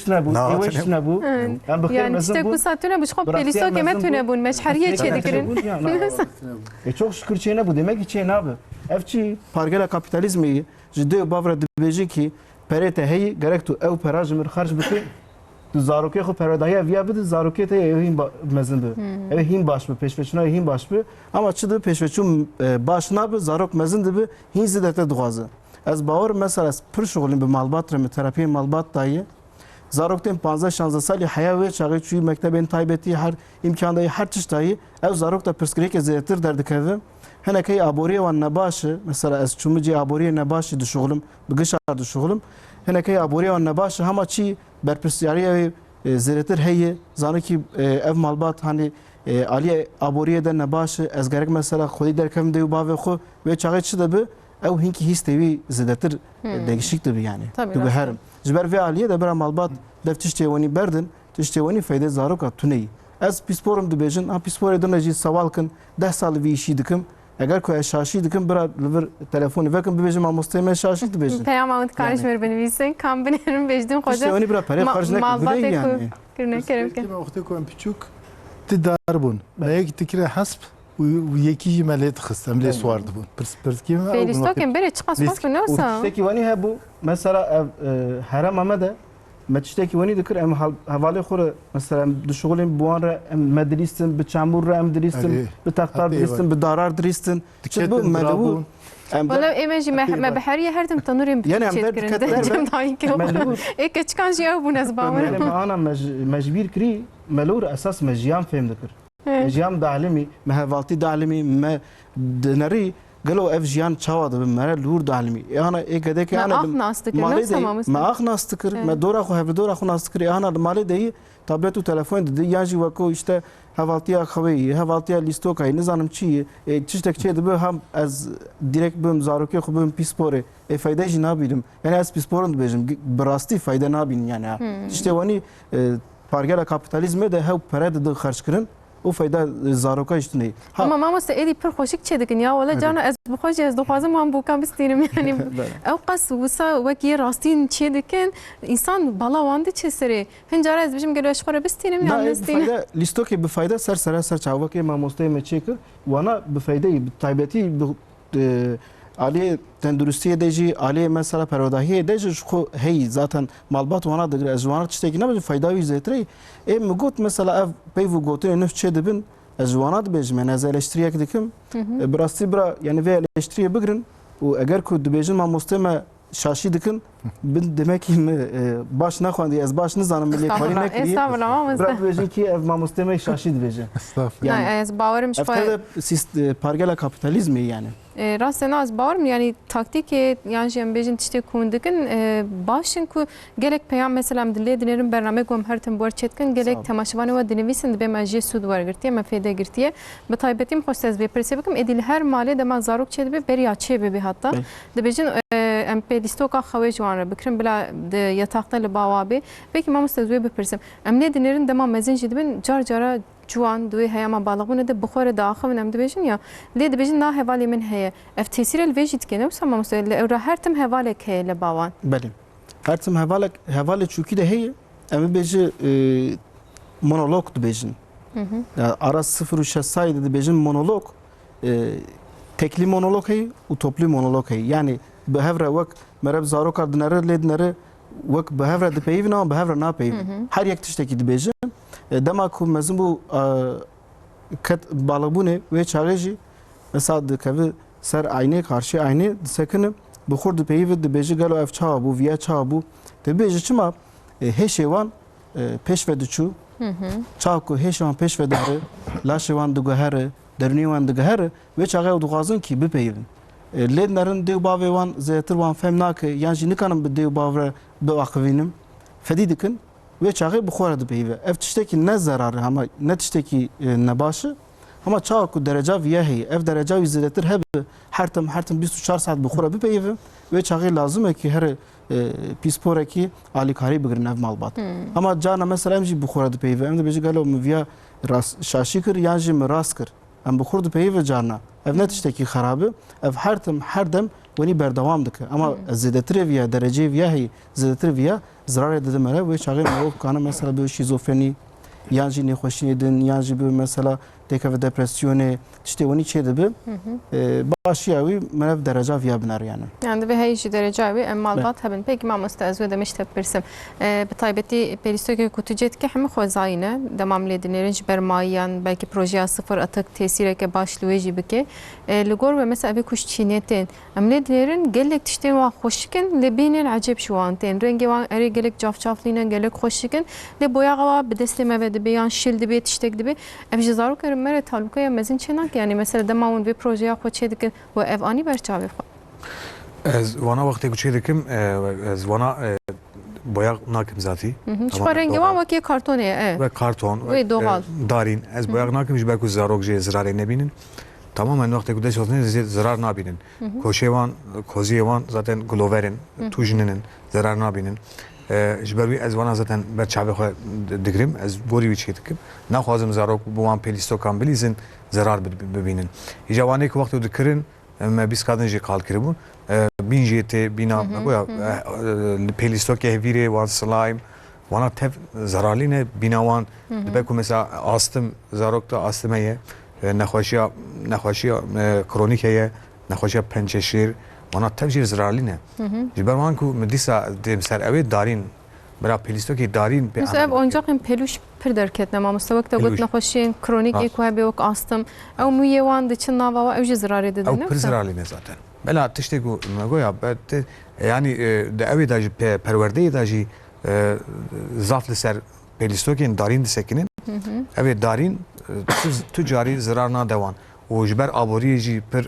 ji tune bû. Em bi xêr Yani mezin tiştek bûn. wisa tune bû ji xwe pêlîstokê me tune bûn meşheriyê çê dikirin. Çok şükür çê nebû demek ki çê nabe. Ev çi pargela kapitalizmê ji dê bavra dibêjin ki perê te heyî gerek tu ew pera ji min xerc bikî tu zarokê xwe perwedahiya viya bidî zarokê te ew hîn mezin bi. Ew hîn baş bi pêşveçûna hîn baş bi ama çi di pêşveçûn baş nabe zarok mezin dibe hîn zêde te dixwaze. Ez bawerim mesela ez pir şixulîm bi malbat re terapiyê malbat dayê zarok tên 15-16 salî heya wê çaxê çûyî mektebên taybetî her imkan dayê her tiştayî ew zarok te pirsgirêkê zêdetir derdikeve hinekî aboriya wan nebaş e mesela ez çûmicê aboriya nebaş dişixulim bi gişa dişixulim hinekî aboriya wan nebaş hema çî berpirsiyariya zêretir heye zanekî ev malbat hani aliye aboriye de nebaş ez gerek mesela xwedî derkevim de û bavê xwe wê çaxê çi dibe ew hinkî hîs tevî zêdetir değişik dibe yani diguherim ji ber vê aliye de bira malbat dev tiştê wenî berdin tiştê wenî feydê zaroka tuneyî ez pîsporim dibêjin ha pîsporê din jî sewal kin 10 sal vî îşî dikim eger ku ez şaşî dikim bira li vir telefonê vekim bibêjim mamosteyê me şaşî dibêjin Peyama karış ver benivîsin kam binerim bejdim tiştê xoca wenî bira perê xarj nekin yani kirine kerem ke وقتی که من پیچوک تدار بون ما یک تکره حسب و یکی ملیت خست املی سوارد بون پرس کیم Feylistoken bere çıkas pas mı و neyse tiştekî wenî hebû mesela ev herem me de me tiştekî wenî dikir em hevalê xwe re mesela em di şoxulên buwan re em me dirîstin bi çamûr re em dirîstin bi textar dirîstin bi darar dirîstin çi bu me dibû em Valla emeji me beheriye her dem tanurem Yani em der çetkirin dikkat de ver cem dayı ki Melûr. ek çıkan şey bu nez me bawer ana mecbîr kirî melûr esas me jiyan fêm dikir jiyan dalimî me hevaltî dalimî me dinerî gelo ev jiyan çawa dibin me re lûr dalimî ana ê gedekê ana ah nastık malê neyse de mamız me ax nas dikir me dora xwe hevdora xwe nas dikir ana li malê de tablet û telefon didi yan jî weko işte hevaltiya xweyî hevaltiya lîstokayî nizanim çi ye tiştek çê dibe hem ez direkt bim zarokê xwe bim pîsporê feyde jî nabînim yani ez pîsporim dibêjim bi rastî feyde nabînin yani tiştê wenî pargela kapitalizmê de hew pere didin xerçkirin û feyda zaroka jî tuneyî ama mamız edi pir xoşik çedikin ya valla cana ez bixoj ez dixwazim wan bûkan bistînim yani ew qas wisa wekî rastîn çedikin insan bala wan diçe serê hincara ez bijim gelo eşxore bistînim ya bistînim lîstokê bi feyda ser çavekê mamosteyê me çêkir wana bi feydeyî bi taybetî aliyê tenduristiyê de jî aliyê mesela perwedahiyê de jî ji xwe heyî zaten malbat wana digire ez ji wana tiştekî nebijim feyda wî zêtirê ê min got mesela ev peyv û gotinê nû çê dibin ez ji wana dibêjim yani ez eleştiriyek dikim bi rastî bira yani vê eleştiriyê bigirin û eger ku dibêjin mamostê me şaşî dikin bin demekî me baş naxwandî ez baş nizanim milê karî nekiriye estağfurullah mamız bira dibêjin ki ev mamostê me şaşî dibêje استغفر ez bawerim ev tede pargela kapitalizmê yani Rastên az bawerim yani taktikê yan jî em bêjin tiştê ku hûn dikin başin ku gelek peyam mesela em dilê dinerim bername ku em her tim wer çetkin gelek temaşevanê we dinivîsin dibe me jê sûd wergirtiye me fêde girtiye bi taybetî xweş ez vê pirsê bikim êdî li her malê de me zarok çê dibe beriya çê bibe hatta dibêjin em pê lîstoka xewê ji wan re bikirin bila di yataxta li bawa bê pêkî mamoste ez wê bipirsim em lê dinerin dema mezin jî dibin car cara ciwan duê heyama baliqbûnê de bixwe re diaxivin em dibêjin ya lê dibêjin na hevalê min heye ev tesîrê li vê jî dike ne wisa mamoste li ew re her tim hevalek heye li bawan belê her tim hevalê çûkî de heye em ê bêje monolog dibêjin ara 0 û 6 sayê de dibêjin monolog tekli monolog heye û toplî monolog heye yani bi hev re wek mere bi zarokar dinere lê dinere wek bi hev re dipeyivin ama bi hev re napeyivin her yek tiştekî dibêjin dema ku mezin bû baliqbûnê wê çaxê jî mesela dikeve ser aynê karşî aynê disekinim bi xwe dipeyivin dibêje gelo ev çawa bû viya çawa bû dibêje çima hêşê wan pêş ve diçû çawa ku hêşê wan pêş ve dihare laşê wan diguhere derûnê wan digihere wê çaxê ew dixwazin ki bipeyivin lê dinerin dêw bavê wan zêtir wan fêm nake yan jî nikanim bi dêw bav re biaxivînim fedî dikin wê çaxê bi xwe re dipeyive ev tiştekî ne zerarı ama ne tiştekî ne başı ama çawa ku dereca viya heye ev dereca wî zêdetir hebe her tim 24 saat bi xwe re bipeyive wê çaxê lazim e ki her pîsporekî alîkarî bigirin ev malbat ama cana mesela em jî bi xwe re dipeyive em dibêje gelo min viya şaşî kir yan jî min rast kir em bi xwe dipeyive carna ev ne tiştekî xerabi ev her tim her dem wenî berdewam dike ama zêdetirê viya dereceyê viya heye zêdetir viya zirarê dide mere wê çaxê mirov kana mesela bi şîzofrenî yan jî nêxweşînê din yan jî bi mesela têkeve depresyonê tiştê wenî çê dibe başiya wî merev dereca viya binare yani yani divê heyî jî dereca wê em malbat hebin pêkî mamoste ez wê demiş te pirsim bi taybetî pêlîstokê ku tu cêdikî hemû xwezayî ne demam lê dinêrin ji ber mayiyan belkî projeya sıfır atık tesîreke baş li wê jî bike li gor ve mesela evê ku ji çînê tên em lê dinêrin gelek tiştên wan xweşikin lê bêhnên ecêb ji wan tên rengê wan erê gelek cafcaflîne gelek xweşikin lê boyaxa wa bi destê me ve dibe yan şil dibe tiştek dibe ev ji zarokerên me re talûkaya mezin çê nake yani mesela dema hûn vê projeya xwe çê dikin و ev anî ber çavê xwe Ez wana wextê ku çê dikim ez wana boya nakim zati. Çpa rengi var vaki kartoniye. Ve karton Ve doğal. darin. Ez boya nakim ji belku zarok jê zirarê nebînin. Tamamen wextê ku dest xwazînê zirar nabînin. Koşê wan, koziyê wan zaten guloverin, tujinin zirar nabînin. Ji ber wî ez wana zaten ber çavê xwe digirim, ez gorî wî çê dikim. Naxwazim zarok bi wan pêlîstokan bilîzin zirar bibînin. Îja wanê ku wextê dikirin me bîst kadin jê qal kiribûn. Bîn jê tê bîna li pêlîstokê hevîrê wan slime wana tev zararlî ne bîna wan dibe ku mesela astım zarok da astım heye nexweşiya kronîk heye nexweşiya pençeşîr wana tev jî zararlî ne ji ber wan ku min dîsa dêm ser ew ê darîn bera pêlîstokê darîn Mesela ev oyuncakên peluş pir derketine mamoste wek te got nexweşiyên kronîk ku hebe wek astım ew mûyê wan diçin nava ew jî zirarê didin. Ew pir zararlî ne zaten. Bela tiştê ku me goya yani de evê da jî perwerdeyê da jî zaf li ser pêlîstokên darîn disekinin ev ê darîn tu carî zirar nade wan û ji ber aboriyê jî pir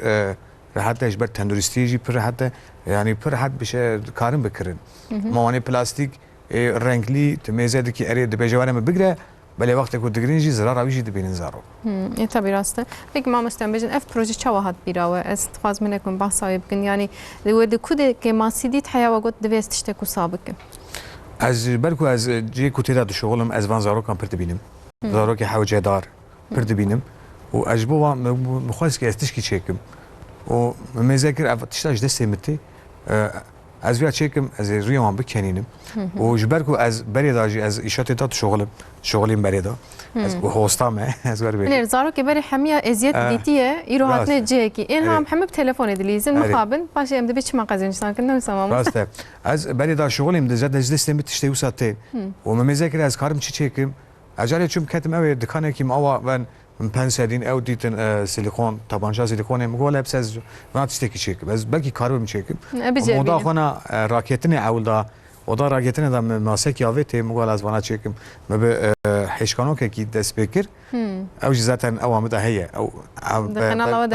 rehet e ji ber tenduristiyê jî pir rehet e yani pir rehet bir şey karin bikirin. Ma wanê plastik renklî tu mêzê dikî erê dibêje were me bigire belê wextê ku digirin jî zirara wî jî dibînin zarok. Tabii rast e. Peki mamostem bejin ev proje çawa hat bîra we ez dixwazim nekim behsa wê bikin yani we di ku de ke masî dît heya we got divêst tiştek wisa bikin. Ez ji ber ku ez ciyê ku têda dişoxulim ez van zarokan pir dibînim. Zarokê hewcedar pir dibînim û ez ji bo wan mixwest ki ez tişkî çêkim û mêze kir ev tişta ji destê min tê ez vêya çêkim ez ê rûyê wan bikenînim û ji ber ku ez berê da jî ez îşa têda dişoxulim şoxilîm berê da ez hosta me ez wer Nêr zarokê berê hemiya eziyet dîtiye îro hatine cihekî ên ham hemû bi telefonê dilîzin mixabin paşê em dibê çima qezînîştan kirin ne wisa mamoste. rast e ez berê da şoxilîm di ji destê min tiştê wisa tê û me mêze kir ez karim çi çêkim Acarê çûm ketim ew ê dikanekî min awa ben min pensedîn ew dîtin silikon tabanca silikonê min got hep ez vana tiştekî çêkim ez belkî karibim çêkim oda xwana raketinê ewl da oda raketinê da masekî avê tê min got ez vana çêkim me bi hêşkanokekî dest pê kir ew jî zaten ewa me da heye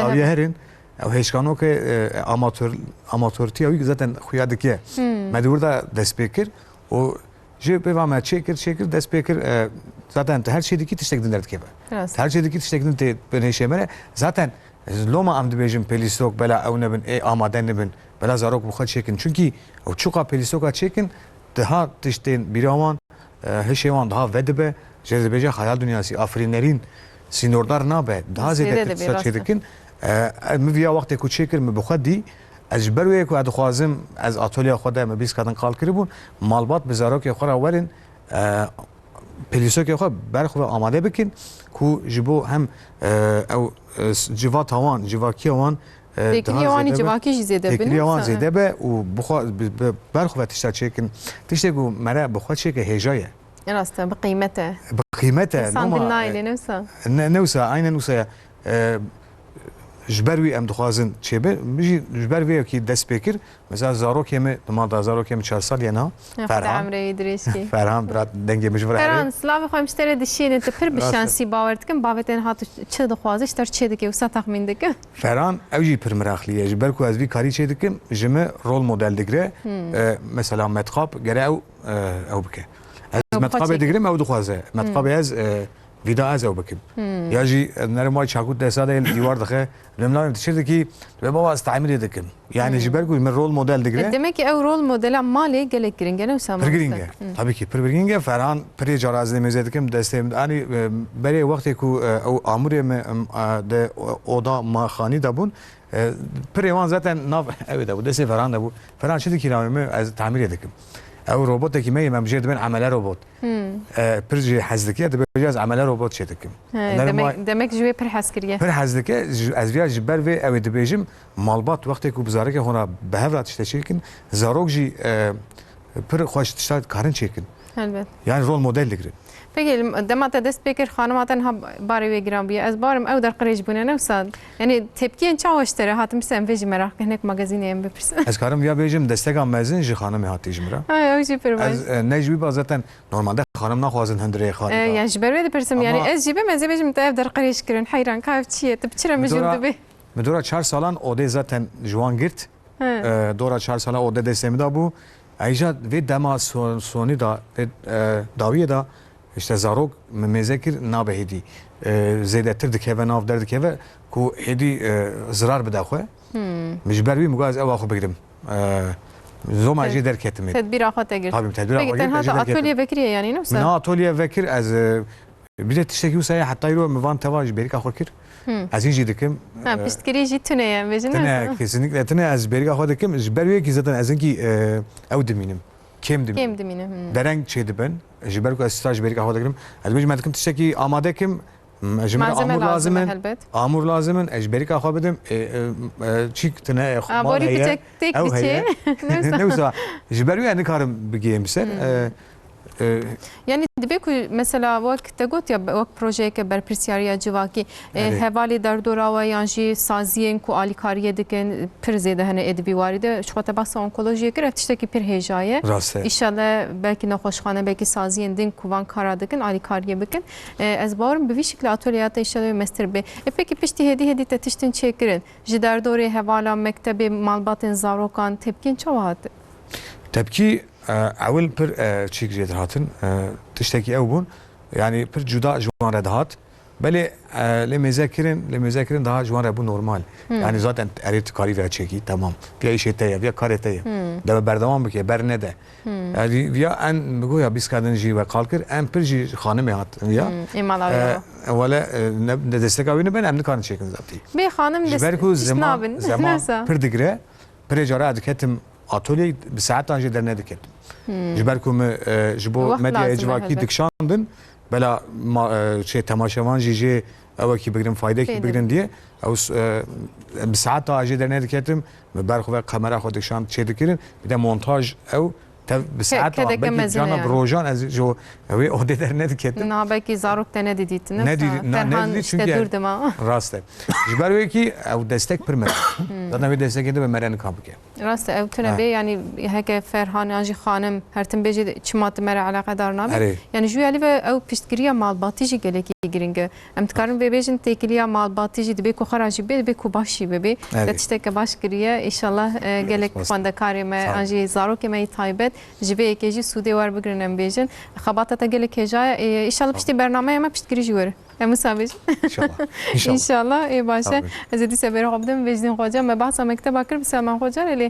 ew herin ew hêşkanokê amatörtiya wî zaten xuya dike me di wir da dest pê kir û ji pêva me çêkir dest pê kir zaten her şeydeki tiştek dinler dikeve. Her şeydeki tiştek din te benêşemere zaten loma am dibêjim pêlîstok bela ew nebin amade nebin bela zarok bu xwe çêkin çünkü ew çuqa pêlîstoka çêkin daha tiştên bîra wan hişê wan daha vedibe ji dibêje hayal dünyasî afrînerîn sînordar nabe daha zêde tişta çêdikin min vîya wextê ku çêkir min bi xwe dî ez ji ber wê ku dixwazim ez atölyeya xwe de me bîst kadin qal kiribûn malbat bi zarokê xwe re werin pêlîstokê xwe berxwe amade bikin ku ji bo hem ew civata wan civakiya wan Têkiliya wanî civakî jî zêde bin. Têkiliya wan zêde be û berxwe tişta çêkin tiştê ku mere bi xwe çêke hêja ye. Rast e bi qîmet e. Bi qîmet e. San dinayê ne wisa. Ne wisa aynen wisa ji ber wî em dixwazin çêbe jî ji ber vê yekî dest pê kir mesela zarokê me di malda zarokê me 4 salî na Ferhan Emre'yi dirêjkî. Ferhan birat dengê min ji vir Ferhan slavê xwe em ji te re dişîne tu pir bi şansî bawer dikin bavêtên hat çi dixwaze ji te çê dike wisa texmîn dike. Ferhan ew jî pir miraxlî ye ji ber ku ez vî karî çê dikim ji me rol model digire mesela metxap gere ew bike ez metxabê digirim ew dixwaze metxabê ez vida ez ew bikim ya jî nerem wayê çakût desa de dîwar dixe lemlavê dişir dikî ve baba ez temirê dikim yani ji ber ku min rol model digire Demek ki ew rol modela malê gelek giring ne wisa pir giring e tabii ki pir giring e Ferhan pirê cara ez mêzê dikim destê anî berê wextê ku ew amûrê me de oda maxanî de bûn pirê wan zaten nav ew de bû destê Ferhan de bû Ferhan çi dikî navê me ez temirê dikim ew robotekî me em jê dibin emele robot pir jî hez dike dibêje ez emele robot çê dikim demek ji wê pir hez kiriye pir hez dike ez vêya ji ber vê ew ê dibêjim malbat wextê ku bi zarekê xwe bi hev ra tişte çêkin zarok jî pir xweş tişta karin çêkin elbet yani rol model digirin Peki dema te dest pê kir xanima te niha barê wê giran bûye ez barim ew derqirêj bûne ne wisa yani tepkiyên çawa ji te re hatim em vê jî merak hinek magazînê em bipirsin ez karim vêya bêjim desteka mezin ji xanimê hatî ji min re ew jî pir baş ez ne ji wî ba zaten normalde xanim naxwazin hindirê xanî yani ji ber wê dipirsim yani ez jî bim ez ê bêjim te ev derqirêj kirin heyran ka ev çi ye tu biçire mijim dibê mi dora 4 salan odê zaten ji wan girt dora 4 sala odê destê min da bû ایجاد وی دما سونی دا داویه دا işte zarok mezekir nabehidi zeydetir dike ve nav der dike ve ku hedi zarar bedaxwe mecbur bir mugaz ev axu bigirim zoma jê derketimi Tedbir axate gir. tabii tedbir Peki tenha atölye vekriye yani ne na atölye vekir az bir de tişteki usaya hatta yro mevan tevaj berik axu kir az inji dikim Ha piştkiri jî tune ya bejin. tene kesinlikle tene az berik axu dikim mecbur bir ki zaten azin ki ev deminim kim deminim Kim dimine. dereng çeydi ben jiber ku staj berik axu dikim az mecbur medikim tişteki amade kim Malzeme lazım elbet. Amur lazımın ecberik axu bidim çik tane Bori küçük tek bir şey. ne uza jiber yani karım bigeyim ser Yani dibe ku mesela vakt te got ya vakt projeye ke berpirsiyariya civaki hevali derdora ve yanji saziyen ku alikariye diken pir zede hani edbi varide şu kata bahsa onkolojiye kir eftişteki pir hejaye raste İnşallah belki nakhoşxane belki saziyen din kuvan kara dikin alikariye bikin ez bawarım bi şekilde atölyata inşallah mester be peki pişti hedi te tiştin çekirin ji derdore hevala mektebi malbatın zarokan tepkin çavat tepki اول پر چیک جیت هاتن تشتکی او بون یعنی پر جدا جوان ردهات بله لمذاکرین daha جوان ربو normal yani zaten erit kari ve çeki tamam ya işete ya karete ya da berdamam bike berne de yani ya en bu ya biz kadın ji ve kalkır en per ji hanım hat ya imalav wala ne destek avını ben emni kanı çekin zaten bir hanım destek zaman nasa per digre per jara adiketim atölye bir saat önce derine diketim jiberkum jibo medya ecvaki dikşandın bela şey temaşavan jiji evaki bigirin fayda ki bigirin diye bir saat önce derine diketim berxu ve kamera xo dikşand şey dikirin bir de montaj ev bir saat belki cana brojan az jo ve o de derine diketim na belki zarok tane dediytin ne dedi çünkü rast jiber ki ev destek permet zaten bir destek edip meren kapıke rast ev tane be yani heke Ferhan Anji Hanım hertin beji çimat mera alakadar nabe yani juyali ve ev piştkiriya malbatiji geleki giringe emtkarın ve bejin tekiliya malbatiji dibe ko kharaji be ko başi be tetişteke başkiriye inşallah gelek fanda karime Anji zarok me taybet jibe ekeji sude var bugünem bejin xabata ta gelek heja inşallah pişti bername ama piştkiri jure مسابج ان شاء الله اي باشه ازدي سبر قبدم وجدين خوجا ما بحث مكتب اكر بسلمان خوجا اللي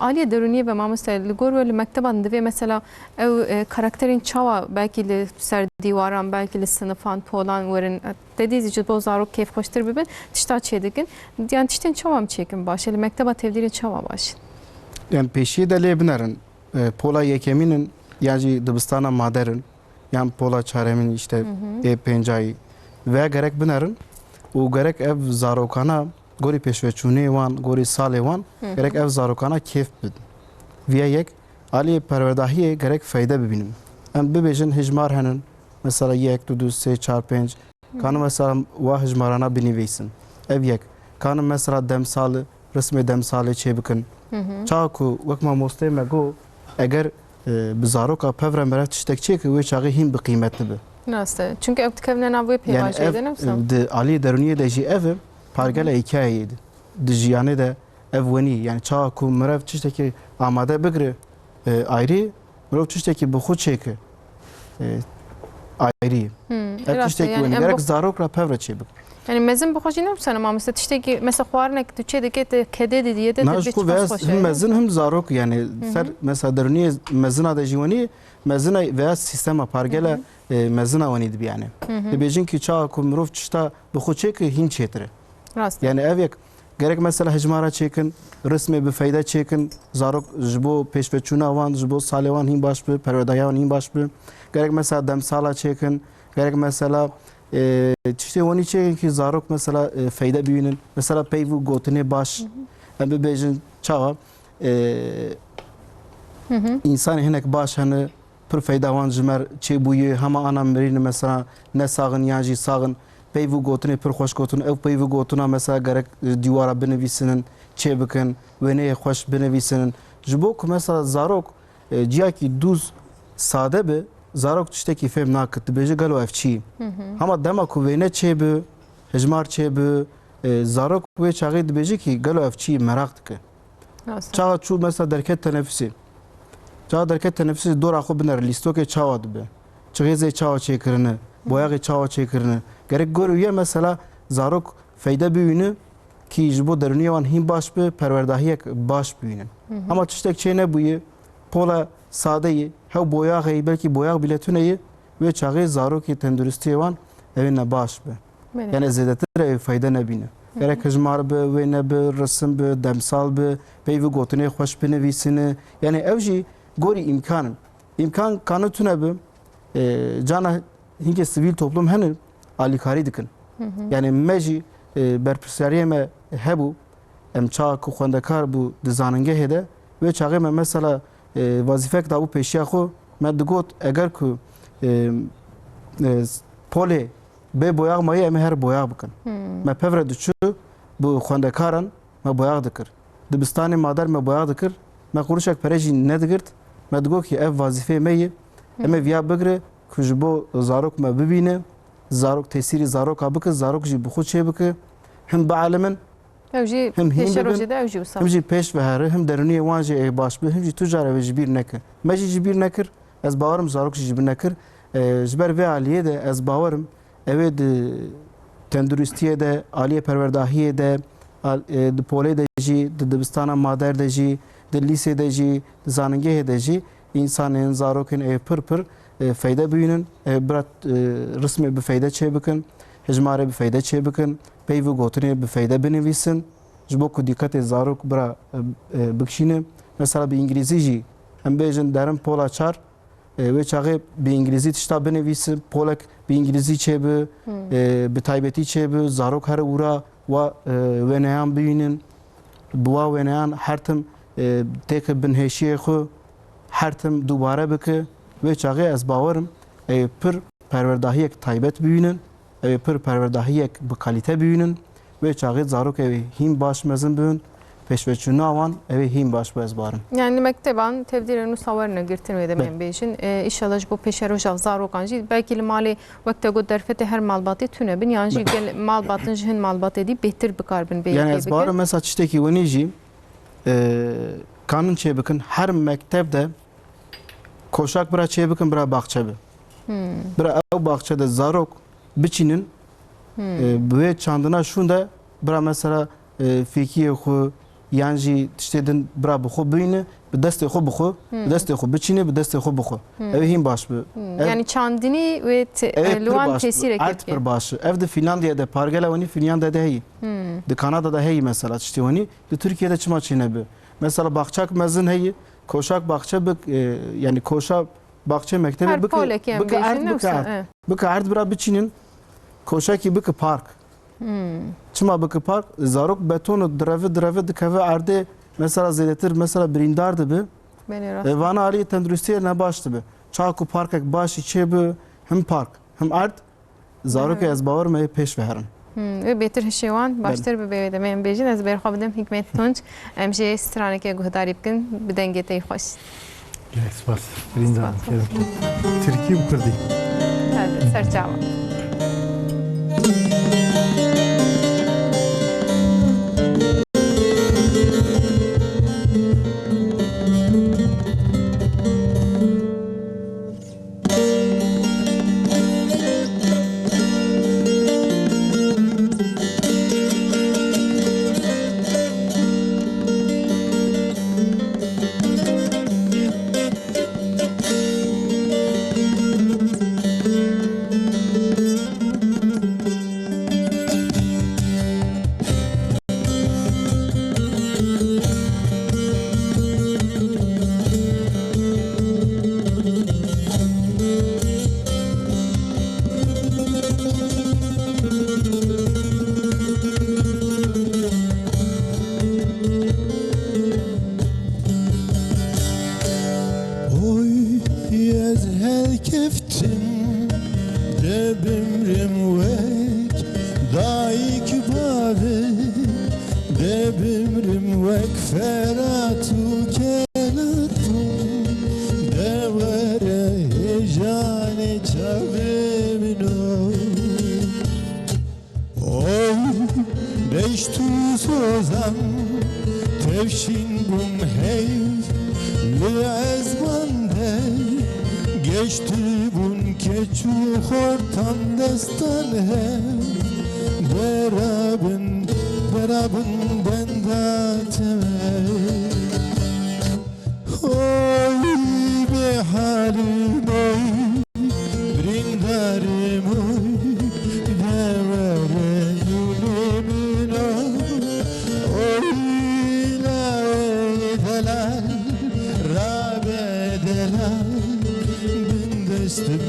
عاليه درونيه به ما مستل لگور ولا مكتب اندوي مثلا او karakterin çava belki de ser divaran belki de sınıfan polan verin dediğiniz gibi bozarok keyif hoştur bibe tişta çedigin yani tişten çavam çekin başlı mekteba tevdiri çava baş yani peşi de lebnerin pola yekeminin yani dibistana maderin yani pola çaremin işte pencai ve gerek binerin o gerek ev zarokana gori peşveçune wan gori sale wan gerek ev zarokana keyf bid ve yek ali perverdahiye gerek fayda bibinim em bibejin hicmar hanin mesela 1 2 3 4 5 kanı mesela wa hicmarana biniveysin ev yek kanı mesela demsalı resmi demsalı çebikin çaku vakma mosteme go eğer bizaroka pevre meret tiştekçi ki ve çağı him bi kıymetli bi nasıl? Çünkü ev tkevnen avı peyvaş edin yani de Ali deruniye de ji ev pargala hikayeydi. De jiyane de ev veni yani çağı ku merev tişteki amade bigre ayrı merev tişteki bu xud çeki ayrı. Ev tişteki veni gerek zarok ra pevre çebik. Yani mezin bu xojine sana ma mesela tişteki mesela xwarnek tu çedeke te kede de diye de bir çok hem mezin hem zarok yani ser mesela deruniye mezina de jivani mezina veya sistema pargala mezina vanid yani. Dibejin ki çağı ku merev tişta bu xud çeki hin çetre. Yani ev yek gerek mesela hicmara çekin resmi bir fayda çekin zarok jibo peşveçuna van jibo salevan hin baş bir pervedayan hin baş bir gerek mesela demsala çekin gerek mesela işte onu çekin ki zarok mesela fayda büyünün mesela peyvu gotine baş hem bejin çağa insan hinek baş hani per fayda van jimer çebuye hama anam birini mesela ne sağın yaji sağın peyvu gotine per xoş gotun ev peyvu gotuna mesela gerek divara binivîsinin çê bikin wêneyê xweş binivîsinin ji bo ku mesela zarok ciyakî dûz sade bi zarok tiştekî fêm nakit dibêje gelo ev çi hema dema ku wêne çê bi hejmar çê bi zarok wê çaxê dibêje kî gelo ev çi merak dike çaxa çû mesela derket teneffüsê Çawa derket teneffüs dora xwe biner lîstokê çawa dibe. Çixêzê çawa çêkirine, boyaxê çawa çêkirine. Gerek gor ye mesela zarok feyde bîne ki ji bo derûniyê wan hîn baş be, perwerdahiyek baş bîne. Ama tiştek çê nebûye, pola sadeyê, hew boyaxê belkî boyax bîle tuneyê ve çaxê zarokê tenduristiyê wan ew ne baş be. Yani zêdetir ev feyde nebîne. Gerek hejmar be, wê nebe, resim be, demsal be, peyvê gotinê xweş binivîsine. Yani ev jî gorî imkanın. İmkan kanı tune be, cana hinkê sivîl toplum hene alîkarî dikin. Yani me jî berpirsyariyê me hebû, em çawa ku xwendekar bû di zanîngehê de ve çaxê me mesela vazîfek dabû pêşiya xwe me digot eger ku polê bê boyax mayê em ê her boyax bikin. Me pevre diçû bu xwendekaran me boyax dikir. Dibistanê madar me boyax dikir. Me quruşek perê jî nedigirt. Me digot ki ev vazîfeyê me ye. Em ê viya bigire ku ji bo zarok me bibîne. Zarok tesîrî zaroka bike, zarok jî bi xwe çê bike. Him bialimin, Ew jî him hîn pêşe bibin, rojê de ew jî wisa. him jî pêş vehere, him derûniyê wan jî ê baş be, him jî tu car ew ê ji bîr neke. Me jî ji bîr nekir, ez bawerim zarok jî ji bîr nekir. Ji ber vê aliyê de ez bawerim ew ê di tenduristiyê de, aliyê perwerdahiyê de, di polê de jî, di dibistana mader de jî, di lîsê de jî, di zanîngehê de jî însanên, zarokên ê pir pir feyde bînin, bira rismê bi feyde çê bikin, hejmarê bi feyde çê bikin, peyvê gotinê bi feyde binivîsin, ji bo ku dîketê zarok bira bikişîne. Mesela bi îngilîzî jî em bêjin derin pola çar, wê çaxê bi îngilîzî tişta binivîsin, polek bi îngilîzî çêbe, bi taybetî çêbe, zarok her ûra wa wêneyan bînin, bi wa wêneyan her tim têke binhêşiyê xwe her tim dubare bike. Wê çaxê ez bawerim ew pir perwerdahiyek taybet bînin, ew pir perwerdahiyek bi kalîte bînin. Wê çaxê zarok ew hîn baş mezin bibin, pêşveçûna wan ew hîn baş be ez bawerim. Yani mekteban tevdîrên nû sawerine girtin wê demên bêjin. İnşallah ji bo pêşeroja zarokan jî belkî li malê wek te got derfetê her malbatê tune bin yan jî gel malbatın ji hin malbatê dî bêhtir bikar bin bê Yani yekê ez bawerim bikin. mesela tiştekî wenî jî kanûn çê bikin her mektebde koşak bira çê bikin bira baxçe be. Bira ew baxçede zarok biçînin bi wê çandina şûn de bira mesela fêkiyê xwe yan jî tiştê din bira bi xwe bîne, bi destê xwe bixwe, bi destê xwe biçîne, bi destê xwe bixwe. Ew hîn baş be. Yani çandinî wê li wan tesîrek ert pir baş. Ev di Finlandiya'da pargela wenî Finlandiya'da heyî. Di Kanada'da heyî mesela tiştê wenî. Di Türkiye'de çima çîne be. Mesela baxçak mezin heyî. Koşak bahçe bik yani koşa bahçe mektebi her bik polek bik ert bik ert bira biçinin koşaki bik park. Çima bik park zarok betonu dreve dikeve erde mesela zeletir mesela birindar dibe. Vana ali tenduristiye ne baştı be. Çaku parkek başı çebe hem park hem ert zarok ez bawer me peş verin. Ve betir hişewan baştır bi bê demên bêjin ez berxwe bidim Hikmet Tunç em jê stranekê guhdarî bikin bi dengê te xweş. Spas. Birindan. Türkiye bu Kurdî. Hadi serçava. li ezman de geçti bun keçu hortan destan he berabın bendateme oy be halim oy brindarim oy devere yulimin oy la edeler rabedeler bin destim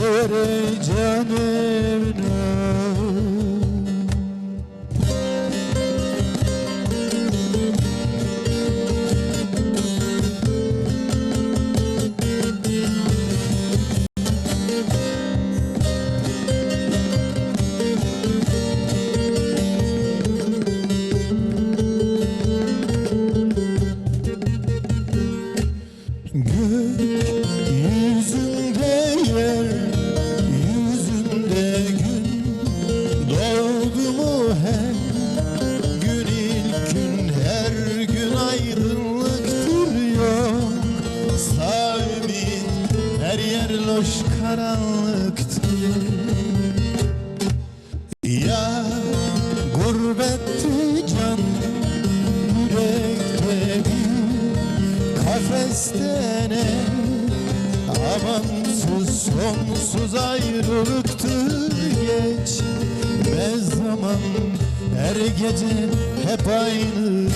dere canım ya gurbette can yürekte bir kafeste ne amansız sonsuz ayrılıktır geçmez zaman her gece hep aynı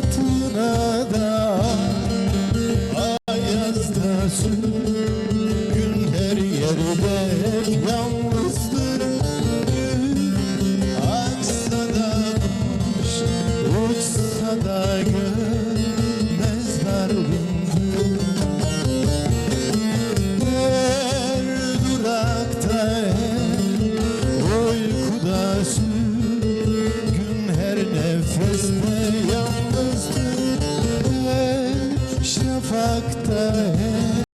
fırtınada ayazda gün her yerde yalnızdır aksa da kuş uçsa da görmez dargındır her durakta her uykuda gün her nefeste yalnızdır her şafakta her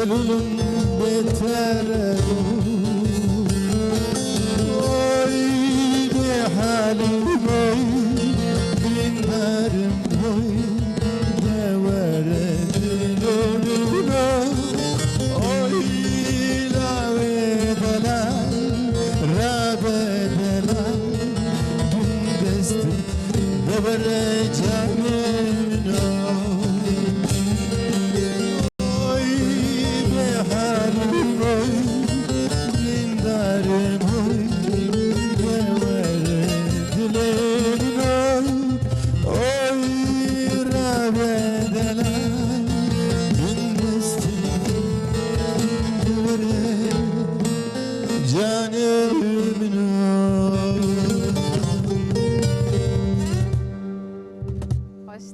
Şelulun beter oy be halim oy bindarım oy devere dilerim oy lavedeler rabedeler gün destim devere canım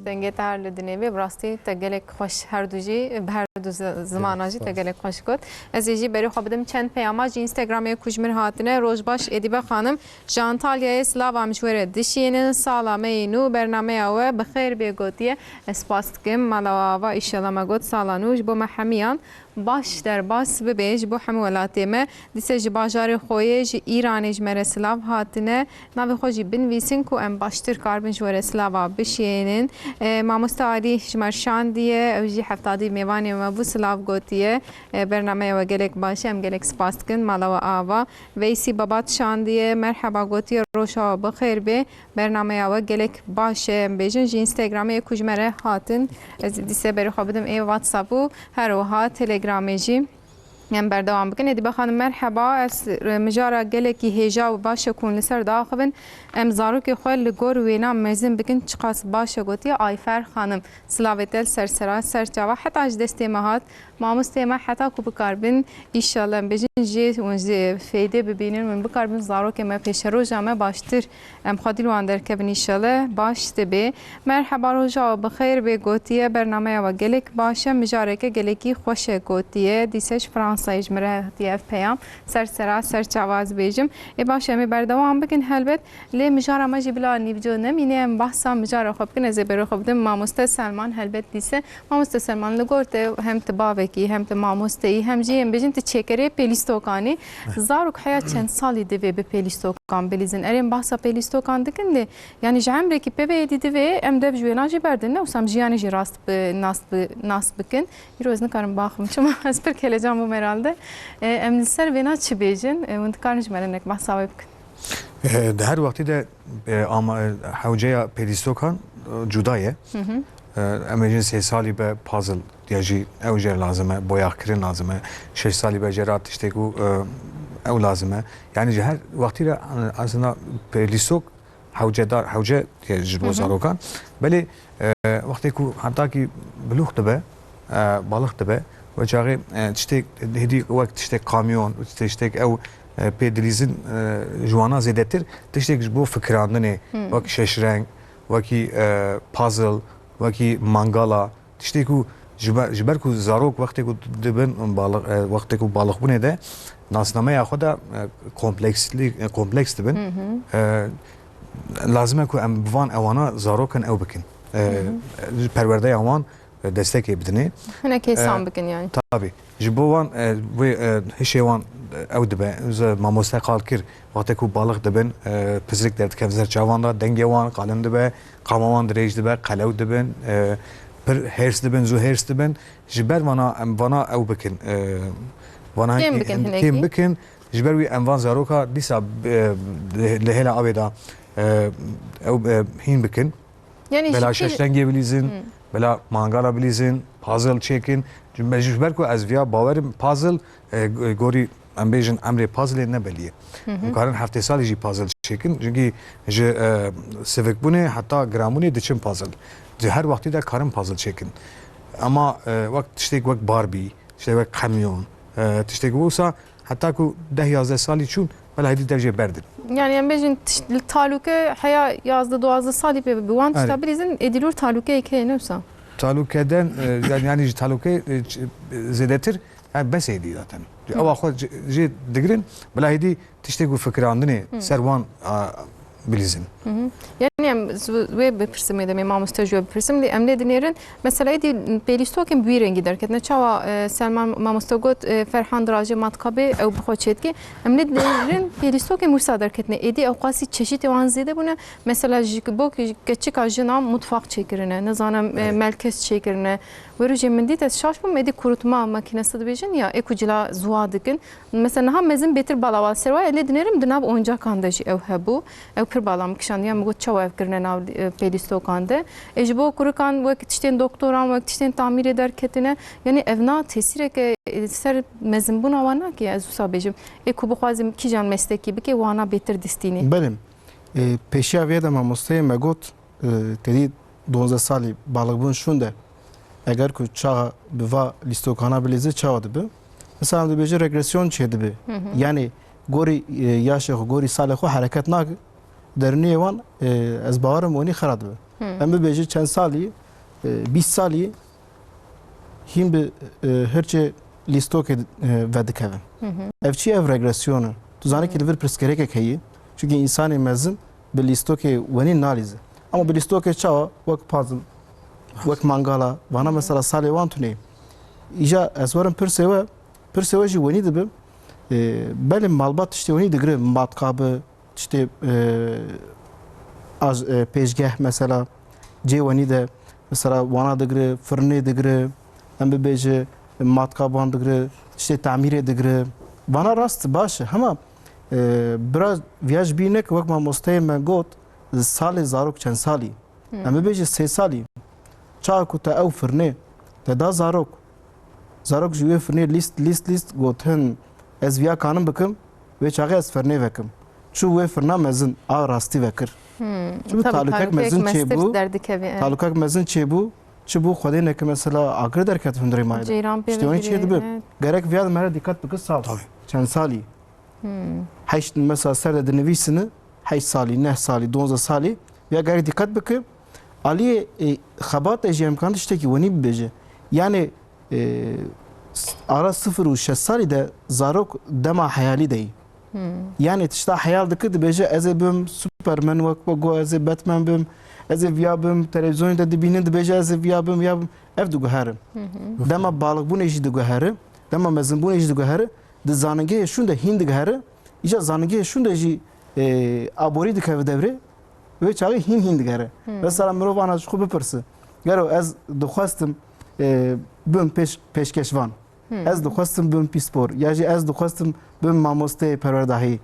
دنگه تر لدنیوی براستی تگلک خوش هر دو جی هر دو زمانه جی تگلک خوش کد از یجی بری خواب بدم چند پیامه جی اینستاگرامی کجمر هاتنه روزباش ادیبه خانم جانتالیای سلاو مشوره دشینن سالامه اینو برنامه او بخیر بیگوتیه اسپاست کم ملاوا ایشالا مگود سالانوش با محمیان باش در باس ببیج بو همه ولاتی ما دیسه جی باجار خویه جی ایرانی جمره سلاو هاتنه ناوی خو جی بنویسین کو ام باشتر کاربن جوره سلاوا بشینن ماموستا علی جمرشان دیه او جی هفتادی میوانی ما بو سلاو گوتیه برنامه و گلک باشه ام گلک سپاس کن مالا و آوا ویسی بابات شان دیه مرحبا گوتیه روشا بخیر به برنامه و گلک باشه ام بیجن جی اینستاگرامی کجمره هاتن از دیسه بری خو بدم ای واتساپو هر وها تلگرامی جی ام بردوام بکن ادی بخوانم مرحبا از مجارا گلکی هیجا و باشه کن لسر داخبن ام زارو که خواه لگور وینا مزین بکن چقاس باشه گوتی آیفر خانم سلاویتل سرسرا سرچاوا حتی اج دستی مهات ماموستی ما حتی کو بکاربن ایشالله بجین جی و فیده ببینین من بکاربن زارو که ما پیش رو جامعه باشتر ام خادیل واندر که بن ایشالله باشته به مرحبا روزا بخیر به گوتیه برنامه و گلک باشه مجاره که گلکی خوش گوتیه دیسش فرانسه جمره دیف پیام سرسرا سرچاواز بیجم ای باشه می بردوام بکن هلبت لی مجاره ما جبلا نیوجو نمینه بحثا مجاره خوب کنه زبر خوب دم ماموسته سلمان هلبت دیسه ماموسته سلمان لگورته هم تباوکی هم ماموسته هم جی هم بجین تچکره پلیستوکانی زاروک حیات چند سالی دوی به پلیستوکان بلیزن اریم بحثا پلیستوکان دکنده یعنی جمره کی پی دی دوی ام دف جوینا جی بردن و سام جیانی جی راست ناس بکن یروز نکارم باخم چون اسپر کله جام bu herhalde. Emnisler vena çibecin. Muntikarnış melenek bahsabı bıkın. Her vakti de ama havcaya peristokan cudayı. Emecin 3 sali be puzzle diyeci evcer lazıme, boyak kirin lazıme. 6 sali be cerat işte ku ev lazıme. Yani her vakti de aslında peristok havce diyeci bozarokan. Beli vakti ku hatta ki buluq da be, balık da be. و جاغي تشتك هدي وقت تشتك كاميون تشتك او بيدليزن جوانا زيدتر تشتك جبو فكراندني وقت ششرنگ وقت بازل وقت مانغالا تشتكو جبركو زاروك وقت كو دبن بالغ وقت كو بالغ بونه ده ناسنامه ياخدا كومبلكس دبن لازمه كو ام بوان اوانا زاروكن او بكن پرورده اوان destek بدني هنا كيسان بكن يعني طبعا جبوان و هشيوان او دبه ما مستقال كير وقت كو بالغ دبن بزرك درت كفزر جوان دا دنگوان قالم دبه قاموان دريج دبه قلو دبن پر هيرس دبن زو هيرس دبن جبر وانا او بكن وانا كيم بكن جبر وي انوان زاروكا ديسا لهلا ابدا او هين بكن يعني بلا ششلنگي بليزن بلا مانگالا بلیزن پازل چکن مجبور کو از ویا باورم پازل گوری ام بیژن امر پازل نه بلیه کارن هفته سالی جی پازل چکن چونکی ج سیوک بونه حتی گرامونی دچم پازل ج هر وقتی دا کارم پازل چکن اما وقت تشتیک وقت باربی تشتیک وقت کامیون تشتیک وسا حتی کو 10-11 سالی چون ولا هدي درجه برد يعني ام بيجن تعلقه حياه yazdı doğazdı sali be bu an stabilizin edilur تعلقه ki neyse تعلقeden yani تعلقه zedetir yani bes edi zaten ama xo je digrin bela hedi tiştegu fikrandını servan bilizin yani ve bepirsim edemi mamustajı bepirsim li emle dinerin mesela edi pelistoken bir rengi der ketne çava Selman mamustagot Ferhan Draje matkabe ev bxoçet ki emle dinerin pelistoken musa der ketne edi avqasi çeşit evan zede buna mesela jikbo keçik ajına mutfak çekirine ne zanam merkez çekirine Böylece mendit ez şaşmam edi kurutma makinesi de bejin ya ekucila zuadıkın mesela ha mezin betir balaval serva ele dinerim dinav oyuncak andajı ev hebu ev pir balam kişan ya mugot çava ev kirne nav pelistokande ejbo kurukan vakit işten doktoran vakit işten tamir eder ketine yani evna tesire ke ser mezin buna vana ki ez usabejim ekubu xazim kijan mesleki bike vana betir distini benim peşiya ve de mamostaya megot tedi 12 sali balık şunde eğer ki çağa biva listokana bilize çağa dibe mesela dibe regresyon çedibe yani gori yaşı gori sale xo hareket nak derni van az bawarım oni xarad be em be çen sali 20 sali him be herçe listok vedikevin evçi ev regresyonu tu zane ki devir preskerek heyi çünkü insani mezin be listok veni analize ama be listok çağa vak puzzle وقت مانگالا وانا مثلا سال وان تونی ایجا اسوارم پرسه جی ونی دبم بله مالبات تشتی ونی دگره ماتقاب تشتی از پیشگاه مثلا جی ونی ده مثلا وانا دگره فرنه دگره هم بیجه ماتقابان دگره تشتی تعمیر دگره وانا راست باشه همه براز ویاج بینه که وقت ما مستای من گوت سال زاروک چند سالی هم بیجه 3 سالی چاکو تا او فرنه تدا زاروک جوی فرنه لیست گوتن از ویا کانم بکم و چاقی از فرنه وکم چو وی فرنا مزن آ راستی وکر چو تعلقک مزن چه بو تعلقک مزن چه بو چه بو خودی نک مثلا آگر درکت هندری مایه شتونی چه دبی گرک ویا مرا دقت بکس سال چند سالی 8 مثلا سر دنویسنه 8 سالی 9 سالی 12 سالی ویا گرک دقت بکم علی خبات اجی امکان داشته کی ونی ببیجه یعنی ara 0 و 6 سالی de zarok dema hayali dey. Yani tişta hayal dikid beje ez bim Superman wek go ez Batman bim ez via bim televizyonda dibinin beje ez via bim ev du goharim. Dema balık bu neji du goharim. Dema mezin bu neji du goharim. De zanige şunda hind goharim. İja zanige şunda ji abori dikev devre ve çağı hind goharim. Mesela mirovana şu bepirse. Gero ez duxastim bim peşkeşvan. Ez dixwastim bim pîspor ya jî ez dixwastim bim mamosteyê perwerdehî.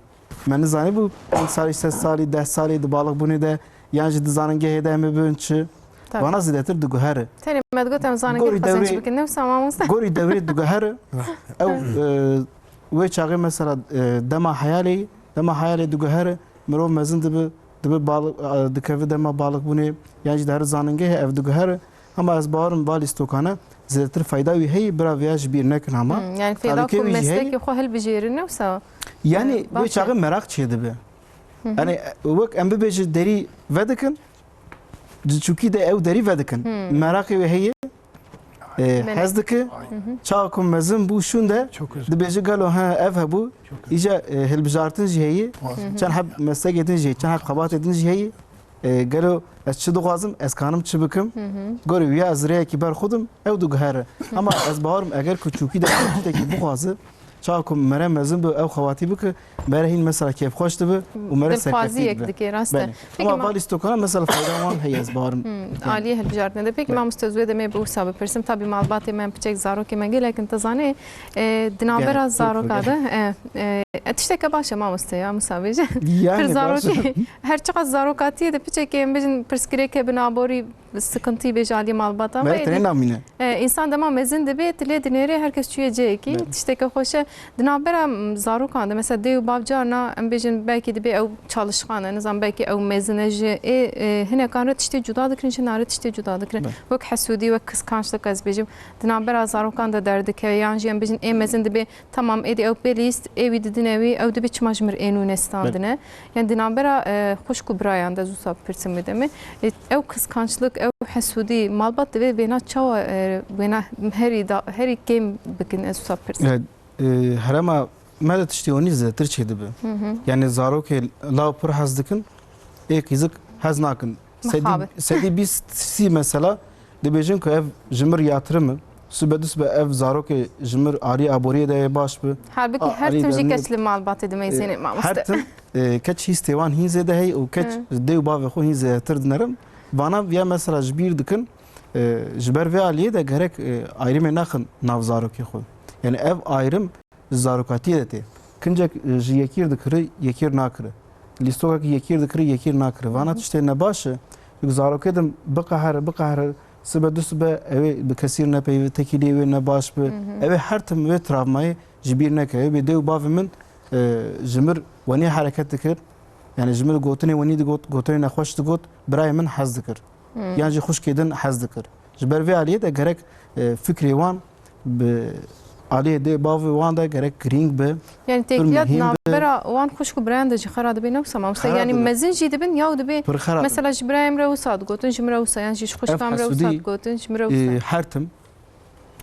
Me nizanî bu 5 salî 6 salî 10 salî di balıkbûnê de yan jî di zanîngehê de em ê bin çi wana zêdetir diguhere. Tenê me digotem zanîngehê xwezinç bikin ne wisa mamoste. Gorî devrê diguhere ew wê çaxê mesela dema hayalê diguhere mirov mezin dibe balık dikeve dema balıkbûnê yan jî di her zanîngehê ev diguhere ama ez bawarim balî stokane زیاتر فایده وی هی برای ویاج بیر نکن همه یعنی فایده کو مسلکی خو هل بجیرن نوسا یعنی وی چاقه مراق چیده به یعنی وک ام ببیج دری ودکن چوکی ده او دری ودکن مراق وی هی هزدکه چاقم مزم بو شونده دبیج گلو ها اف بو ایجا هل بجارتن جهی چن حب مسلکتن جهی چن حب خباتتن جهی گلو از چه دوغازم از کانم چه بکم گوری ویا از ریا کی بر خودم او دو گهره اما از بارم اگر کوچوکی ده کی بغازه چاکم مره مزن به او خواتی بک مره این مثلا کیف خوشت به و مره سکتی یک راسته اما بالی استوکان مثلا فایده وان هی از بارم عالیه هل بجارت نده پeki ما مستزوی دم به حساب پرسم tabi malbat من پچک زارو کی مگه لیکن تزانه دنابر از زارو کاده اتشتك باشه ما مستيا مساويجه يعني زاروكي هر چقدر زاروكاتي ده پچك بجن پرسكري ke binabori sıkıntı becali malbata ama insan da mezin de bir tile dinere herkes çüyece ki işte ki hoşa dinabera zarukan da mesela dev bavcarna bejin belki de bir ev çalışkan en azından belki ev mezineci hine kanret işte cuda dikrin için naret işte cuda dikrin vak hasudi ve kıskançlık az bejim dinabera zarukan da derdi ki yani bejin mezin de bir tamam edi ev belist evi de dinevi ev de bir çmajmir enunestandine yani dinabera hoş kubrayan da zusab persim demi ev kıskançlık ev hasudi malbat ve bena çava bena heri game bikin zusab persim herama ماذا تشتيوني زاتر شيء دبه يعني زاروك لا پر حزدكن ايك يزك حزناكن سدي بيس سي مثلا دبيجن كو اف جمر ياترم سبدس به اف زاروك جمر اري ابوري ده باش به halbuki her tümcü keçli malbat edemeysin mamuste her tüm keç histevan hinze de hey o keç dev bave xo hinze tırdınarım bana ya mesela jbir dikin jber ve aliye de gerek ayrım naxın nav zaroki xo yani ev ayrım zarokatiye de kincek yekir dikri yekir nakri listokak yekir dikri yekir nakri vana işte ne başı zarokedim baqahar sebedus be ev be kesir ne pe tekili ve ne baş be ev her tüm ve travmayı jibir ne ke be dev bavimin jimir vani hareket dikir yani jimir gotine vani de gotine ne xoş got برای من حز dikir yani xoş kedin حز dikir jber ve aliye de gerek fikri wan be aliye de bav wan da gerek ring be yani tekliyat nabera wan xoş ku brand ji xarad be nafsa mamsta yani mezin ji dibin yaw dibe mesela jibrahim rawsad gotin jimra wsa yani ji xoş kam rawsad gotin jimra wsa her tim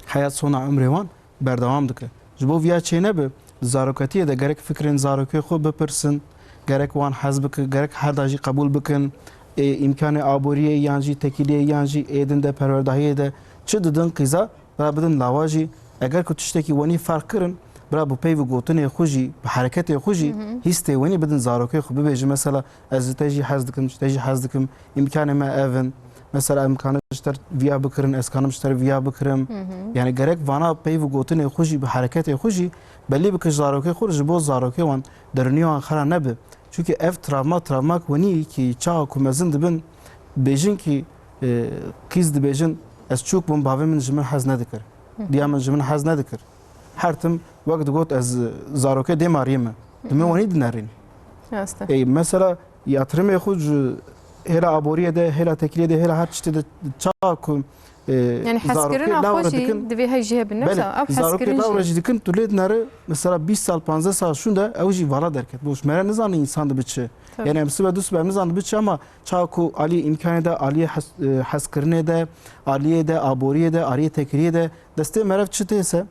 hayat sona ömrü wan berdavam dikir jbo via çene be zarokatiye de gerek fikrin zaroki xo bepirsin gerek wan حز bik gerek her daji kabul bikin imkanı aburiye yanji tekiliye yanji edinde perverdahiye de çı dedin kıza برا بدن لاواجی اگر که تشتکی ونی فرق کرن برا بو پیو گوتن خوجی به حرکت خوجی هیست ونی بدن زاروکی خو ببیج مثلا از تجی حز دکم امکان ما اون مثلا امکانش تر ویا بکرن اسکانم تر ویا بکرم یعنی گرک وانا پیو گوتن خوجی به حرکت خوجی بلی بک زاروکی خورج بو زاروکی وان درنی وان خرا نبه چونکه اف تravma ونی کی چا کومزن دبن بیجن کی قیز دبیجن از چوک بوم باوی من جمن حز ندکر دیا من جمن حز ندکر هر تم وقت گوت از زاروکه دی ماریم دم ونی دنارین راسته ای مثلا یاترم خود هلا ابوریه ده هلا تکلیه ده هلا هر چیت ده چاکم يعني حسكرنا خوشي دبي هاي جهه بالنفس او زاروکه حسكرنا لاورج دکن تولید نره مثلا 20 سال 15 سال شونده اوجی والا درکت بوش مره نزان انسان ده بچه yani emsi dus ben nizam biç ama çaku ali imkanı da ali haskırne de aliye de aboriye de ariye tekriye de deste merv çıtıysa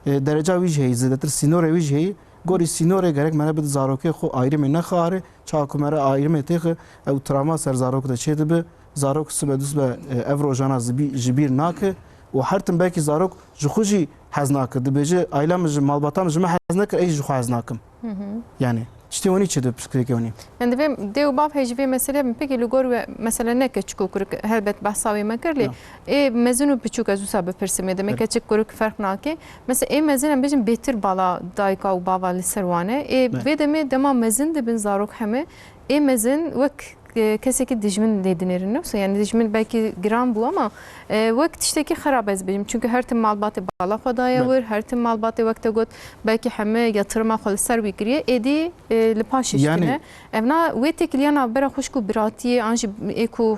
derece vijheyi zedetir sinore vijheyi gori sinore gerek merv de zaroke xo ayrı mı ne xare çaku merv ayrı mı tex ev travma ser zarok da çedi be zarok sbe dus be evrojana jibir nak و هر تم belki zarok jxuji haznak de beje ailem malbatam jme haznak ey jxaznakım yani İşte onu içinde psikolojik onu. Yani de bab hejve mesela peki lugor ve mesela ne küçük kuruk elbet bahsavi mekerli mezunu küçük az usab persime demek küçük kuruk fark naki mesela mezun bizim beter bala daika u baba liserwane ve deme dema mezun de bin zarok heme mezun ve kese ki dijmin dediğini neyse yani dijmin belki gram bu ama vakit işteki harap ez benim çünkü her tim malbatı bala xodaya var her tim malbatı vakte got belki heme yatırma xolser bikriye edi lipaş işine evna ve tekliyana bera xoşku biratiye anji eko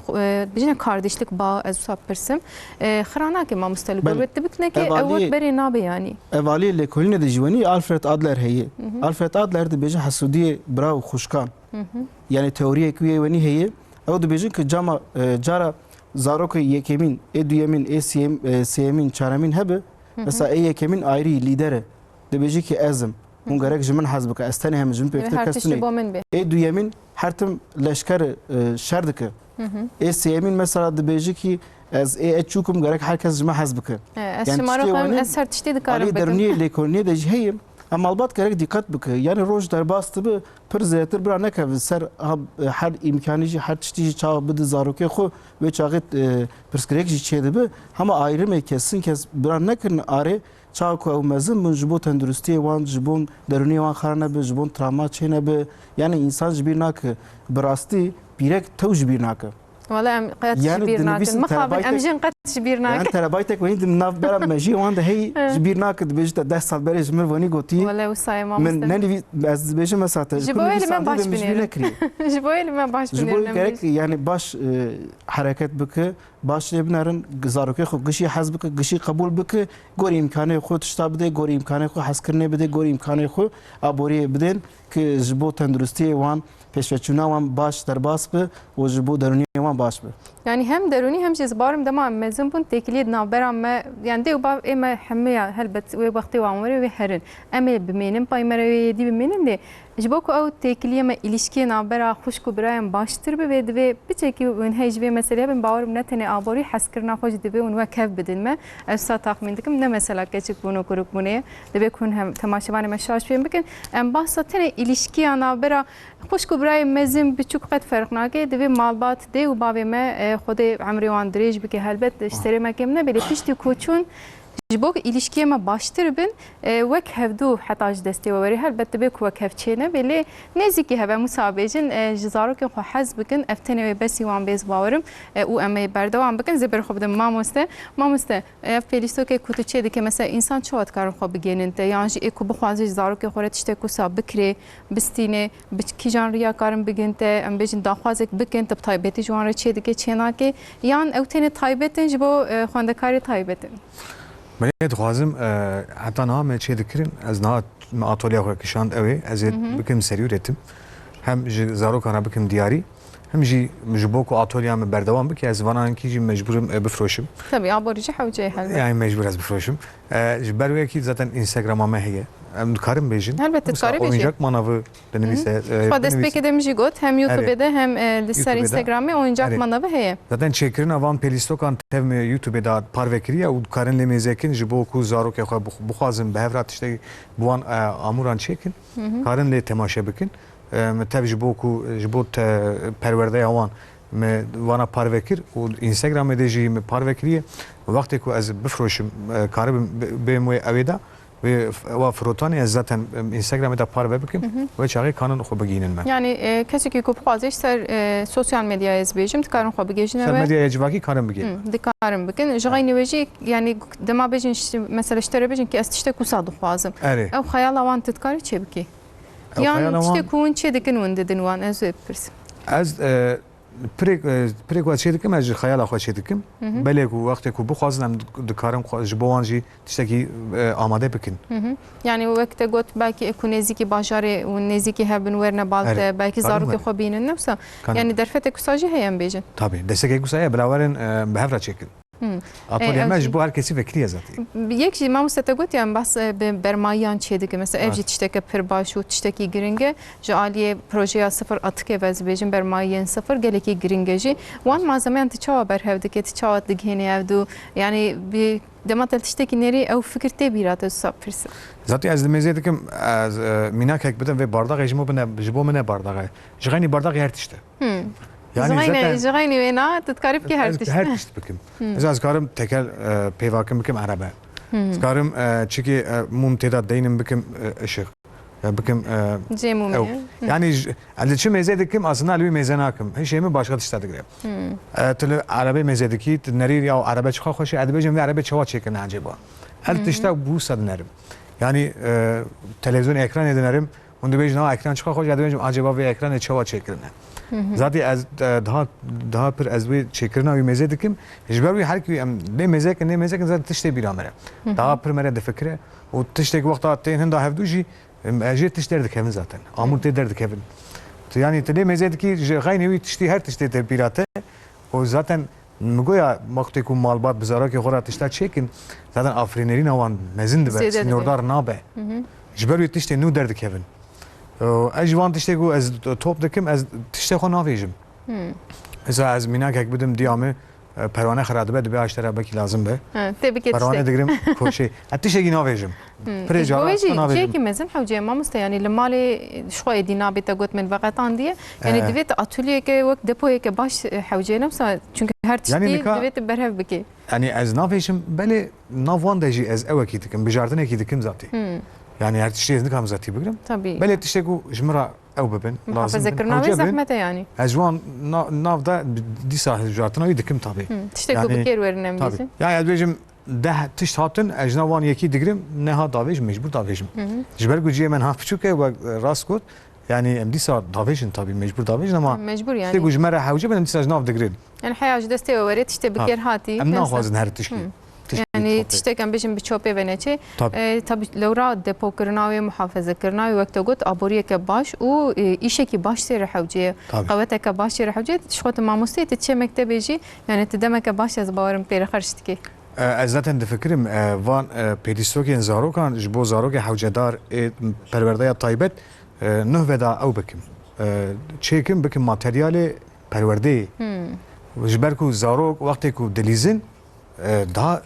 bijine kardeşlik bağ ez usab persim xrana ki ma mustalib ve tebikne ki evot beri nabe yani evali le koline de jivani Alfred Adler heye Alfred Adler de beje hasudiye bravo xoşkan yani teoriye ki veni heye o da beje ki cama cara zarok yekemin eduyemin siyemin çaramin hebe mesela yekemin ayrı lideri de beje ki azm hun gerek jimin hazbka astane hem jim pekte kastune eduyemin her tim leşker şerdike siyemin mesela de beje ki az çukum gerek herkes jima hazbka yani şımarok eser tişti dikarim ali derniye lekorniye de heyim ama albat gerek dikkat bike yani roj derbastı bu پر زیاتر برا نکه سر هر امکانی هر چیزی چا بده زاروکه خو و چاقت پرسکریک چیده به همه ayrım kesin kes برا نکن آره چا کو مزم من جبو تندرستی وان جبون درونی وان خرنه به جبون تراما چینه به یعنی انسان جبیر نک براستی بیرک تو جبیر نک والله قد جبیر نک مخابن امجن قد جبیر نک yani terabaytek vani dem nav bera meji وان ده هی جبیر نک de bejta 10 sal beri jmer vani goti والله وسايما من نني az beje mesata جبويل من باش بنير جبويل من باش بنير جبويل gerek yani baş hareket bike baş lebnarin zaroke xo gişi hazbik gişi kabul bike gor imkanı xo tştabde gor imkanı xo haskirne bide gor imkanı xo abori biden ki jbo tendrusti wan peşveçuna wan baş derbas be o jbo deruni wan baş be yani hem deruni hem jizbarım dema mezun bun teklid navberam yani de bav ema hemiya helbet ve vakti wan ve herin emel bimenim paymara ve yedi bimenim de جبوكو أو تكلية ما إليشكي نابرا خوشكو برايم باشتر ببيد في بتشكي ون هيج في مسألة بين باور منتني أبوري حسكرنا خوش دبي ون وكيف بدل ما أسا تاخمين دكم نه مسألة كشك بونو كروك بونية دبي كون هم تماشباني مشاش فيهم بكن أم باسا تاني إليشكي نابرا خوشكو برايم مزم بتشوك قد فرقنا كي دبي مالبات دي وبابي ما خدي عمري وان دريج بكي هالبت اشتري ما كمنا بلي بيشتي كوتشون جبوك إليشكي ما باشتر بن وك هفدو حتاج دستي ووري هالبت بك وك هفشينا بلي نزيكي هبا مسابجين جزاروك خو حزب بكن افتني بس وان بيز باورم و اما بردوام بكن زبر خو بدم ما مسته فيليستو كي كوتو تشي دي مثلا انسان چوت كار خو بگيننت يعني اكو بخواز جزاروك خو تشتي كو ساب بكري بستينه بكي جان ريا كارم بگنت ام بيجن داخوازك بكن تب تايبتي جوان تشي دي چينا كي يان اوتني تايبتن جبو خوندكاري تايبتن من دخوازم حتی نام چه دکرین از نه آتولیا خو کشاند اوی از بکم سریورتم هم زارو کانا بکم دیاری هم جبوکو آتولیا من بردوام بکی از وانان کی مجبورم بفروشم طبعا عبارة حوجه هل يعني مجبور از بفروشم جبروی کی ذاتن اینستاگرام ما هیه em dikarim bêjin. Elbette dikarî bêjî. Oyuncak manavı denivîse. Xwe destpêkê de mijî got hem YouTube'de hem li ser YouTube'da. Instagramê oyuncak Evet. manavı heye. Zaten çêkirina van pêlîstokan tev me YouTube'ê da parvekiriye û dikarin lê mêzekin ji bo ku zarokê xwe bixwazin bi hevra tiştekî bi wan amûran çêkin. Karin lê temaşe bikin. Me tev ji bo ku ji bo perwerdeya wan me wana parvekir û Instagramê de jî me parvekiriye. Wextê ku ez bifroşim karibim bêm wê evê da ve wa frotanê ez zaten Instagramê da parve bikim ve çaxê kanin xwe bigînin me. Yani kesekî ku bixwaze ser sosyal medyayê ez bêjim dikarin xwe bigêjin Ser ev. medyaya civakî karin bigîn. Dikarin bikin. Ji xeynî wê jî yani dema bêjin mesela ji te re bêjin ki ez tiştek wisa dixwazim. Erê. Ew xeyala wan tu dikarî çê bikî? Ew Yan xeyala wan- tiştek ku hûn çê dikin hûn didin wan ez ê bipirsim. Ez pirêk we çê dikim ez ji xeyala xwe çê dikim. Belê ku wextê ku bixwazin em dikarim ji bo wan jî tiştekî amade bikin. Yani wek te got belki ku nêzîkî bajarê û nêzîkî hebin werne balte Evet. belki Karin zarokê were. xwe bînin nefsa. Karin. Yani derfetê kusa jî heye em bêjin. Tabii. Destekê ku saye birawerin bi hevra çêkin. Apolya me ev ji jî- bo her kesî vekiriye zatî. Yek jî mamoste te got yani bas bermayan çê dike mesela ev jî Evet. tişteke pir baş û tiştekî giring e ji aliyê projeya sıfır atık ez bêjin bermayên sıfır gelekî giring e jî wan malzemeyan tu çawa berhev dike tu çawa digihêne ev dû yani bir dema te tiştekî nerî ew fikir tê bîra te sap pirsin. Zatî ez li mêzê dikim ez mînakek bidim vê bardaqê ji bo min ne bardaqe. Ji xeynî bardaqê her tişte. Yani Ji xeynî wê na tu dikarî bikî her tişt. her tişt bikim. Ez karim tekel pêvakim bikim erebe. Ez karim çikî mum têda deynim bikim ışık. Bikim Cêmû ew. me. Yani ez çi mêzê dikim aslında li wî mêze nakim. Hiç şeyimi başka tişta digirim. Tu li erebê mêzê dikî tu nerî ya erebe çixa xweş ez dibêjim vê erebe çawa çêkin acaba. Her tişta bû sad nerim. Yani televizyon ekranê dinerim. Hûn dibêjin ha ekran çixa xweş ez dibêjim acaba vê ekranê çawa çêkirine. Zatî ez daha pir ez wê çêkirina wî mêzê dikim. Ji ber wî her kî em lê mêzekin zaten tiştê bîra me re. Daha pir me re difikire û tiştek wexta tên hinda hevdû jî ez jê tişt derdikevin zaten. Amûr tê derdikevin. Yani tu lê mêzê dikî ji xeynî wî tiştî her tiştê te bîra te û zaten goya wextê ku malbat bi zarakê xwe re tişta çêkin zaten afrînerîna wan mezin dibe Zêde dibe. sînordar nabe. Ji ber wî tiştê nû derdikevin. Ez ji wan tiştê ku ez top dikim ez tiştê xwe navêjim. Mesela ez mînakek bidim diya me perwane xira dibe dibe aştera belki lazım be. Tebrik et Perwane tiştek. digirim ku şey tiştekî navêjim. Pirê cara Jî navêjim. çêkî mezin hewcê mamoste yani li malê xwe êdî nabe te got min veqetan diye yani divê tu atölyeke wek depoyeke baş hewcê nemsa çünkü her tiştî Yani nika- divê tu berhev bikî. Yani ez navêjim belê nav wan de jî ez ewekî dikim bijartinekî dikim zatî. Yani her tiştê ez nikam zatî bigirim. Tabii. Belê tiştek ku ji min re ew bibin. Lazım bin. Muhafazekirina Hewce ve bin. zehmete yani. Ez ji wan navda dîsa bijartina wî dikim tabii. Tiştek Yani- ku bikêr werin em Tabii. bêjin. Yani ez bêjim deh tişt hatin ez ji nav wan yekî digirim neha davêjim mecbur davêjim. Ji ber ku ciyê min haf biçûk e wek rast got yani em dîsa davêjin tabii mecbur davêjin ama Mecbur tiştê yani. ku ji me re hewce bin em dîsa ji nav digirin. Yani heya ji destê were tiştê bikêr hatî. Em naxwazin her tişkî. Yani tiştek em bêjin bi çopê ve neçe. Tabii. Tabii lewra depokirina ve muhafazekirina ve wek te got aboriyeke baş û îşekî baş tê re hewcê. Tabii. Qeweteke baş tê re hewcê ji xwe mamosteyê tu çê mektebê jî yani tu demeke baş ez bawerim pê re xerç dikî. Ez zaten difikirim van pêdîstokên zarokan ji bo zarokê hewcedar ê perwerdeya taybet nuh veda ew bikim. Çêkim bikim materyalê perwerdeyê. Ji ber ku zarok wextê ku dilîzin daha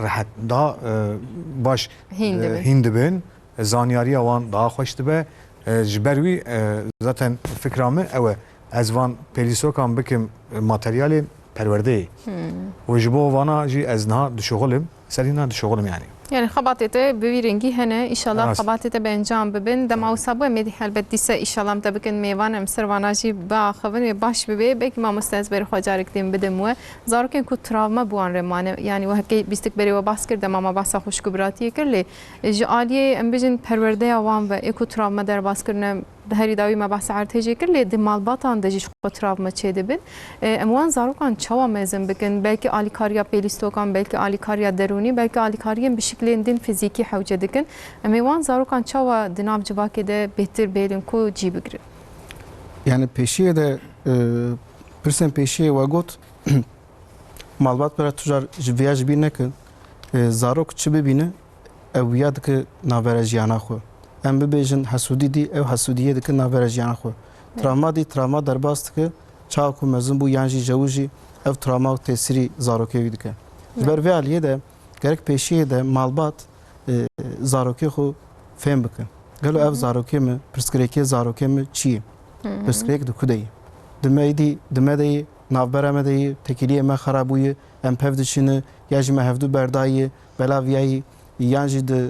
rahat daha baş Hîn dibin. hîn dibin. Zanyariya wan daha xweş dibe. Ji ber wî zaten fikra me ew e ez van pêdîstokan bikim materyalê perwerdeyê. û ji bo vana jî ez niha dişoxulim serî niha dişoxulim yani. Yani xebatê te bi vî rengî hene îşallah Rast. xebatê te bi encam bibin dema wisa bûye mêdî helbet dîse îşallah em te bikin mêvan em sirvana jî biaxivin wê baş bibe belkî mamoste ez berî xwe carek têm bidim we zarokên ku travma bûwan re mane yani wekê bîstik berê we bas kir dema me basa xweşkubiratiyê kir lê ji aliyê em bêjin perwerdeya wan ve ê ku travma derbas herî dawî me behsa ertêjê kir lê di malbatan de jî ji xwe travma çê dibin em wan zarokan çawa mezin bikin belkî alîkariya pêlîstokan belkî alîkariya derûnî belkî alîkariyên bi şiklên din fizîkî hewce dikin em ê wan zarokan çawa di nav civakê de bêhtir bêlin ku cî bigirin. Yani peşiye de pirsen peşiye ve got malbat para tujar ji viya ji bîne ki zarok çi bibîne ewiya dike navbera jiyana xwe. Em bibêjin hesûdî dî ew hesûdiyê dike navbera jiyana xwe. Travma dî travma derbas dike çawa ku mezin bû yan jî jew jî ev travma û tesîrî zarokê wî dike. Ji ber vê aliyê de gerek pêşiyê de malbat zarokê xwe fêm bikin. Gelo ev zarokê mi pirsgirêkê zarokê mi çi ye? Pirsgirêk di ku de ye? Di me de ye, navbera me de ye, tekiliyê me xerab bûye, em pev diçîne, ya jî me hevdû berdayê, belav yayî, yan jî di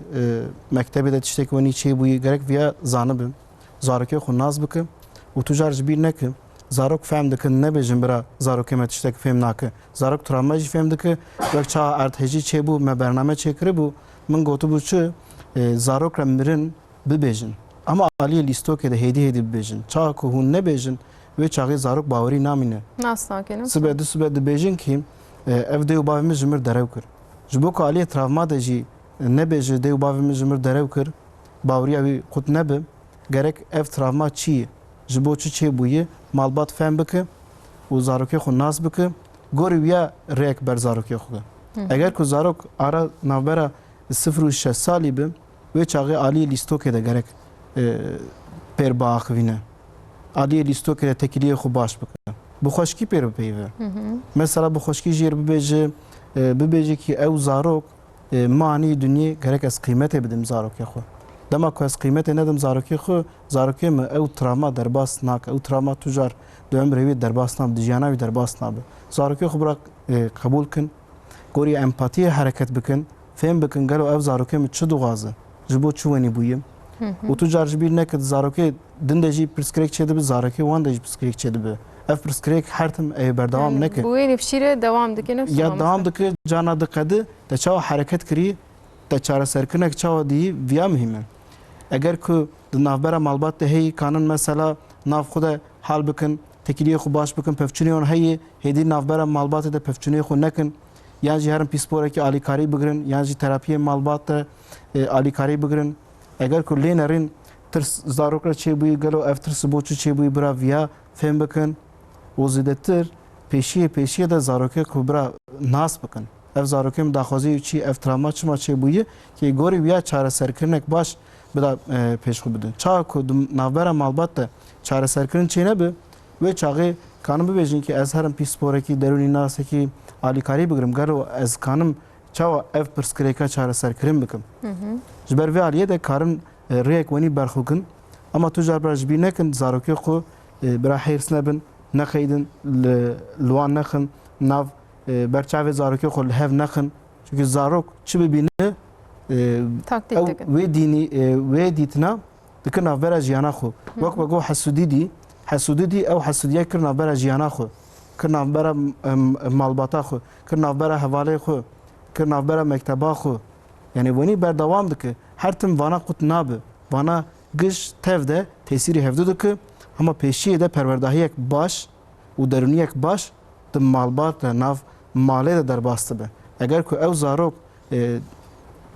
mektebê de tiştek wenî çê bûye, gerek viya zanibin. Zarokê xwe naz bikin û tu jar ji bîr neke zarok fêm dikin nebêjin bira zarokê me tiştek fêm nake. Zarok travma jî fêm dike, wek çawa erdhejî çêbû me bername çêkiribû, min gotibû çi zarok re mirin bibêjin. Ama aliyê lîstokê de hêdî hêdî bibêjin. Çawa ku hûn nebêjin wê çaxê zarok bawerî namîne. Nas nakirin. Sibe dibêjin kî ev dê û bavê min ji mir derew kir. Ji bo ku aliyê travma de jî nebêje dê û bavê min ji mir derew kir, baweriya wî qut nebe, gerek ev travma çi ye? Ji bo çi çêbûye malbat fêm bike û zarokê xwe nas bike, gorî wiya rêk ber zarokê xwe. Eger ku zarok ara navbera 0 û 6 salî be, wê çaxê aliyê lîstokê de gerek pêr biaxivîne. Aliyê lîstokê de tekiliyê xwe baş bike. Bi xweşkî pêr bipeyve. Mesela bi xweşkî jî bibêje ki ew zarok manî dunyê gerek ez qîmetê bidim zarokê xwe. Dema ku ez qîmetê nedim zarokê xwe, zarokê me ew travma derbas nake. Ew travma tu jar di ömrê wî derbas nabe, di jiyana wî derbas nabe. Zarokê xwe bira qebûl kin, gorî empatiyê hereket bikin, fêm bikin gelo ev zarokê me çi dixwaze, ji bo çi wenî bûye. û tu jar ji bîr neke zarokê din de jî pirsgirêk çêdibe, zarokê wan de jî pirsgirêk çêdibe. Ev pirsgirêk her tim berdewam neke. Bu wê nifşîre devam dike ne? Ya devam dike cana diqede te çawa hereket kirî, te çareserkinek çawa dîyî viya mühim e. Eger ku di navbera malbat de heyî kanin mesela nav xwe de hal bikin, tekiliyê xwe baş bikin, pevçûnê wan heye, hêdî navbera malbatê de pevçûnê xwe nekin, yan jî herin pîsporekî alîkarî bigirin, yan jî terapiyê malbat de alîkarî bigirin. Eger ku lê nerin tirs zarok re çêbûyî, gelo ev tirs bo çi çêbûyî bira viya fêm bikin û zêdetir pêşiyê de zarokê ku bira nas bikin. Ev zarokê min daxwazî çi ev travma çima çêbûye ki gorî wiya çareserkirinek baş bida pêşxwe bidin. Çawa ku di navbera malbat de çareserkirin çê nebe, wê çaxê kanim bibêjin ki ez herim pîsporekî derûnî nasekî alîkarî bigirim, gelo ez kanim çawa ev pirsgirêka çareserkirin bikim. Ji ber vê aliyê de karin rêyek wenî berxwekin, ama tu jar bira ji bîr nekin zarokê xwe bira hêrs nebin, nexeydin, li wan nexin, nav berçavê zarokê xwe li hev nexin. Çünkü zarok çi bibîne Taktik ew dikin. wê dîtina dikin navbera jiyana xwe. Wek vego hesûdî dî ew hesûdiye kir navbera jiyana xwe, kir navbera malbata xwe, kir navbera hevalê xwe, kir navbera mekteba xwe. Yani wenî berdewam dike. Her tim vana qut nabe. Vana giş tev de tesîrî hevdû dike, ama pêşiyê de perwerdahiyek baş û derûniyek baş di malbat de nav malê de derbas dibe. Eger ku ew zarok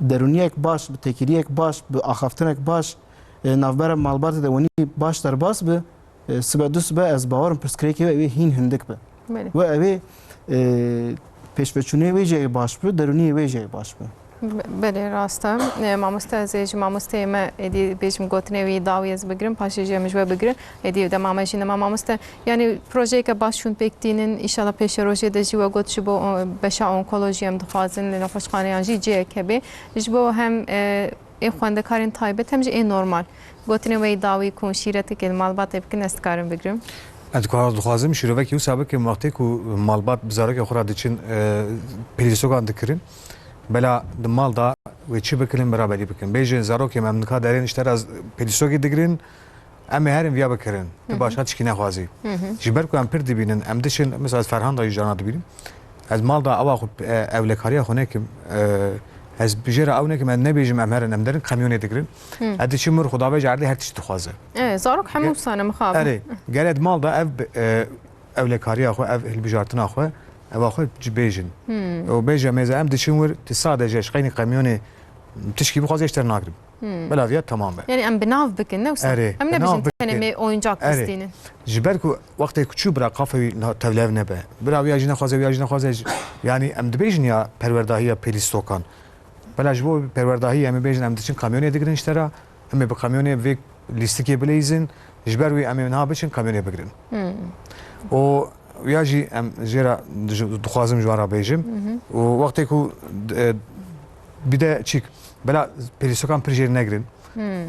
derûniyek baş, bi tekiliyek baş, bi axaftinek baş, navbera malbatê de wenî baş derbas be, sibe du sibe ez bawerim pirsgirêkê we ew ê hîn hindik be. Ve ew ê pêşveçûnê wê jê baş be, derûniyê wê jê baş be. بله راسته ماموسته زیج ماموسته ما ادی بیشم گوتنه وی داویز بگیرم پاشیجه مجبور بگیرم ادی de mamajine mamamuste yani projeye که باشون بکتینن inşallah peşe roje de jiwa got jibo beşa onkolojiyem dixwazin li nexweşxaneyan jî ciyekebe jibo hem xwendekarin taybet hem jî ê normal gotine wê dawî ku şîretekê malbatê bikin ez dikarim bigrim. Ez dixwazim şîrovekî wisa bike wextê ku malbat bi zarokê xwe re diçin pêlîstokan dikirin. Bela di mal da wê çi bikirin beraberî bikin. Bêjin zarokê me em nika derên ji te re pêlîstokê digirin, em ê herin viya bikirin. Tu başa tişkî nexwazî. Ji ber ku em pir dibînin, em diçin mesela ez Ferhanda jî cana dibînim. Ez mal da ewa xwe ewlekariya xwe nekim. Ez bijêra ew nekim, em nebêjim em herin, em derin kamyonê digirin. Ez diçî mir xwedabêj erdê her tişt dixwaze. Zarok hemû sane mixabin. Erê, gelê di mal da ev ewlekariya xwe, ev hilbijartina xwe ewa xwe cibêjin. O bêje mêze em diçin wir ti sadece ji qeynî kamyonê tişkî bixwaze ji te nakirim. Bela viya tamam be. Yani em binav bikin ne wisa? Erê, Em nebijin tenê me oyuncak Erê. bistînin. Ji ber ku wextê ku çû bira qafê tevlev nebe. Bira viya jî nexwaze, viya jî nexwaze. Yani em dibêjin ya perwerdahiya pêlîstokan. بلا جبو پرورداهی امی بیجن ام دچین کامیونی دیگرین اشترا امی به کامیونی وی لیستکی بلیزن جبر وی امی نه بچین کامیونی بگیرن و یا جی ام جرا دخوازم جوارا بیجم و وقتی کو بیده چیک بلا پریسوکان پرجر نگرن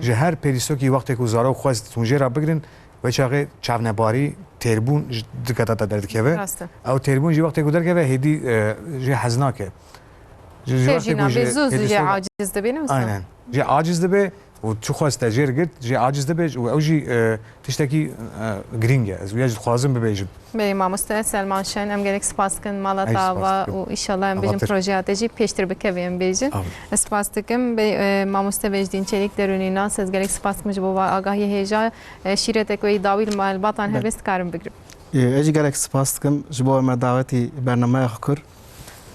جه هر پریسوکی وقتی کو زارا خواست تونجرا بگیرن و چاقه چاونباری تربون دکتا دردکه او تربون جی وقتی کو درکه هدی جه حزناکه ترجینا بزوز جه عاجز دبینه aynen جه عاجز دبه و چو خواست تجر گرد جه عاجز دبه و او جی تشتکی گرینگه از ویاج خوازم ببیجم به ماموسته سلمان شن ام گرک سپاس کن مالا داوا و انشالله ام بیجم پروژه جی پیشتر بکویم بیجن سپاس دکم به ماموسته وجدین چلیک درونی ناس از گرک سپاس کم جبوا آگاهی هجا شیرت کوی داویل مال باطن هبست کارم بگرم اجي گرک سپاس کم جبوا ما دعوتی برنامه خکر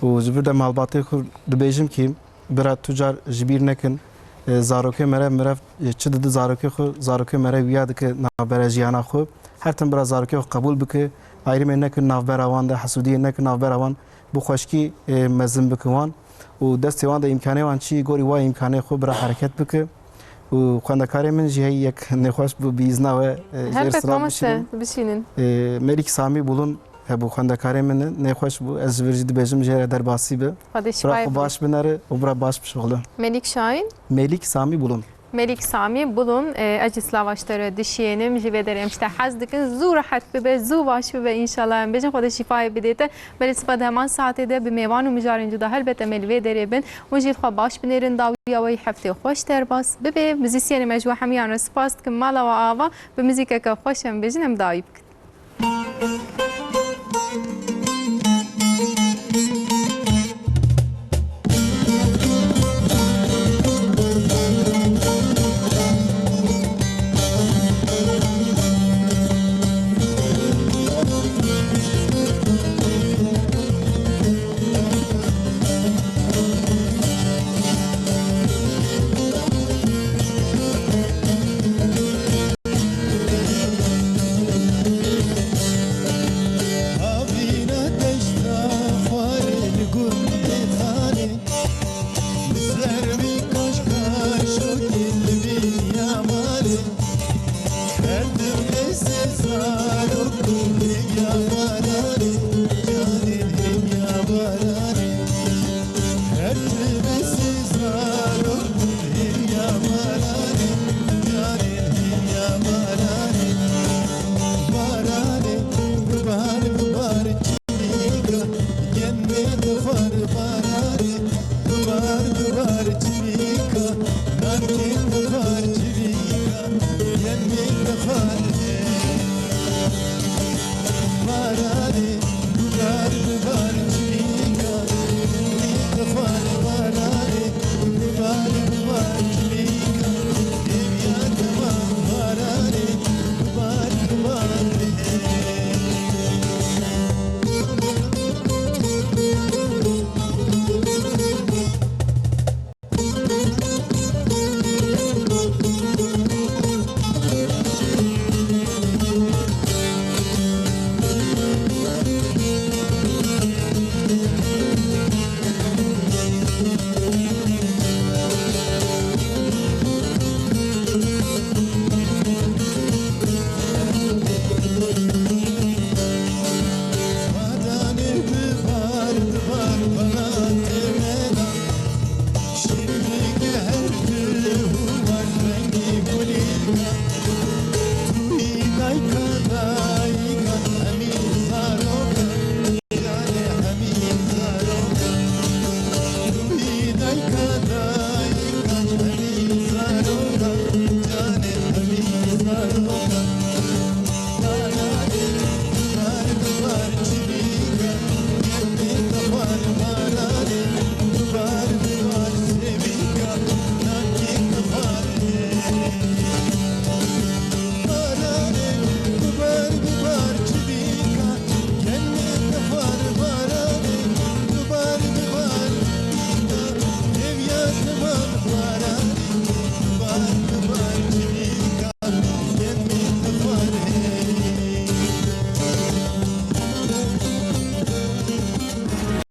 و جبر ده مالباتی خور دبیجم که برای تجار جبیر نکن زاروکه مره چه ده زاروکه خو زاروکه مره ویاد که نابر جیانا خو هر تن برای زاروکه قبول بکه ایرم نکن نابر آوان ده حسودی نکن نابر آوان بو خوشکی مزن بکوان و دست وان ده امکانه وان چی گوری وای امکانه خو برای حرکت بکه و خواندکاری من جهی یک نخواش بو بیزنا و هر ماموسته بشینن ملیک سامی بولون bu xwendekari min nêxweş bû ez ji vir jî dibêjim jê re derbasî be xwe baş binere û bira baş bişixile Melik Şahin Melik Sami Bulun Melik Sami bulun acı slavaşları dişiyenim jive derim işte haz dikin zu rahat be zu baş be inşallah bejin xoda şifayı bedete bel isbad heman saate de bi mevan û mijarin juda helbet melve deribin û jî xwe baş binerin dawiya wê hefte xoş derbas be müzisyenim ejwa hemiyan spas dikim mala ve ava bi müzikeke xoş em bejin em dawî bikin